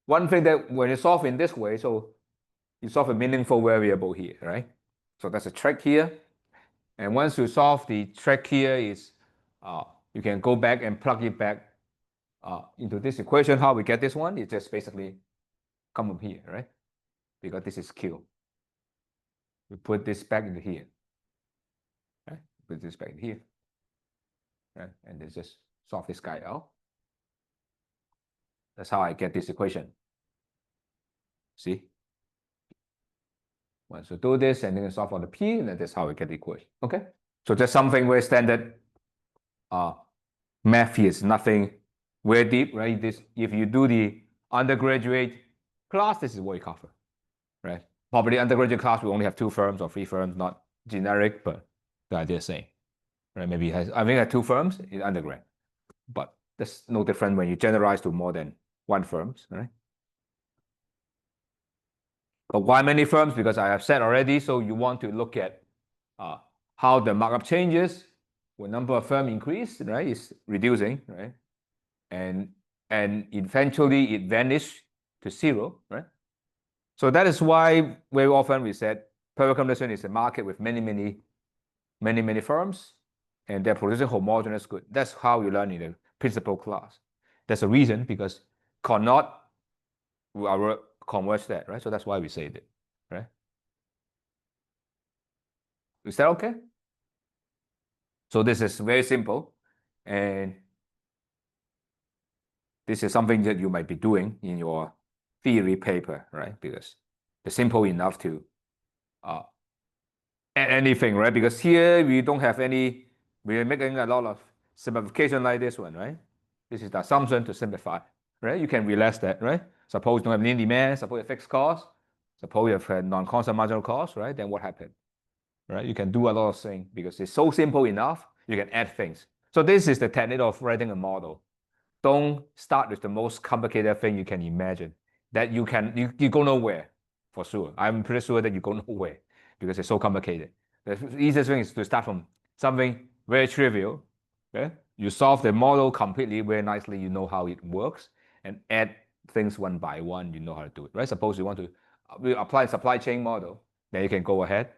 one thing that when you solve in this way, so you solve a meaningful variable here, right? So that's a trick here. And once you solve the trick here is, you can go back and plug it back into this equation. How we get this one? It just basically come up here, right? Because this is Q. We put this back into here, right? Put this back in here, right? And then just solve this guy out. That's how I get this equation. See? Once you do this and then solve for the P, and then that's how we get the equation. Okay? So just something very standard. Math here is nothing very deep, right? This, if you do the undergraduate class, this is what you cover, right? Probably undergraduate class, we only have 2 firms or 3 firms, not generic, but the idea is same, right? Maybe it has, I think it has 2 firms in undergrad, but that's no different when you generalize to more than 1 firms, right? But why many firms? Because I have said already, so you want to look at how the markup changes when number of firms increase, right? It's reducing, right? And eventually it vanishes to 0, right? So that is why very often we said perfect combination is a market with many firms, and they're producing homogeneous good. That's how you learn in the principal class. That's a reason, because cannot converge that, right? So that's why we say that, right? Is that okay? So this is very simple, and this is something that you might be doing in your theory paper, right? Because it's simple enough to add anything, right? Because here we don't have any, we're making a lot of simplification like this one, right? This is the assumption to simplify, right? You can relax that, right? Suppose you don't have linear demand, suppose you have fixed cost, suppose you have non-constant marginal cost, right? Then what happened, right? You can do a lot of things because it's so simple enough, you can add things. So this is the technique of writing a model. Don't start with the most complicated thing you can imagine. That you go nowhere, for sure. I'm pretty sure that you go nowhere because it's so complicated. The easiest thing is to start from something very trivial. Okay? You solve the model completely very nicely, you know how it works, and add things one by one, you know how to do it, right? Suppose you want to apply a supply chain model, then you can go ahead,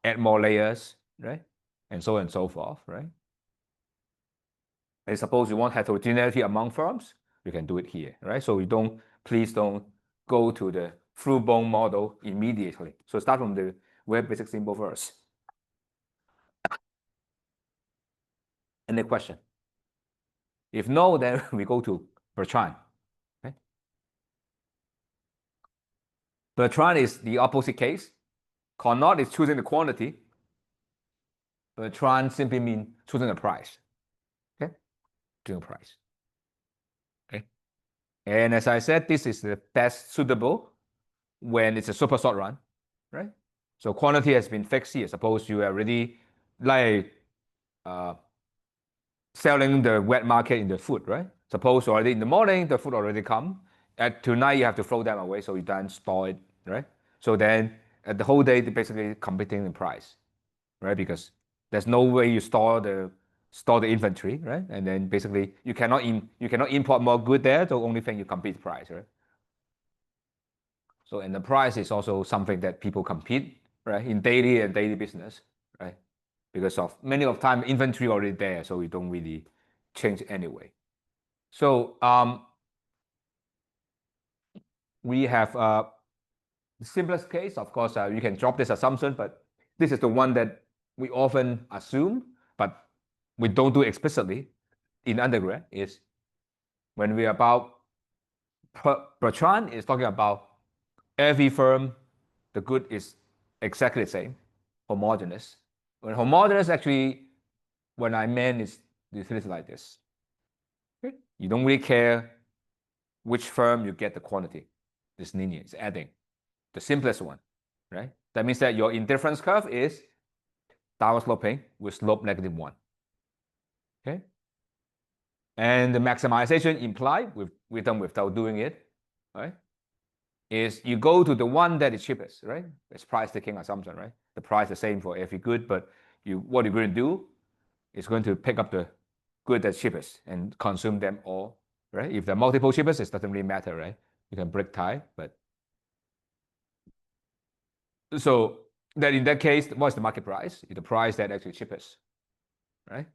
add more layers, right? And so on and so forth, right? And suppose you want heterogeneity among firms, you can do it here, right? So please don't go to the full-blown model immediately. So start from the very basic symbol first. Any question? If no, then we go to Bertrand. Okay? Bertrand is the opposite case. Carnot is choosing the quantity. Bertrand simply means choosing the price. Okay? Choosing the price. Okay? And as I said, this is the best suitable when it's a super short run, right? So quantity has been fixed here. Suppose you are already like selling the wet market in the food, right? Suppose already in the morning, the food already come. At tonight, you have to throw them away, so you don't store it, right? So then at the whole day, they're basically competing in price, right? Because there's no way you store the inventory, right? And then basically you cannot import more good there. The only thing you compete price, right? So and the price is also something that people compete, right? In daily business, right? Because of many of time inventory already there, so we don't really change anyway. So we have the simplest case. Of course, you can drop this assumption, but this is the one that we often assume, but we don't do explicitly in undergrad. Is when we are about Bertrand is talking about every firm, the good is exactly the same, homogeneous. When homogeneous, actually, when I meant is like this. Okay? You don't really care which firm you get the quantity. It's linear, it's adding. The simplest one, right? That means that your indifference curve is downward sloping with slope -1. Okay? And the maximization implied with them without doing it, right? Is you go to the one that is cheapest, right? It's price taking assumption, right? The price is the same for every good, but what you're going to do is going to pick up the good that's cheapest and consume them all, right? If there are multiple cheapest, it doesn't really matter, right? You can break tie, but so that in that case, what's the market price? It's the price that actually cheapest, right?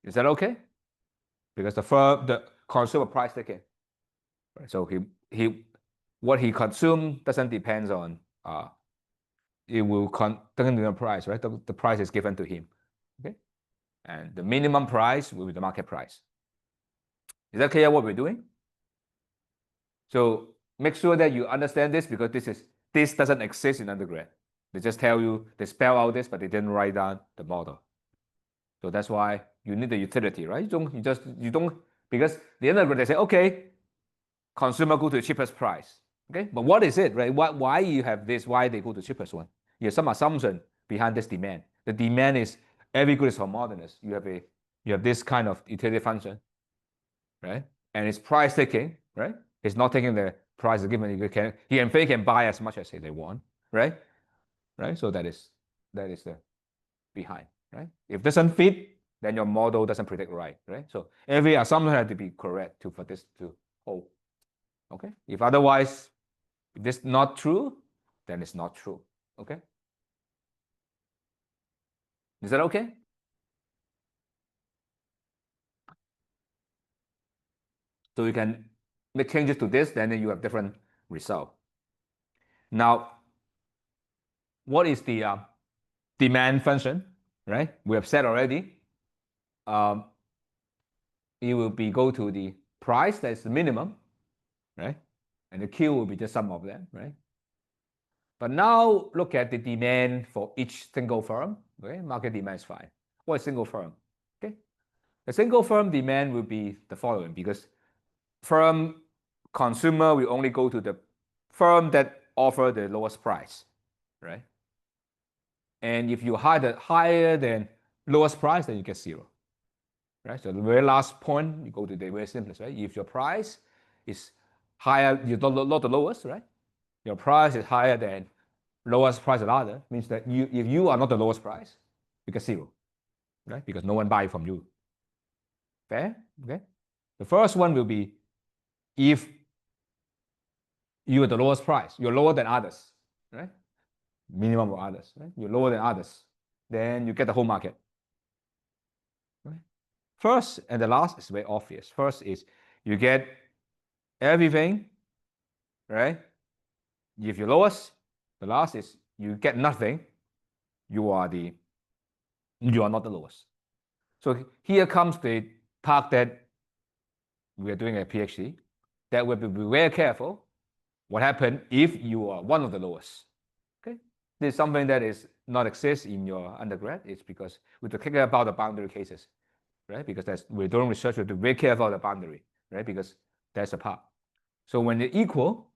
Is that okay? Because the consumer price taking, right? So what he consume doesn't depend on it will depend on the price, right? The price is given to him, okay? And the minimum price will be the market price. Is that clear what we're doing? So make sure that you understand this, because this doesn't exist in undergrad. They just tell you, they spell out this, but they didn't write down the model. So that's why you need the utility, right? You don't because the undergrad they say, okay, consumer go to the cheapest price. Okay, but what is it, right? Why you have this? Why they go to the cheapest one? You have some assumption behind this demand. The demand is every good is homogeneous. You have this kind of utility function, right? And it's price taking, right? It's not taking the price given. He and Faye can buy as much as they want, right? Right. So that is the behind, right? If it doesn't fit, then your model doesn't predict right? So every assumption has to be correct for this to hold. Okay. If otherwise, if this not true, then it's not true. Okay. Is that okay? So you can make changes to this, then you have different result. Now, what is the demand function, right? We have said already. It will be go to the price that's the minimum, right? And the Q will be the sum of them, right? But now look at the demand for each single firm. Okay, market demand is fine. What is single firm? Okay, the single firm demand will be the following, because firm consumer will only go to the firm that offer the lowest price, right? And if you higher than lowest price, then you get zero, right? So the very last point, you go to the very simplest, right? If your price is higher, you're not the lowest, right? Your price is higher than lowest price another, means that if you are not the lowest price, you get zero, right? Because no one buy from you. Fair? Okay. The first one will be if you are the lowest price, you're lower than others, right? Minimum of others, right? You're lower than others, then you get the whole market, right? First and the last is very obvious. First is you get everything, right? If you're lowest, the last is you get nothing. You are not the lowest. So here comes the part that we are doing a PhD, that we will be very careful what happens if you are one of the lowest. Okay, this is something that is not exist in your undergrad. It's because we have to care about the boundary cases, right? Because we're doing research, we have to be very careful about the boundary, right? Because that's a part. So when they're equal,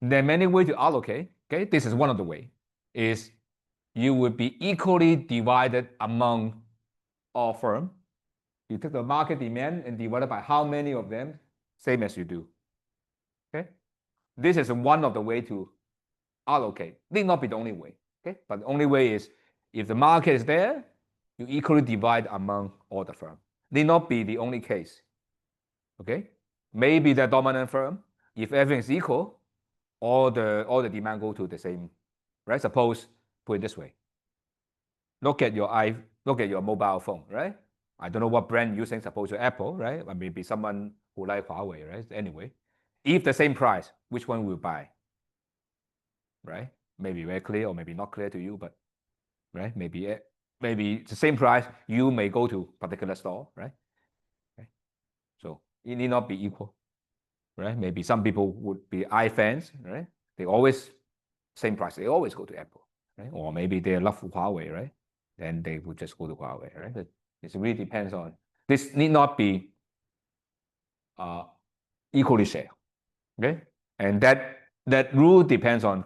there are many ways to allocate. Okay, this is one of the way. Is you would be equally divided among all firms. You take the market demand and divide it by how many of them, same as you do. Okay, this is one of the way to allocate. Need not be the only way. Okay, but the only way is if the market is there, you equally divide among all the firms. Need not be the only case. Okay, maybe the dominant firm, if everything is equal, all the demand go to the same, right? Suppose put it this way. Look at your mobile phone, right? I don't know what brand you're using, suppose you're Apple, right? Or maybe someone who like Huawei, right? Anyway, if the same price, which one will buy? Right? Maybe very clear or maybe not clear to you, but right? Maybe it's the same price, you may go to particular store, right? Okay. So it need not be equal, right? Maybe some people would be iFans, right? They always same price, they always go to Apple, right? Or maybe they love Huawei, right? Then they would just go to Huawei, right? But it really depends on, this need not be equally shared, okay? And that rule depends on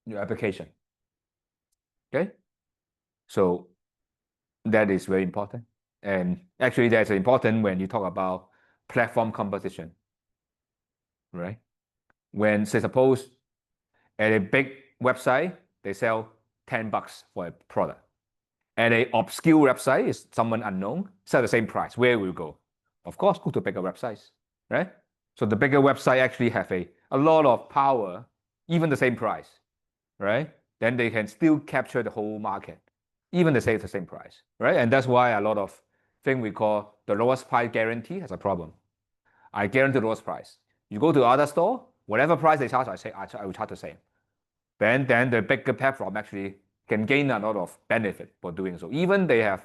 your application, okay? So that is very important. And actually that's important when you talk about platform competition, right? When, say, suppose at a big website, they sell $10 for a product. At an obscure website, is someone unknown, sell the same price. Where will you go? Of course, go to bigger websites, right? So the bigger website actually have a lot of power, even the same price, right? Then they can still capture the whole market, even they say it's the same price, right? And that's why a lot of thing we call the lowest price guarantee has a problem. I guarantee the lowest price. You go to other store, whatever price they charge, I will charge the same. Then the bigger platform actually can gain a lot of benefit for doing so. Even they have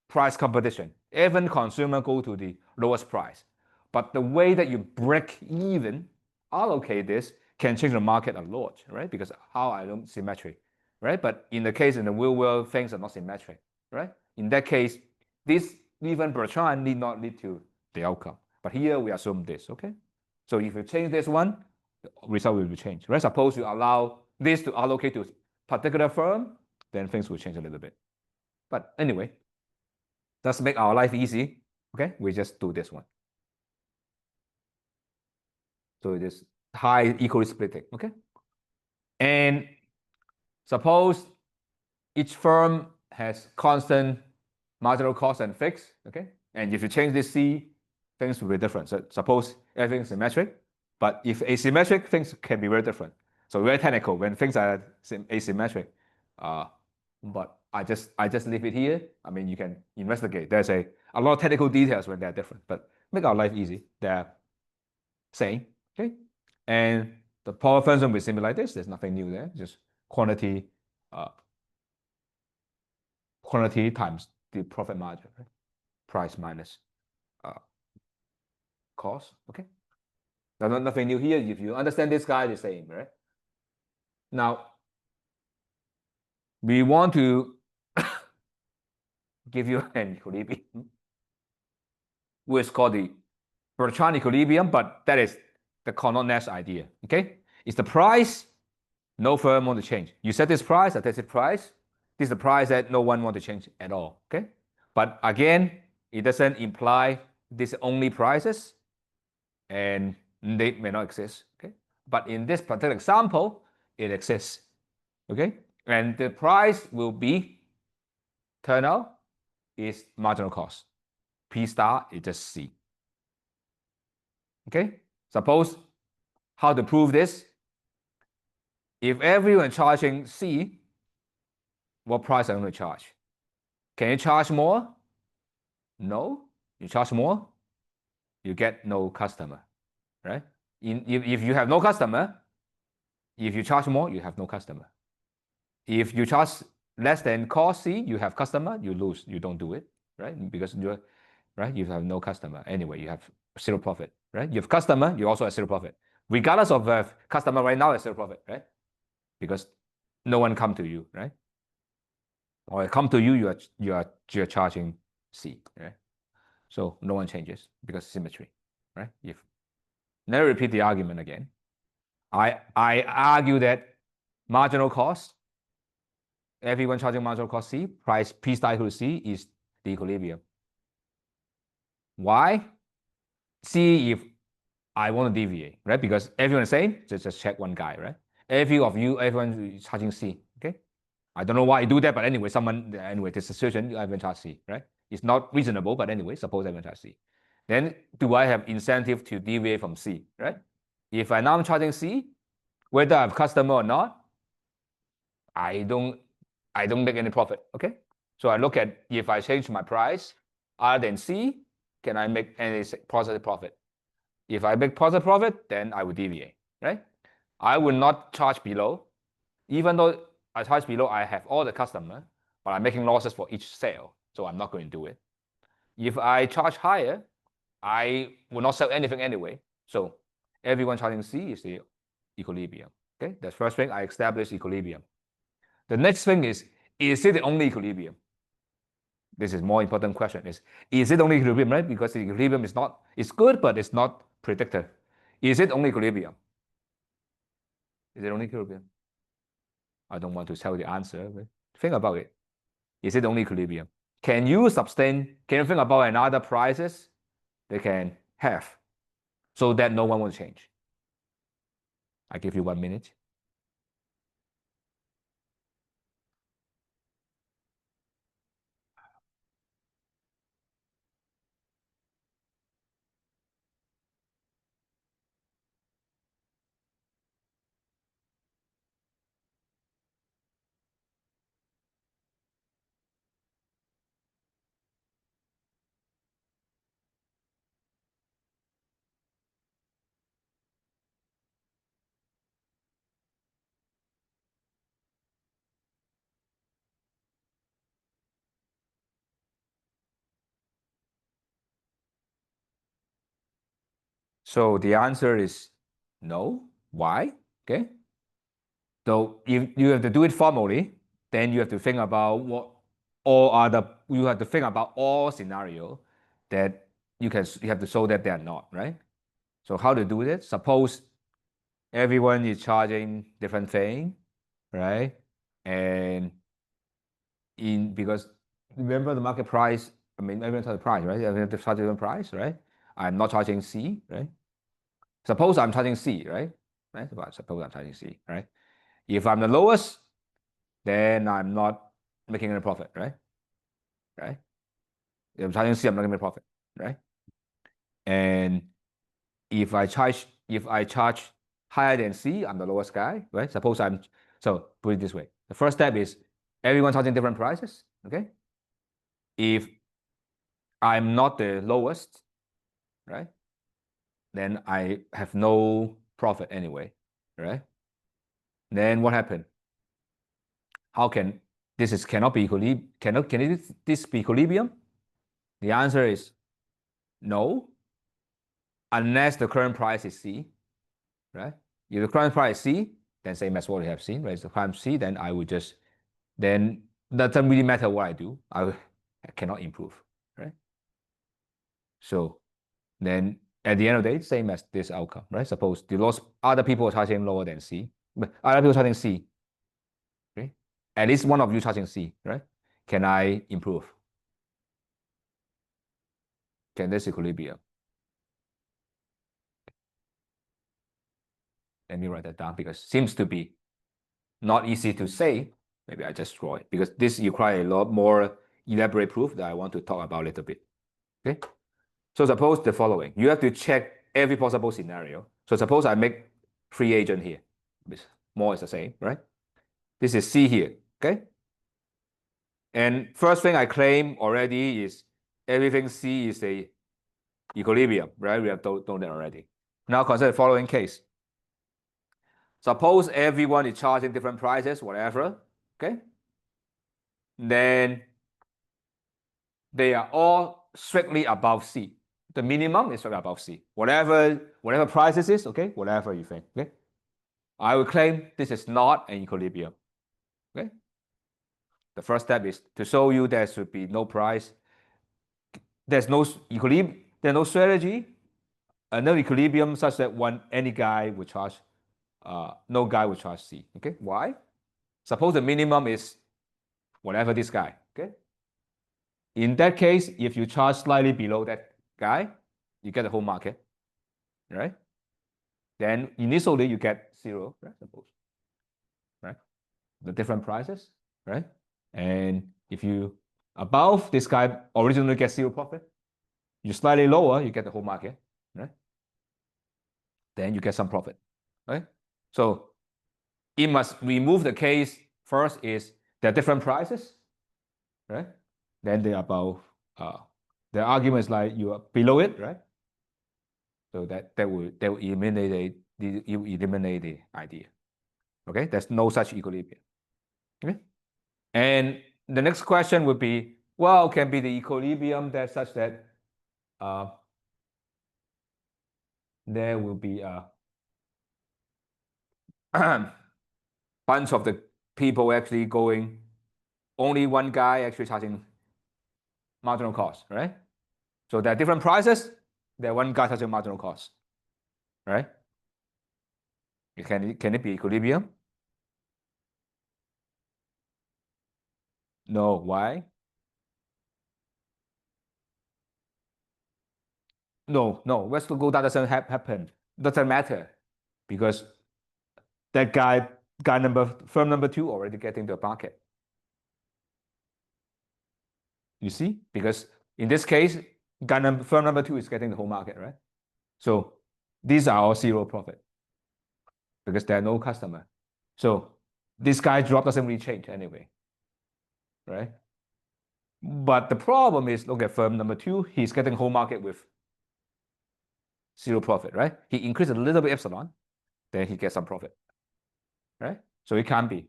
price competition, even consumer go to the lowest price. But the way that you break even, allocate this, can change the market a lot, right? Because how I don't symmetric, right? But in the case in the real world, things are not symmetric, right? In that case, this even per chance need not lead to the outcome. But here we assume this, okay? So if you change this one, the result will be changed, right? Suppose you allow this to allocate to a particular firm, then things will change a little bit. But anyway, let's make our life easy, okay? We just do this one. So it is high equally splitting, okay? And suppose each firm has constant marginal cost and fixed, okay? And if you change this C, things will be different. So suppose everything is symmetric, but if asymmetric, things can be very different. So very technical when things are asymmetric. But I just leave it here. I mean, you can investigate. There's a lot of technical details when they're different, but make our life easy. They're same, okay? And the power function will simulate this. There's nothing new there. Just quantity times the profit margin, right? Price minus cost, okay? Nothing new here. If you understand this guy, the same, right? Now, we want to give you an equilibrium, which is called the Bertrand equilibrium, but that is the Condorcet idea, okay? It's the price no firm want to change. You set this price, I set this price. This is the price that no one want to change at all, okay? But again, it doesn't imply these only prices, and they may not exist, okay? But in this particular example, it exists, okay? And the price will be, turn out, is marginal cost. P star is just C, Okay, suppose how to prove this? If everyone charging C, what price are you going to charge? Can you charge more? No. You charge more, you get no customer, right? If you have no customer, if you charge more, you have no customer. If you charge less than cost C, you have customer, you lose. You don't do it, right? Because you're right. You have no customer anyway. You have zero profit, right? You have customer, you also have zero profit, regardless of customer right now is zero profit, right? Because no one come to you, right? Or come to you, you're charging C, right? So no one changes because symmetry, right? If let me repeat the argument again. I argue that marginal cost, everyone charging marginal cost C, price P star equal to C is the equilibrium. Why? See if I want to deviate, right? Because everyone is same, just check one guy, right? Everyone is charging C, okay? I don't know why I do that, but anyway, this situation, everyone charge C, right? It's not reasonable, but anyway, suppose everyone charge C. Then do I have incentive to deviate from C, right? If I now am charging C, whether I have customer or not, I don't make any profit, okay? So I look at if I change my price other than C, can I make any positive profit? If I make positive profit, then I will deviate, right? I will not charge below. Even though I charge below, I have all the customer, but I'm making losses for each sale, so I'm not going to do it. If I charge higher, I will not sell anything anyway. So everyone charging C is the equilibrium. Okay, the first thing I establish equilibrium. The next thing is it the only equilibrium? This is more important question. Is it only equilibrium, right? Because the equilibrium is not, it's good, but it's not predicted. Is it only equilibrium? Is it only equilibrium? I don't want to tell the answer, but think about it. Is it only equilibrium? Can you sustain, can you think about another prices they can have so that no one will change? I give you 1 minute. So the answer is no. Why? Okay. So if you have to do it formally, then you have to think about you have to think about all scenario that you have to show that they are not, right? So how to do this? Suppose everyone is charging different thing, right? And because remember the market price, I mean everyone charges price, right? Everyone have to charge different price, right? I'm not charging C, right? Suppose I'm charging C, right? Suppose I'm charging C, right? If I'm the lowest, then I'm not making any profit, right? Right? If I'm charging C, I'm not making a profit, right? And if I charge higher than C, I'm the lowest guy, right? So put it this way. The first step is everyone charging different prices, okay? If I'm not the lowest, right? Then I have no profit anyway, right? Then what happened? How can cannot be equilibrium? Can this be equilibrium? The answer is no, unless the current price is C, right? If the current price is C, then same as what we have seen, right? If the current C, then I would then doesn't really matter what I do. I cannot improve, right? So then at the end of the day, same as this outcome, right? Suppose other people are charging lower than C, but other people charging C, okay? At least one of you charging C, right? Can I improve? Can this equilibrium? Let me write that down because it seems to be not easy to say. Maybe I just draw it because this requires a lot more elaborate proof that I want to talk about a little bit. Okay. So suppose the following. You have to check every possible scenario. So suppose I make free agent here. More is the same, right? This is C here, okay? And first thing I claim already is everything C is a equilibrium, right? We have done that already. Now consider the following case. Suppose everyone is charging different prices, whatever, okay? Then they are all strictly above C. The minimum is strictly above C. Whatever prices is, okay? Whatever you think, okay? I will claim this is not an equilibrium, okay? The first step is to show you there should be no price. There's no equilibrium, there's no strategy, no equilibrium such that any guy would charge, no guy would charge C, okay? Why? Suppose the minimum is whatever this guy, okay? In that case, if you charge slightly below that guy, you get the whole market, right? Then initially you get zero, right? Suppose, right? The different prices, right? And if you above this guy originally get zero profit, you slightly lower, you get the whole market, right? Then you get some profit, right? So it must remove the case first is there are different prices, right? Then they're above. The argument is like you are below it, right? So that will eliminate the idea. Okay, there's no such equilibrium. Okay, and the next question would be, well, can be the equilibrium that such that there will be a bunch of the people actually going, only one guy actually charging marginal cost, right? So there are different prices, there are one guy charging marginal cost, right? Can it be equilibrium? No, why? No, West to go down doesn't happen. Doesn't matter because that firm number 2 already getting the market. You see, because in this case, firm number 2 is getting the whole market, right? So these are all zero profit because there are no customer. So this guy drop doesn't really change anyway, right? But the problem is, look at firm number 2, he's getting whole market with zero profit, right? He increased a little bit epsilon, then he gets some profit, right? So it can't be.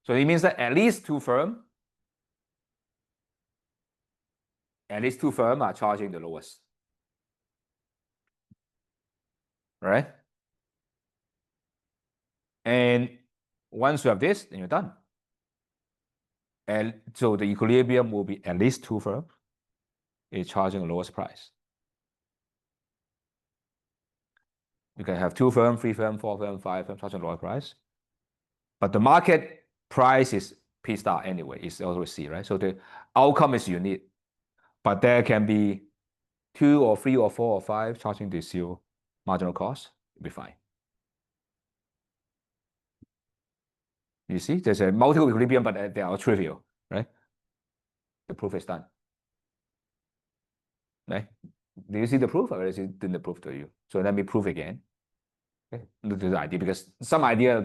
So it means that at least two firms are charging the lowest, right? And once you have this, then you're done. And so the equilibrium will be at least two firms is charging the lowest price. You can have 2 firms, 3 firms, 4 firms, 5 firms charging the lowest price. But the market price is P star anyway, it's always C, right? So the outcome is unique. But there can be 2 or 3 or 4 or 5 charging the zero marginal cost, it'll be fine. You see, there's a multiple equilibrium, but they are trivial, right? The proof is done. Right? Do you see the proof? Or is it didn't prove to you? So let me prove again. Okay, look at the idea because some idea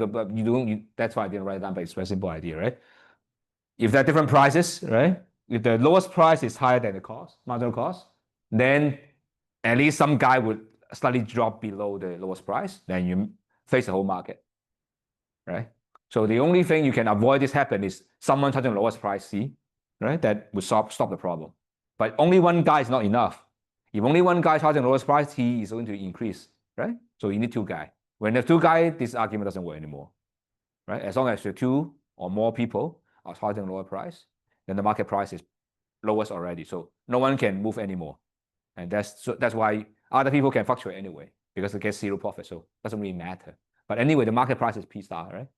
that's why I didn't write it down, but it's a very simple idea, right? If there are different prices, right? If the lowest price is higher than the cost, marginal cost, then at least some guy would slightly drop below the lowest price, then you face the whole market, right? So the only thing you can avoid this happen is someone charging the lowest price C, right? That would stop the problem. But only one guy is not enough. If only one guy charging the lowest price, he is going to increase, right? So you need 2 guys. When there's 2 guys, this argument doesn't work anymore, right? As long as the 2 or more people are charging a lower price, then the market price is lowest already. So no one can move anymore. And that's why other people can fluctuate anyway, because they get zero profit. So it doesn't really matter. But anyway, the market price is P star, right?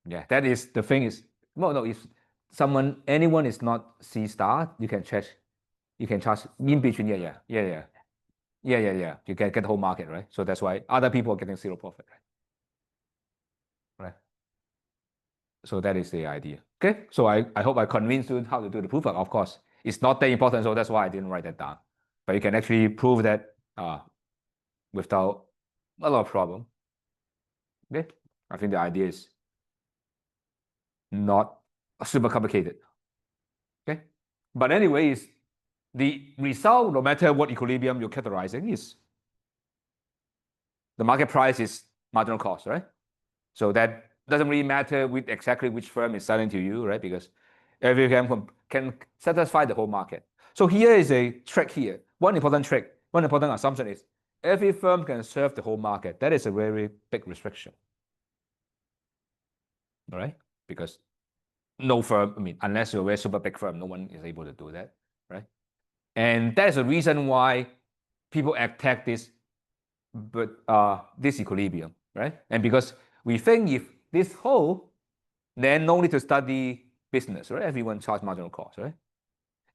Yeah, that is the thing is, no, if anyone is not C star, you can charge in between, yeah. You can get the whole market, right? So that's why other people are getting zero profit, right? Right. So that is the idea. Okay, so I hope I convinced you how to do the proof. Of course, it's not that important, so that's why I didn't write that down. But you can actually prove that without a lot of problem. Okay, I think the idea is not super complicated. Okay, but anyways, the result, no matter what equilibrium you're characterizing, is the market price is marginal cost, right? So that doesn't really matter with exactly which firm is selling to you, right? Because every firm can satisfy the whole market. So here is a trick here. One important trick, one important assumption is every firm can serve the whole market. That is a very big restriction, all right? Because no firm, I mean, unless you're a very super big firm, no one is able to do that, right? And that is the reason why people attack this, but this equilibrium, right? And because we think if this whole, then no need to study business, right? Everyone charge marginal cost, right?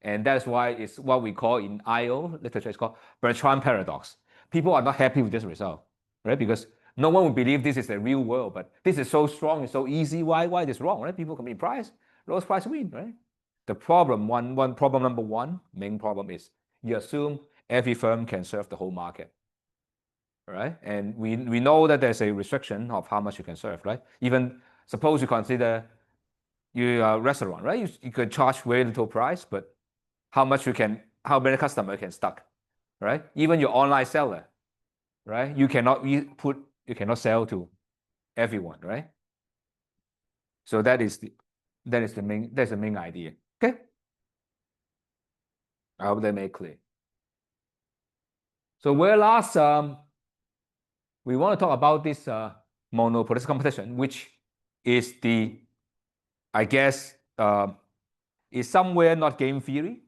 And that's why it's what we call in IO literature, it's called Bertrand paradox. People are not happy with this result, right? Because no one would believe this is the real world, but this is so strong, it's so easy. Why it is wrong, right? People compete price, lowest price win, right? The problem, one problem number one, main problem is you assume every firm can serve the whole market, right? And we know that there's a restriction of how much you can serve, right? Even suppose you consider you are a restaurant, right? You could charge very little price, but how many customer you can stock, right? Even your online seller, right? You cannot sell to everyone, right? So that's the main idea. Okay, I hope that made clear. So whereas we want to talk about this monopolistic competition, which is I guess is somewhere not game theory,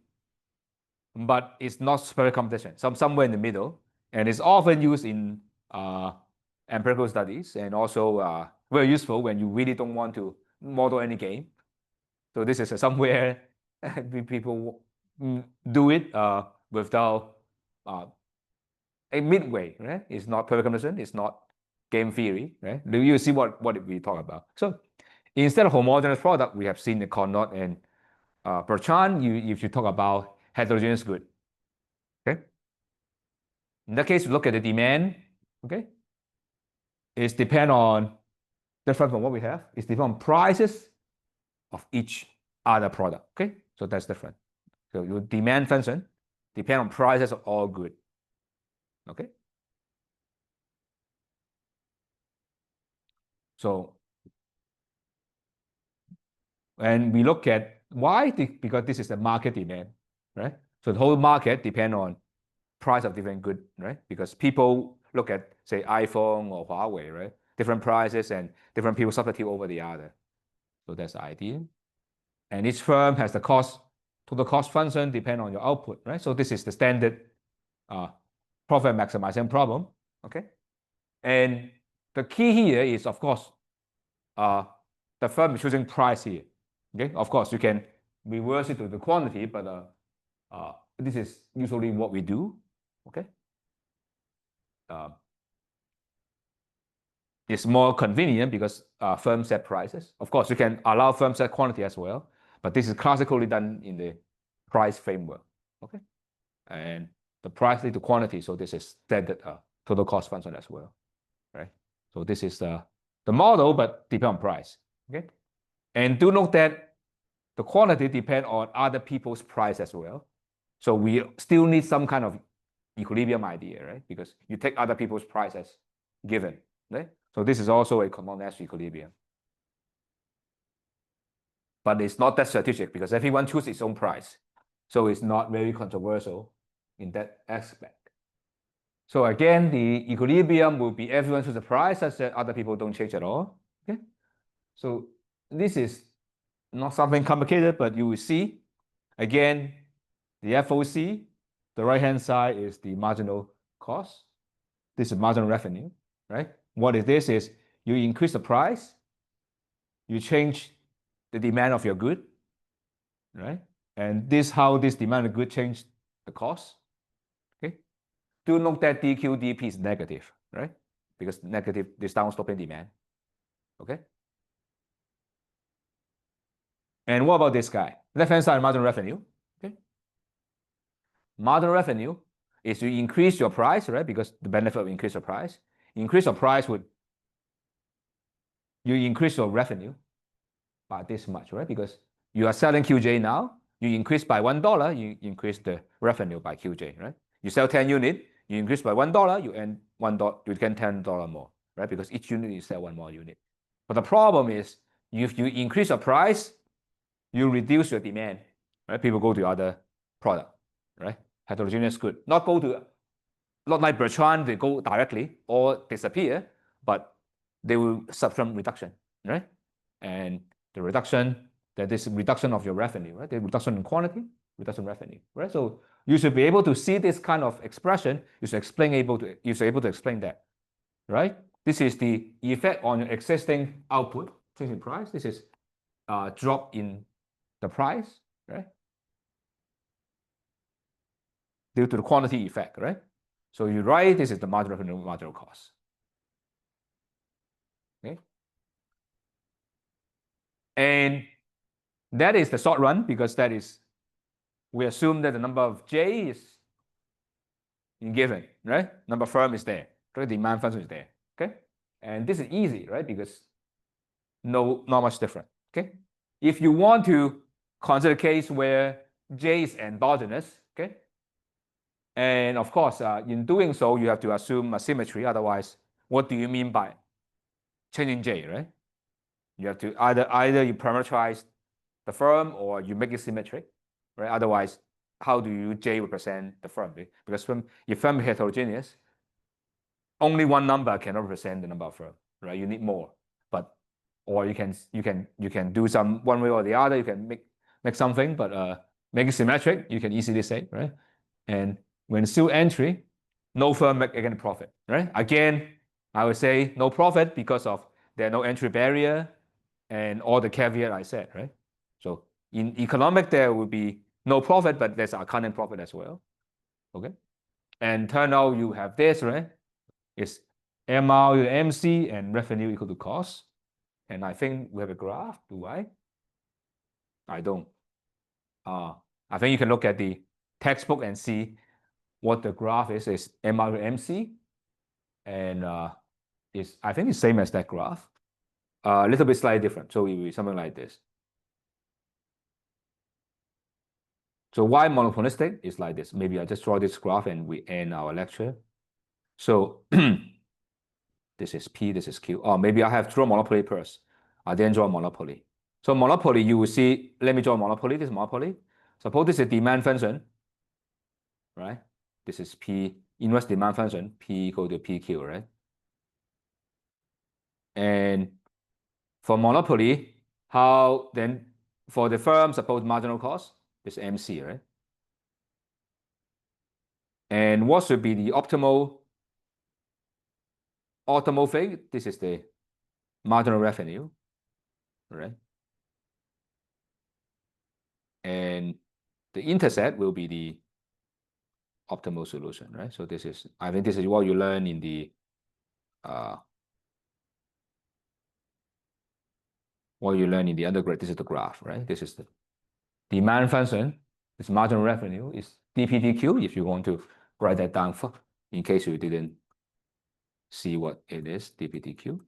but it's not superior competition, somewhere in the middle, and it's often used in empirical studies and also very useful when you really don't want to model any game. So this is somewhere people do it without a midway, right? It's not perfect competition, it's not game theory, right? Do you see what we talk about? So instead of homogeneous product, we have seen the Conrad and Bertrand, if you talk about heterogeneous good. Okay. In that case, look at the demand. Okay. It's depend on different from what we have. It's depend on prices of each other product. Okay. So that's different. So your demand function depend on prices of all good. Okay. So and we look at why because this is the market demand, right? So the whole market depend on price of different good, right? Because people look at say iPhone or Huawei, right? Different prices and different people substitute over the other. So that's the idea. And each firm has the total cost function depend on your output, right? So this is the standard profit maximization problem, okay? And the key here is, of course, the firm is choosing price here, okay? Of course, you can reverse it to the quantity, but this is usually what we do, okay? It's more convenient because firms set prices. Of course, you can allow firms set quantity as well, but this is classically done in the price framework, okay? And the price lead to quantity, so this is standard total cost function as well, right? So this is the model, but depend on price, okay? And do note that the quantity depend on other people's price as well. So we still need some kind of equilibrium idea, right? Because you take other people's price as given, right? So this is also a Common-Nash equilibrium. But it's not that strategic because everyone chooses its own price. So it's not very controversial in that aspect. So again, the equilibrium will be everyone chooses a price such that other people don't change at all. Okay. So this is not something complicated, but you will see again the FOC, the right-hand side is the marginal cost. This is marginal revenue, right? What is this is you increase the price, you change the demand of your good, right? And this how this demand of good change the cost. Okay. Do note that DQ/DP is negative, right? Because negative this downsloping demand. Okay. And what about this guy? Left-hand side, marginal revenue. Okay. Marginal revenue is you increase your price, right? Because the benefit of increase your price. Increase your price would you increase your revenue by this much, right? Because you are selling QJ now, you increase by $1, you increase the revenue by QJ, right? You sell 10 units, you increase by $1, you earn $1, you get $10 more, right? Because each unit you sell one more unit. But the problem is, if you increase your price, you reduce your demand, right? People go to other product, right? Heterogeneous good. Not like Bertrand, they go directly or disappear, but they will suffer some reduction, right? And the reduction, that is reduction of your revenue, right? The reduction in quantity, reduction in revenue, right? So you should be able to see this kind of expression. You should able to explain that, right? This is the effect on your existing output, change in price. This is drop in the price, right? Due to the quantity effect, right? So you write this is the marginal revenue, marginal cost. Okay. And that is the short run, because that is, we assume that the number of J is given, right? Number of firm is there. The demand function is there. Okay. And this is easy, right? Because not much different. Okay. If you want to consider a case where J is endogenous, okay. And of course, in doing so, you have to assume a symmetry. Otherwise, what do you mean by changing J, right? You have to either you parameterize the firm or you make it symmetric, right? Otherwise, how do you J represent the firm? Because if firm is heterogeneous, only one number cannot represent the number of firm, right? You need more. But or you can do some one way or the other. You can make something, but make it symmetric. You can easily say, right? And when still entry, no firm make again profit, right? Again, I would say no profit because of there no entry barrier and all the caveat I said, right? So in economic, there will be no profit, but there's accounting profit as well. Okay. And turn out you have this, right? It's MR to MC and revenue equal to cost. And I think we have a graph, do I? I don't. I think you can look at the textbook and see what the graph is MR to MC. And I think it's same as that graph. A little bit slightly different. So it will be something like this. So why monopolistic is like this. Maybe I just draw this graph and we end our lecture. So this is P, this is Q. Oh, maybe I have draw monopoly first. I then draw monopoly. So monopoly, you will see, let me draw monopoly, this is monopoly. Suppose this is demand function, right? This is P, inverse demand function, P equal to PQ, right? And for monopoly, how then, for the firm, suppose marginal cost, is MC, right? And what should be the optimal thing? This is the marginal revenue, right? And the intercept will be the optimal solution, right? So this is, I think this is what you learn in the undergrad. This is the graph, right? This is the demand function. This marginal revenue is dPdQ. If you want to write that down for, in case you didn't see what it is, dPdQ.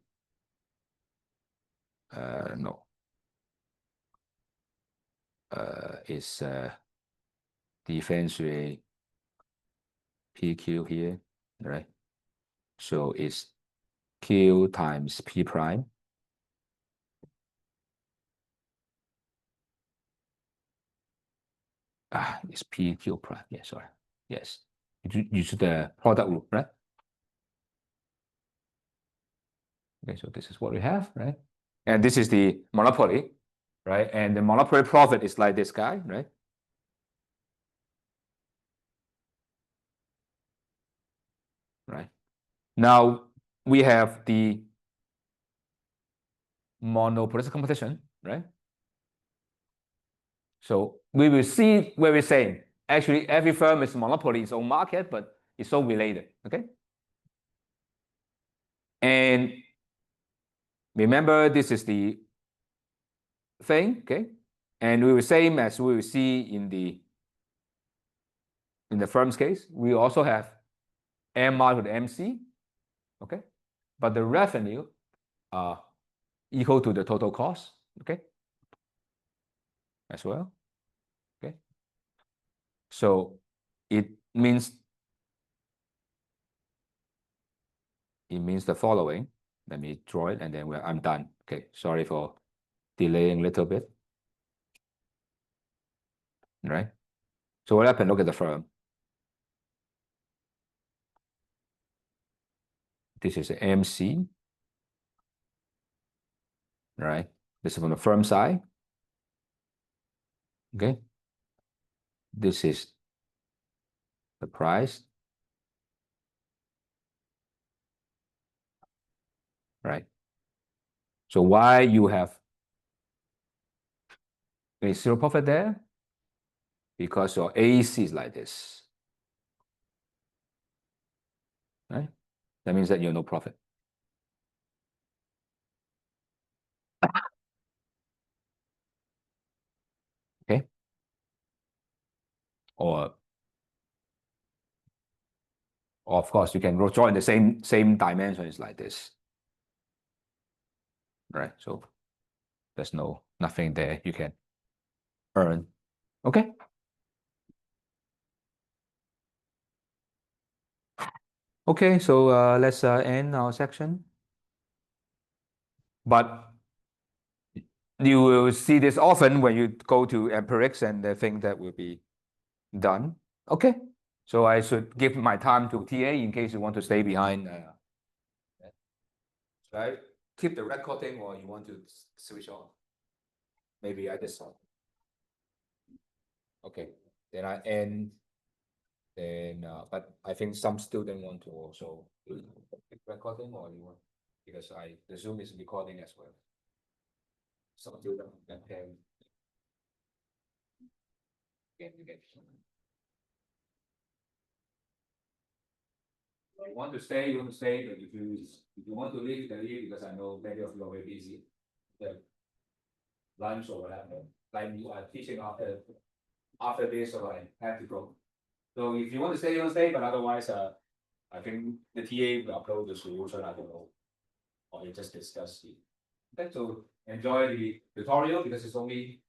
No. It's differentiate PQ here, right? So it's Q times P prime. It's PQ prime. Yeah, sorry. Yes. You use the product rule, right? Okay, so this is what we have, right? And this is the monopoly, right? And the monopoly profit is like this guy, right? Right. Now we have the monopolistic competition, right? So we will see where we're saying actually every firm is monopoly its own market, but it's so related, okay? And remember, this is the thing, okay? And we will same as we will see in the firm's case, we also have MR to the MC, okay? But the revenue are equal to the total cost, okay? As well, okay? So it means the following. Let me draw it and then I'm done. Okay, sorry for delaying a little bit. Right? So what happened? Look at the firm. This is MC, right? This is from the firm side. Okay. This is the price, right? So why you have a zero profit there? Because your AC is like this, right? That means that you have no profit. Okay. Or of course, you can draw in the same dimensions like this, right? So there's nothing there you can earn. Okay. Okay, so let's end our section. But you will see this often when you go to empirics and the thing that will be done. Okay, so I should give my time to TA in case you want to stay behind. Should I keep the recording or you want to switch on? Maybe I just saw. Okay, then I end. Then, but I think some student want to also keep recording or you want, because the Zoom is recording as well. Some student can get. If you want to stay, you want to stay. But if you want to leave, you can leave, because I know many of you are very busy. The lunch or whatever. Like you are teaching after this, or I have to go. So if you want to stay, you want to stay. But otherwise, I think the TA will upload the solution. I don't know, or you just discuss it. Okay, so enjoy the tutorial, because it's only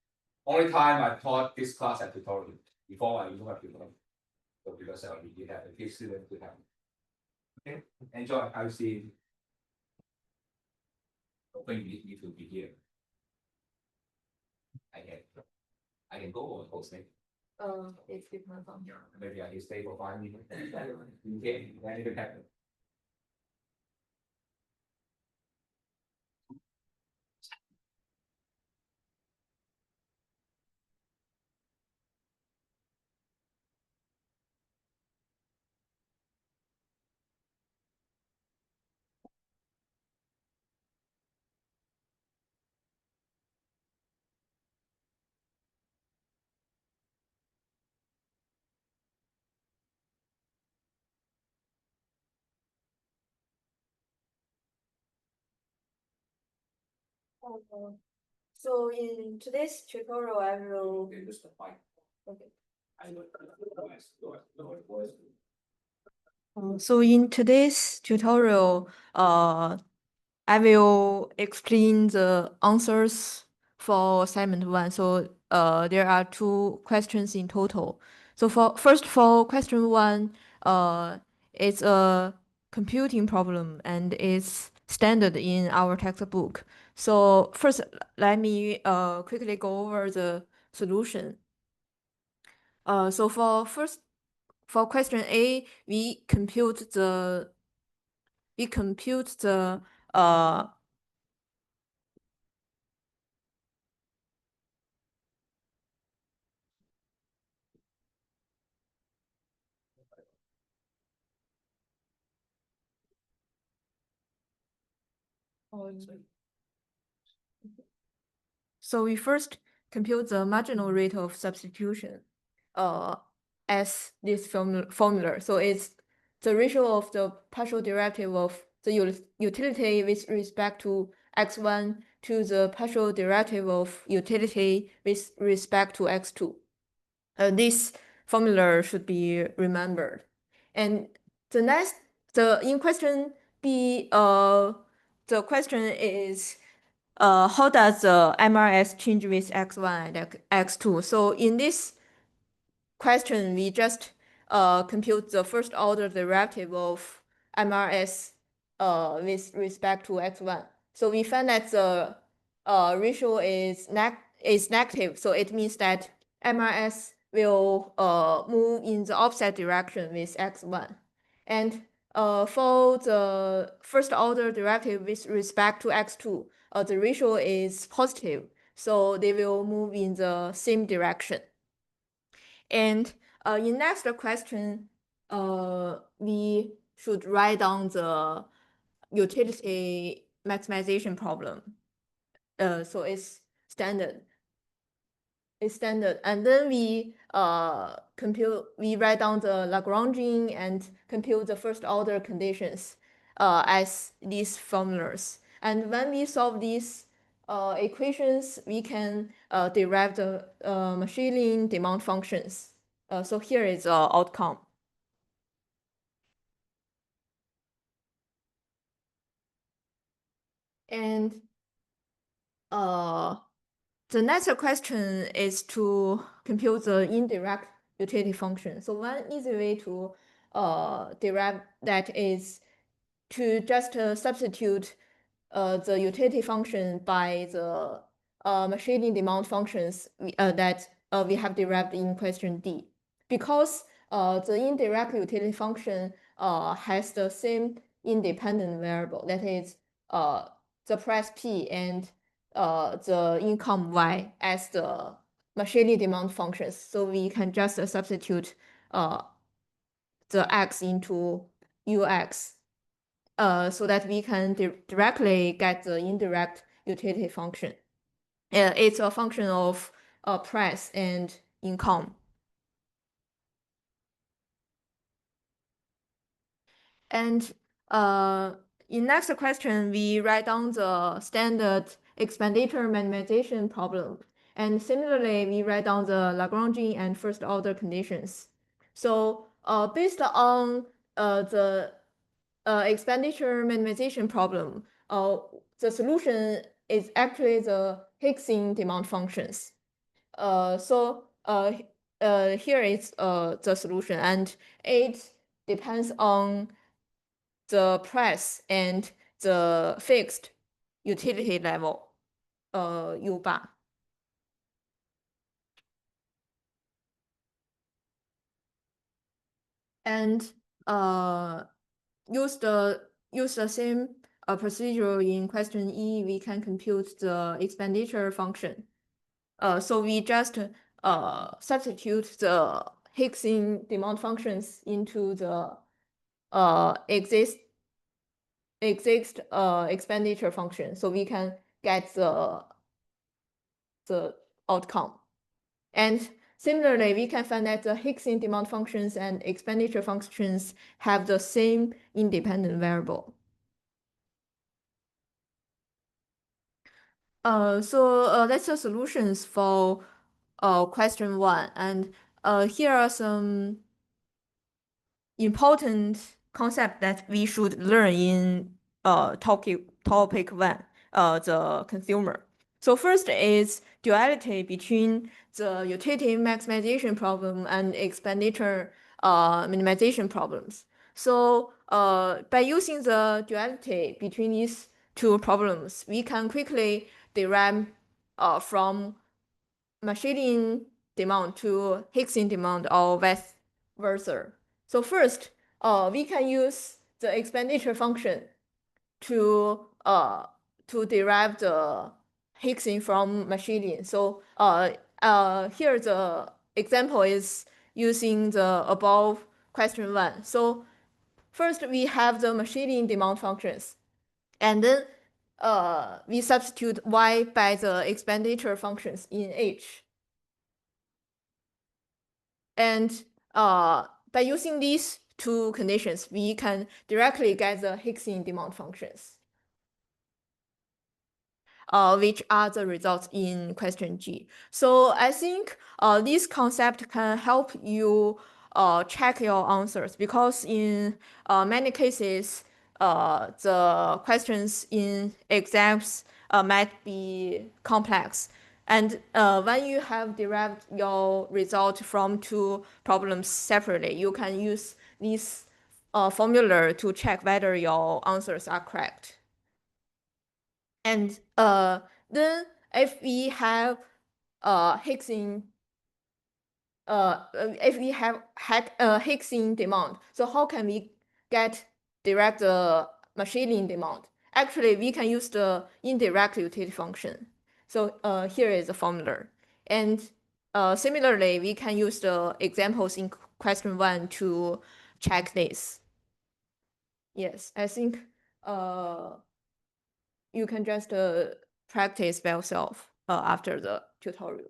time I taught this class at tutorial. Before I don't have tutorial. So because we have a few students to have. Okay, enjoy. I will see you. Hoping you need to be here. I can go or post it. It's different from here. Maybe I can stay for 5 minutes. Okay, anything happen. So in today's tutorial, I will. Okay, just the mic. Okay. I So in today's tutorial, I will explain the answers for assignment 1. So there are 2 questions in total. So for question 1, it's a computing problem and it's standard in our textbook. So first, let me quickly go over the solution. So for question A, we compute the So we first compute the marginal rate of substitution as this formula. So it's the ratio of the partial derivative of the utility with respect to x1 to the partial derivative of utility with respect to x2. This formula should be remembered. And in question B, the question is, how does the MRS change with x1 and x2? So in this question, we just compute the first order derivative of MRS with respect to x1. So we find that the ratio is negative. So it means that MRS will move in the opposite direction with x1. And for the first order derivative with respect to x2, the ratio is positive. So they will move in the same direction. And in next question, we should write down the utility maximization problem. So it's standard. It's standard. And then we write down the Lagrangian and compute the first order conditions as these formulas. And when we solve these equations, we can derive the Managerial demand functions. So here is the outcome. And the next question is to compute the indirect utility function. So one easy way to derive that is to just substitute the utility function by the Managerial demand functions that we have derived in question D. Because the indirect utility function has the same independent variable, that is the price P and the income Y as the Managerial demand functions. So we can just substitute the X into UX so that we can directly get the indirect utility function. It's a function of price and income. And in next question, we write down the standard expenditure minimization problem. And similarly, we write down the Lagrangian and first order conditions. So based on the expenditure minimization problem, the solution is actually the Higginson demand functions. So here is the solution, and it depends on the price and the fixed utility level, U-bar. And use the same procedure in question E, we can compute the expenditure function. So we just substitute the Higginson demand functions into the exist expenditure function, so we can get the outcome. And similarly, we can find that the Higginson demand functions and expenditure functions have the same independent variable. So that's the solutions for question 1. And here are some important concepts that we should learn in topic 1, the consumer. So first is duality between the utility maximization problem and expenditure minimization problems. So by using the duality between these two problems, we can quickly derive from Managerial demand to Higginson demand or vice versa. So first, we can use the expenditure function to derive the Higginson from Managerial. So here the example is using the above question 1. So first we have the Managerial demand functions, and then we substitute y by the expenditure functions in H. And by using these two conditions, we can directly get the Higginson demand functions. which are the results in question G. So I think this concept can help you check your answers, because in many cases, the questions in exams might be complex. And when you have derived your result from two problems separately, you can use this formula to check whether your answers are correct. And then if we have Higgson if we have Higgson demand, so how can we get direct machining demand? Actually, we can use the indirect utility function. So here is the formula. And similarly, we can use the examples in question 1 to check this. Yes, I think you can just practice by yourself after the tutorial.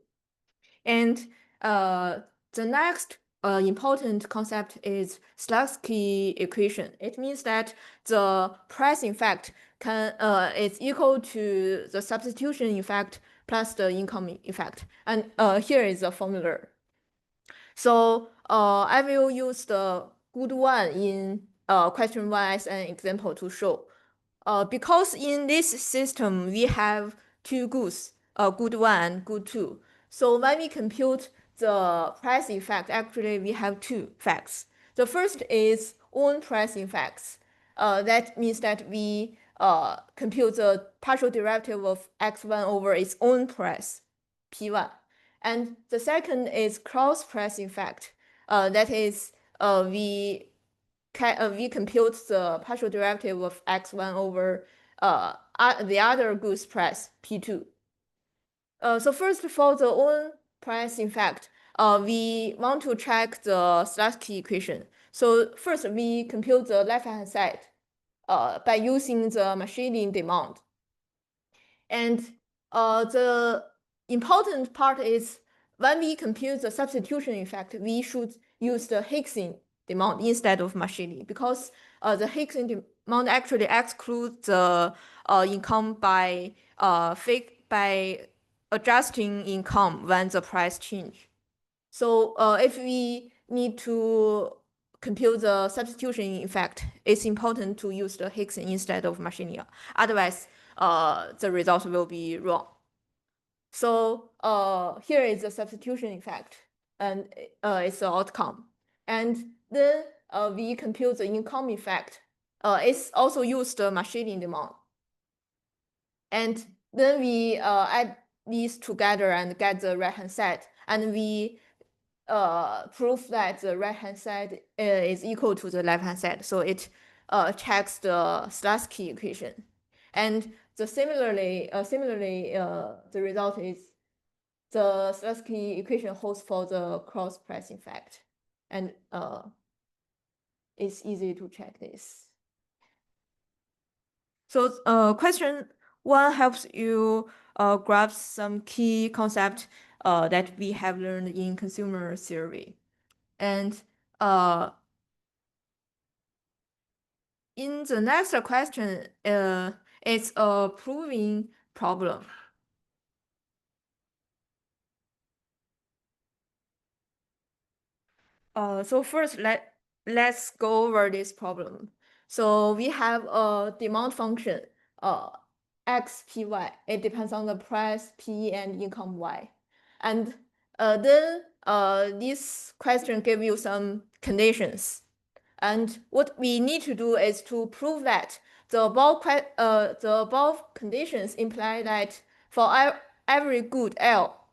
And the next important concept is Slutsky equation. It means that the price effect is equal to the substitution effect plus the income effect. And here is the formula. So I will use the good one in question 1 as an example to show. Because in this system, we have two goods, good 1 and good 2. So when we compute the price effect, actually we have two facts. The first is own price effects. That means that we compute the partial derivative of x1 over its own price, p1. And the second is cross price effect. That is, we compute the partial derivative of x1 over the other goods price, p2. So first, for the own price effect, we want to check the Slutsky equation. So first, we compute the left-hand side by using the machining demand. And the important part is when we compute the substitution effect, we should use the Higgson demand instead of machining, because the Higgson demand actually excludes the income by adjusting income when the price change. So if we need to compute the substitution effect, it's important to use the Higgson instead of machining. Otherwise, the result will be wrong. So here is the substitution effect, and it's the outcome. And then we compute the income effect. It's also used the machining demand. And then we add these together and get the right-hand side. And we prove that the right-hand side is equal to the left-hand side. So it checks the Slutsky equation. And similarly, the result is the Slutsky equation holds for the cross price effect. And it's easy to check this. So question 1 helps you grasp some key concept that we have learned in consumer theory. And in the next question, it's a proving problem. So first, let's go over this problem. So we have a demand function, xpy. It depends on the price p and income y. And then this question gives you some conditions. And what we need to do is to prove that the above conditions imply that for every good L,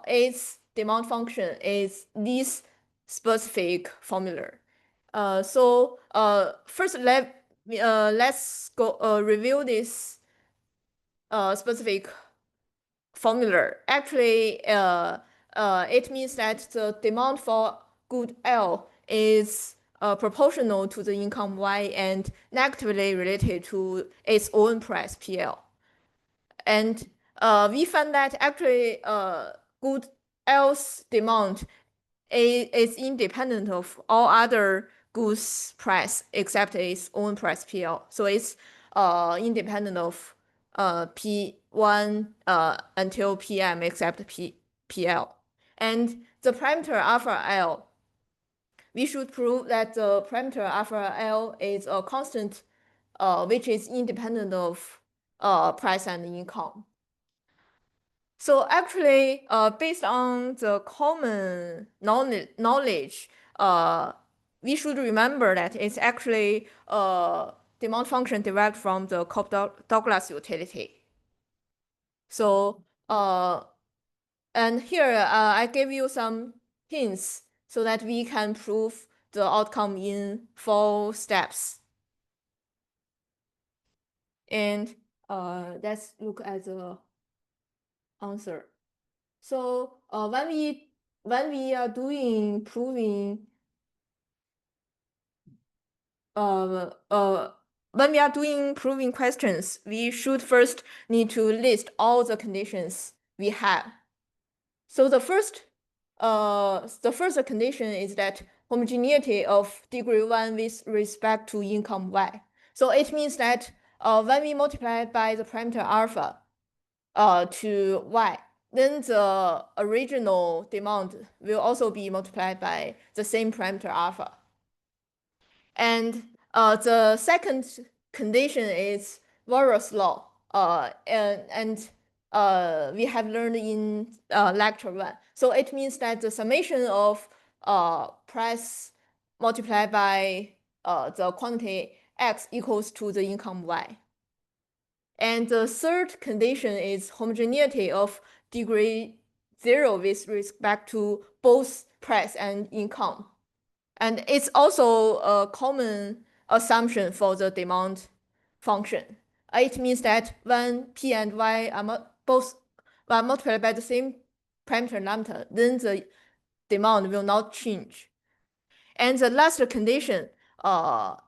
its demand function is this specific formula. So first, let's go review this specific formula. Actually, it means that the demand for good L is proportional to the income y and negatively related to its own price PL. And we found that actually good L's demand is independent of all other goods price except its own price PL. So it's independent of P1 until Pm except PL. And the parameter alpha L, we should prove that the parameter alpha L is a constant which is independent of price and income. So actually, based on the common knowledge, we should remember that it's actually a demand function derived from the Cobb-Douglas utility. So, and here I give you some hints so that we can prove the outcome in 4 steps. And let's look at the answer. So when we are doing proving when we are doing proving questions, we should first need to list all the conditions we have. So the first condition is that homogeneity of degree 1 with respect to income y. So it means that when we multiply by the parameter alpha to y, then the original demand will also be multiplied by the same parameter alpha. And the second condition is Walras law, and we have learned in lecture 1. So it means that the summation of price multiplied by the quantity x equals to the income y. And the third condition is homogeneity of degree 0 with respect to both price and income. And it's also a common assumption for the demand function. It means that when P and Y are both multiplied by the same parameter lambda, then the demand will not change. And the last condition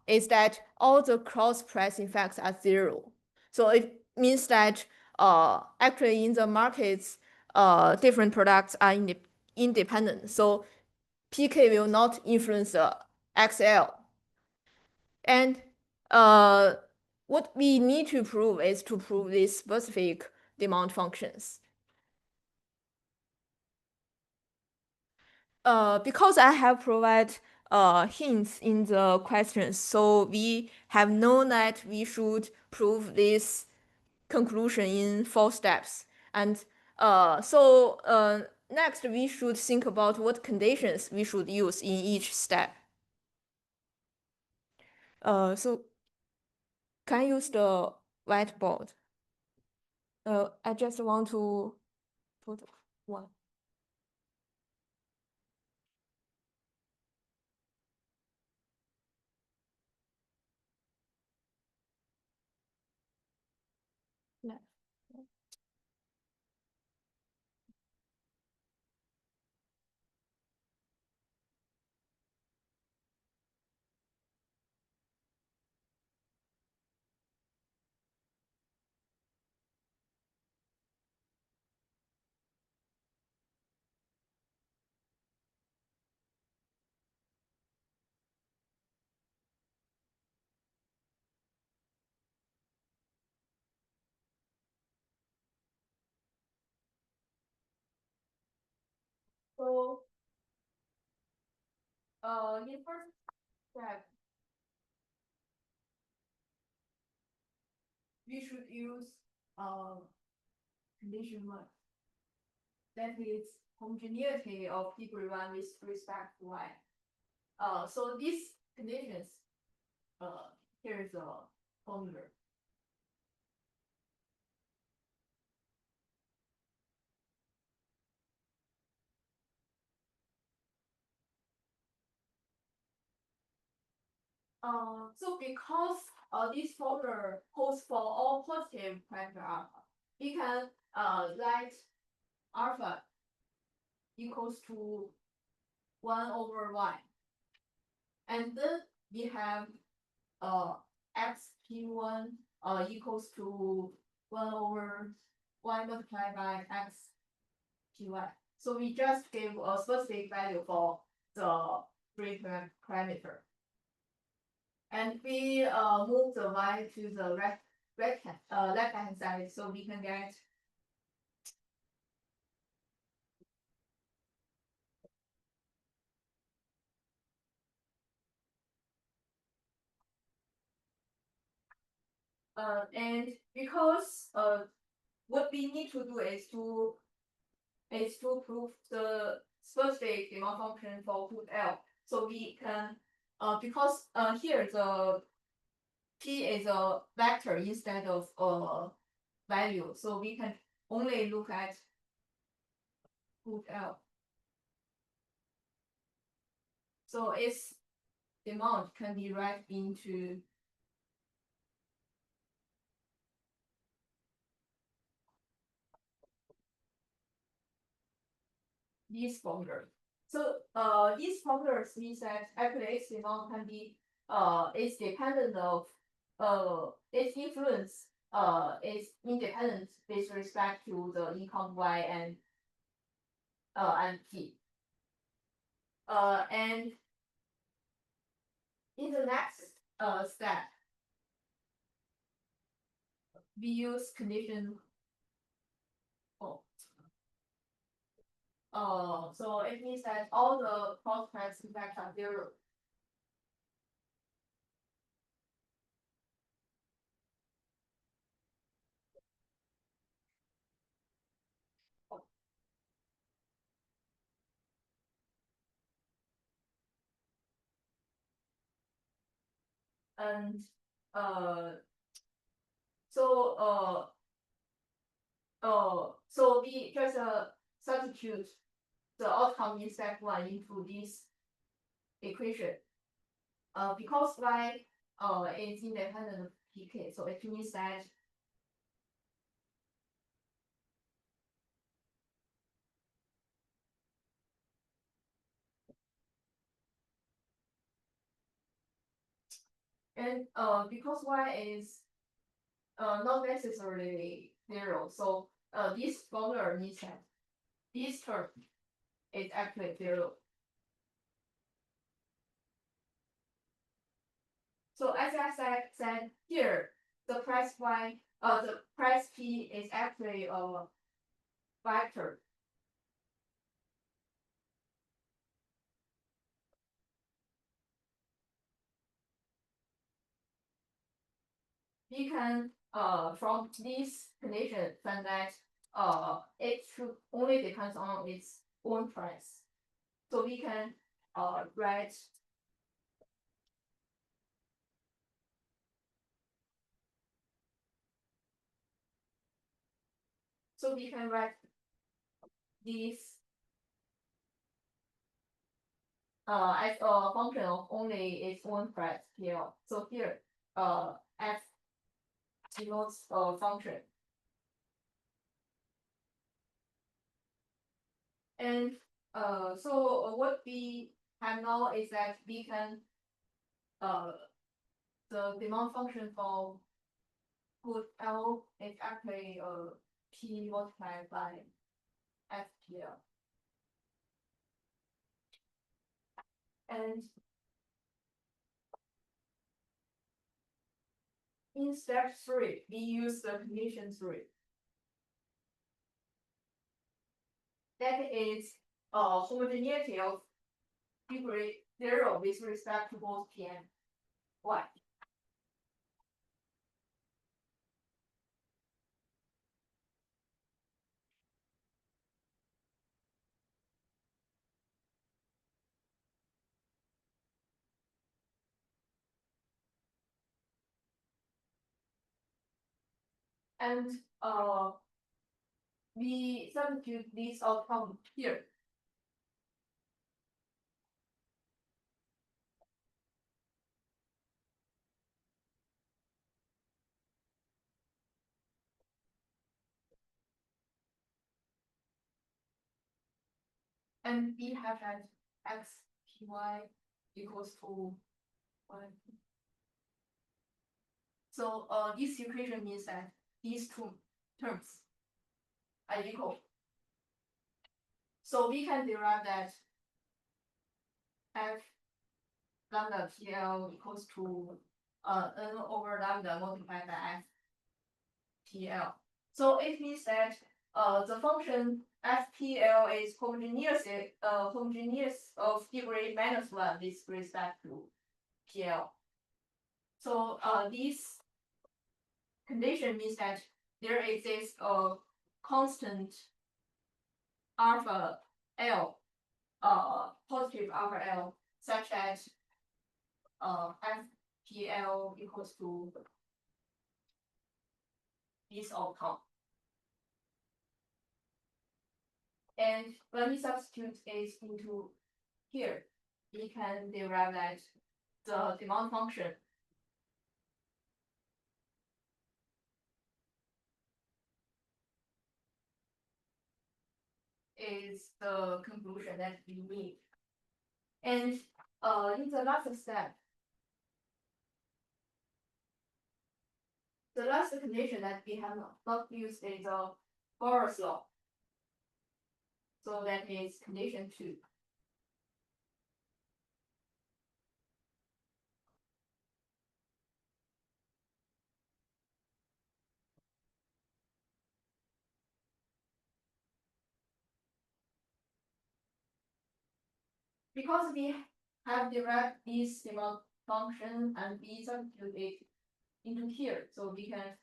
is that all the cross price effects are 0. So it means that actually in the markets, different products are independent. So PK will not influence the XL. And what we need to prove is to prove these specific demand functions. Because I have provided hints in the questions, so we have known that we should prove this conclusion in 4 steps. And next we should think about what conditions we should use in each step. So can I use the whiteboard? I just want to put one. Yeah. So in first step, we should use condition 1. That is homogeneity of degree 1 with respect to y. So these conditions, here is a formula. So because this formula holds for all positive parameter alpha, we can write alpha equals to 1 over y. And then we have xp1 equals to 1 over y multiplied by xpy. So we just gave a specific value for the free parameter. And we move the y to the left hand side, so we can get and because what we need to do is to prove the specific demand function for hood L. So we can because here the P is a vector instead of a value, so we can only look at hood L. So its demand can be read into these formulas. So these formulas means that actually its demand can be is dependent of its influence is independent with respect to the income Y and P. And in the next step, we use condition. So it means that all the prospects in fact are zero. And so we just substitute the outcome in step one into this equation. Because Y is independent of PK, so it means that and because Y is not necessarily zero, so this formula means that this term is actually zero. So as I said here, the price Y, the price P is actually a vector. We can from this condition find that it should only depends on its own price. So we can write this as a function of only its own price PL. So here f denotes a function. And so what we have now is that we can the demand function for good L is actually P multiplied by FPL. And in step 3, we use the condition 3. That is homogeneity of degree 0 with respect to both P and Y. And we substitute this outcome here. And we have that x py equals to 1. So this equation means that these two terms are equal. So we can derive that f lambda PL equals to n over lambda multiplied by x FPL. So it means that the function FPL is homogeneous of degree -1 with respect to PL. So this condition means that there exists a constant alpha L, positive alpha L, such that FPL equals to this outcome. And when we substitute it into here, we can derive that the demand function is the conclusion that we need. And in the last step, the last condition that we have not used is the Bohr's law. So that is condition 2. Because we have derived this demand function and we substitute it into here, so we can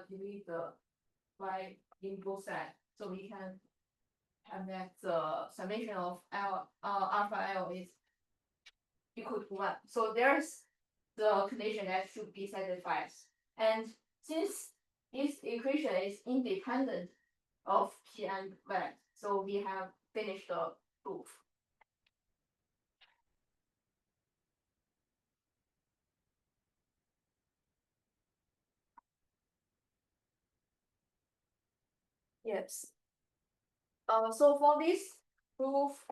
delete the y in both sides, so we can have that the summation of alpha L is equal to 1. So there's the condition that should be satisfied. And since this equation is independent of P and Y, so we have finished the proof. Yes. So for this proof,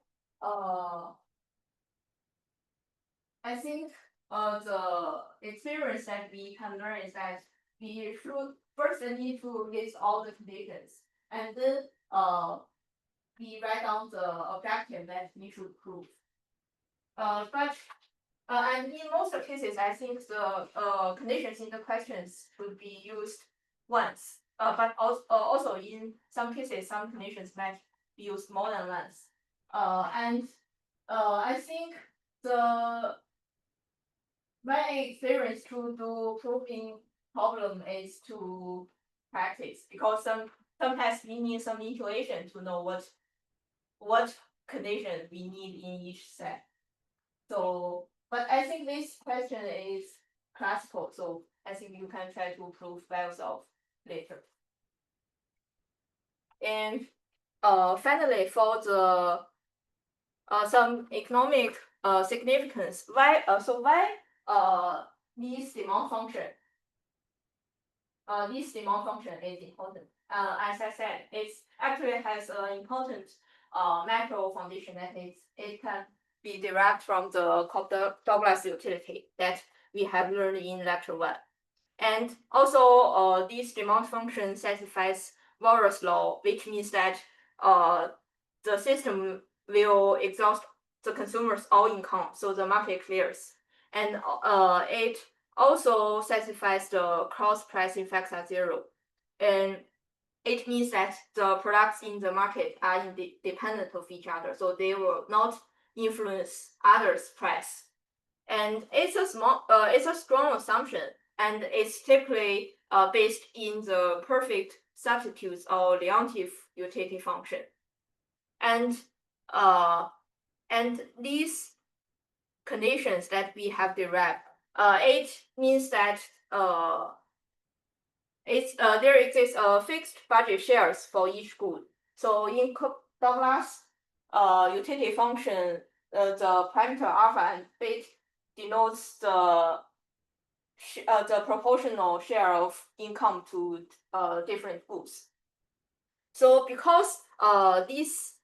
I think the experience that we can learn is that we should first need to list all the conditions, and then we write down the objective that we should prove. And in most cases, I think the conditions in the questions should be used once. But also in some cases, some conditions might be used more than once. And I think my experience to do proving problem is to practice, because sometimes we need some intuition to know what condition we need in each set. So, but I think this question is classical, so I think you can try to prove by yourself later. And finally, for the some economic significance, why this demand function is important. As I said, it actually has an important macro foundation that it can be derived from the Cobb-Douglas utility that we have learned in lecture 1. And also, this demand function satisfies Bohr's law, which means that the system will exhaust the consumer's all income, so the market clears. And it also satisfies the cross price effects are 0. And it means that the products in the market are independent of each other, so they will not influence others' price. And it's a strong assumption, and it's typically based in the perfect substitutes or Leontief utility function. And these conditions that we have derived, it means that there exists fixed budget shares for each good. So in Douglas utility function, the parameter alpha and beta denotes the proportional share of income to different goods. So because this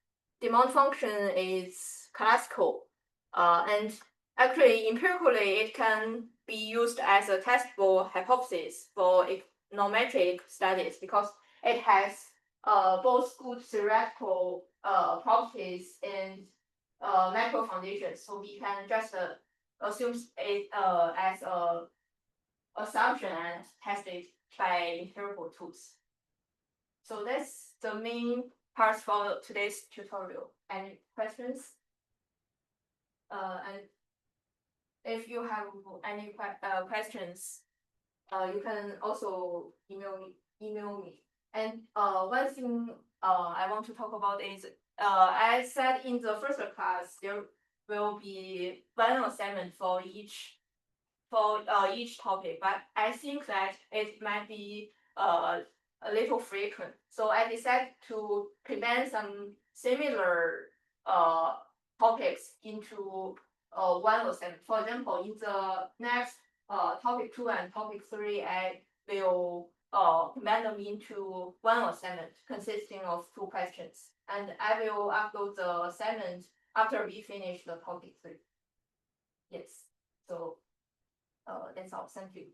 demand function is classical, and actually empirically it can be used as a testable hypothesis for trigonometric studies because it has both good theoretical properties and macro foundations. So we can just assume it as a assumption and test it by empirical tools. So that's the main parts for today's tutorial. Any questions? And if you have any questions, you can also email me. And one thing I want to talk about is I said in the first class there will be one assignment for each topic, but I think that it might be a little frequent. So I decided to prevent some similar topics into one assignment. For example, in the next topic 2 and topic 3, I will combine them into one assignment consisting of 2 questions. And I will upload the assignment after we finish the topic 3. Yes. So that's all. Thank you.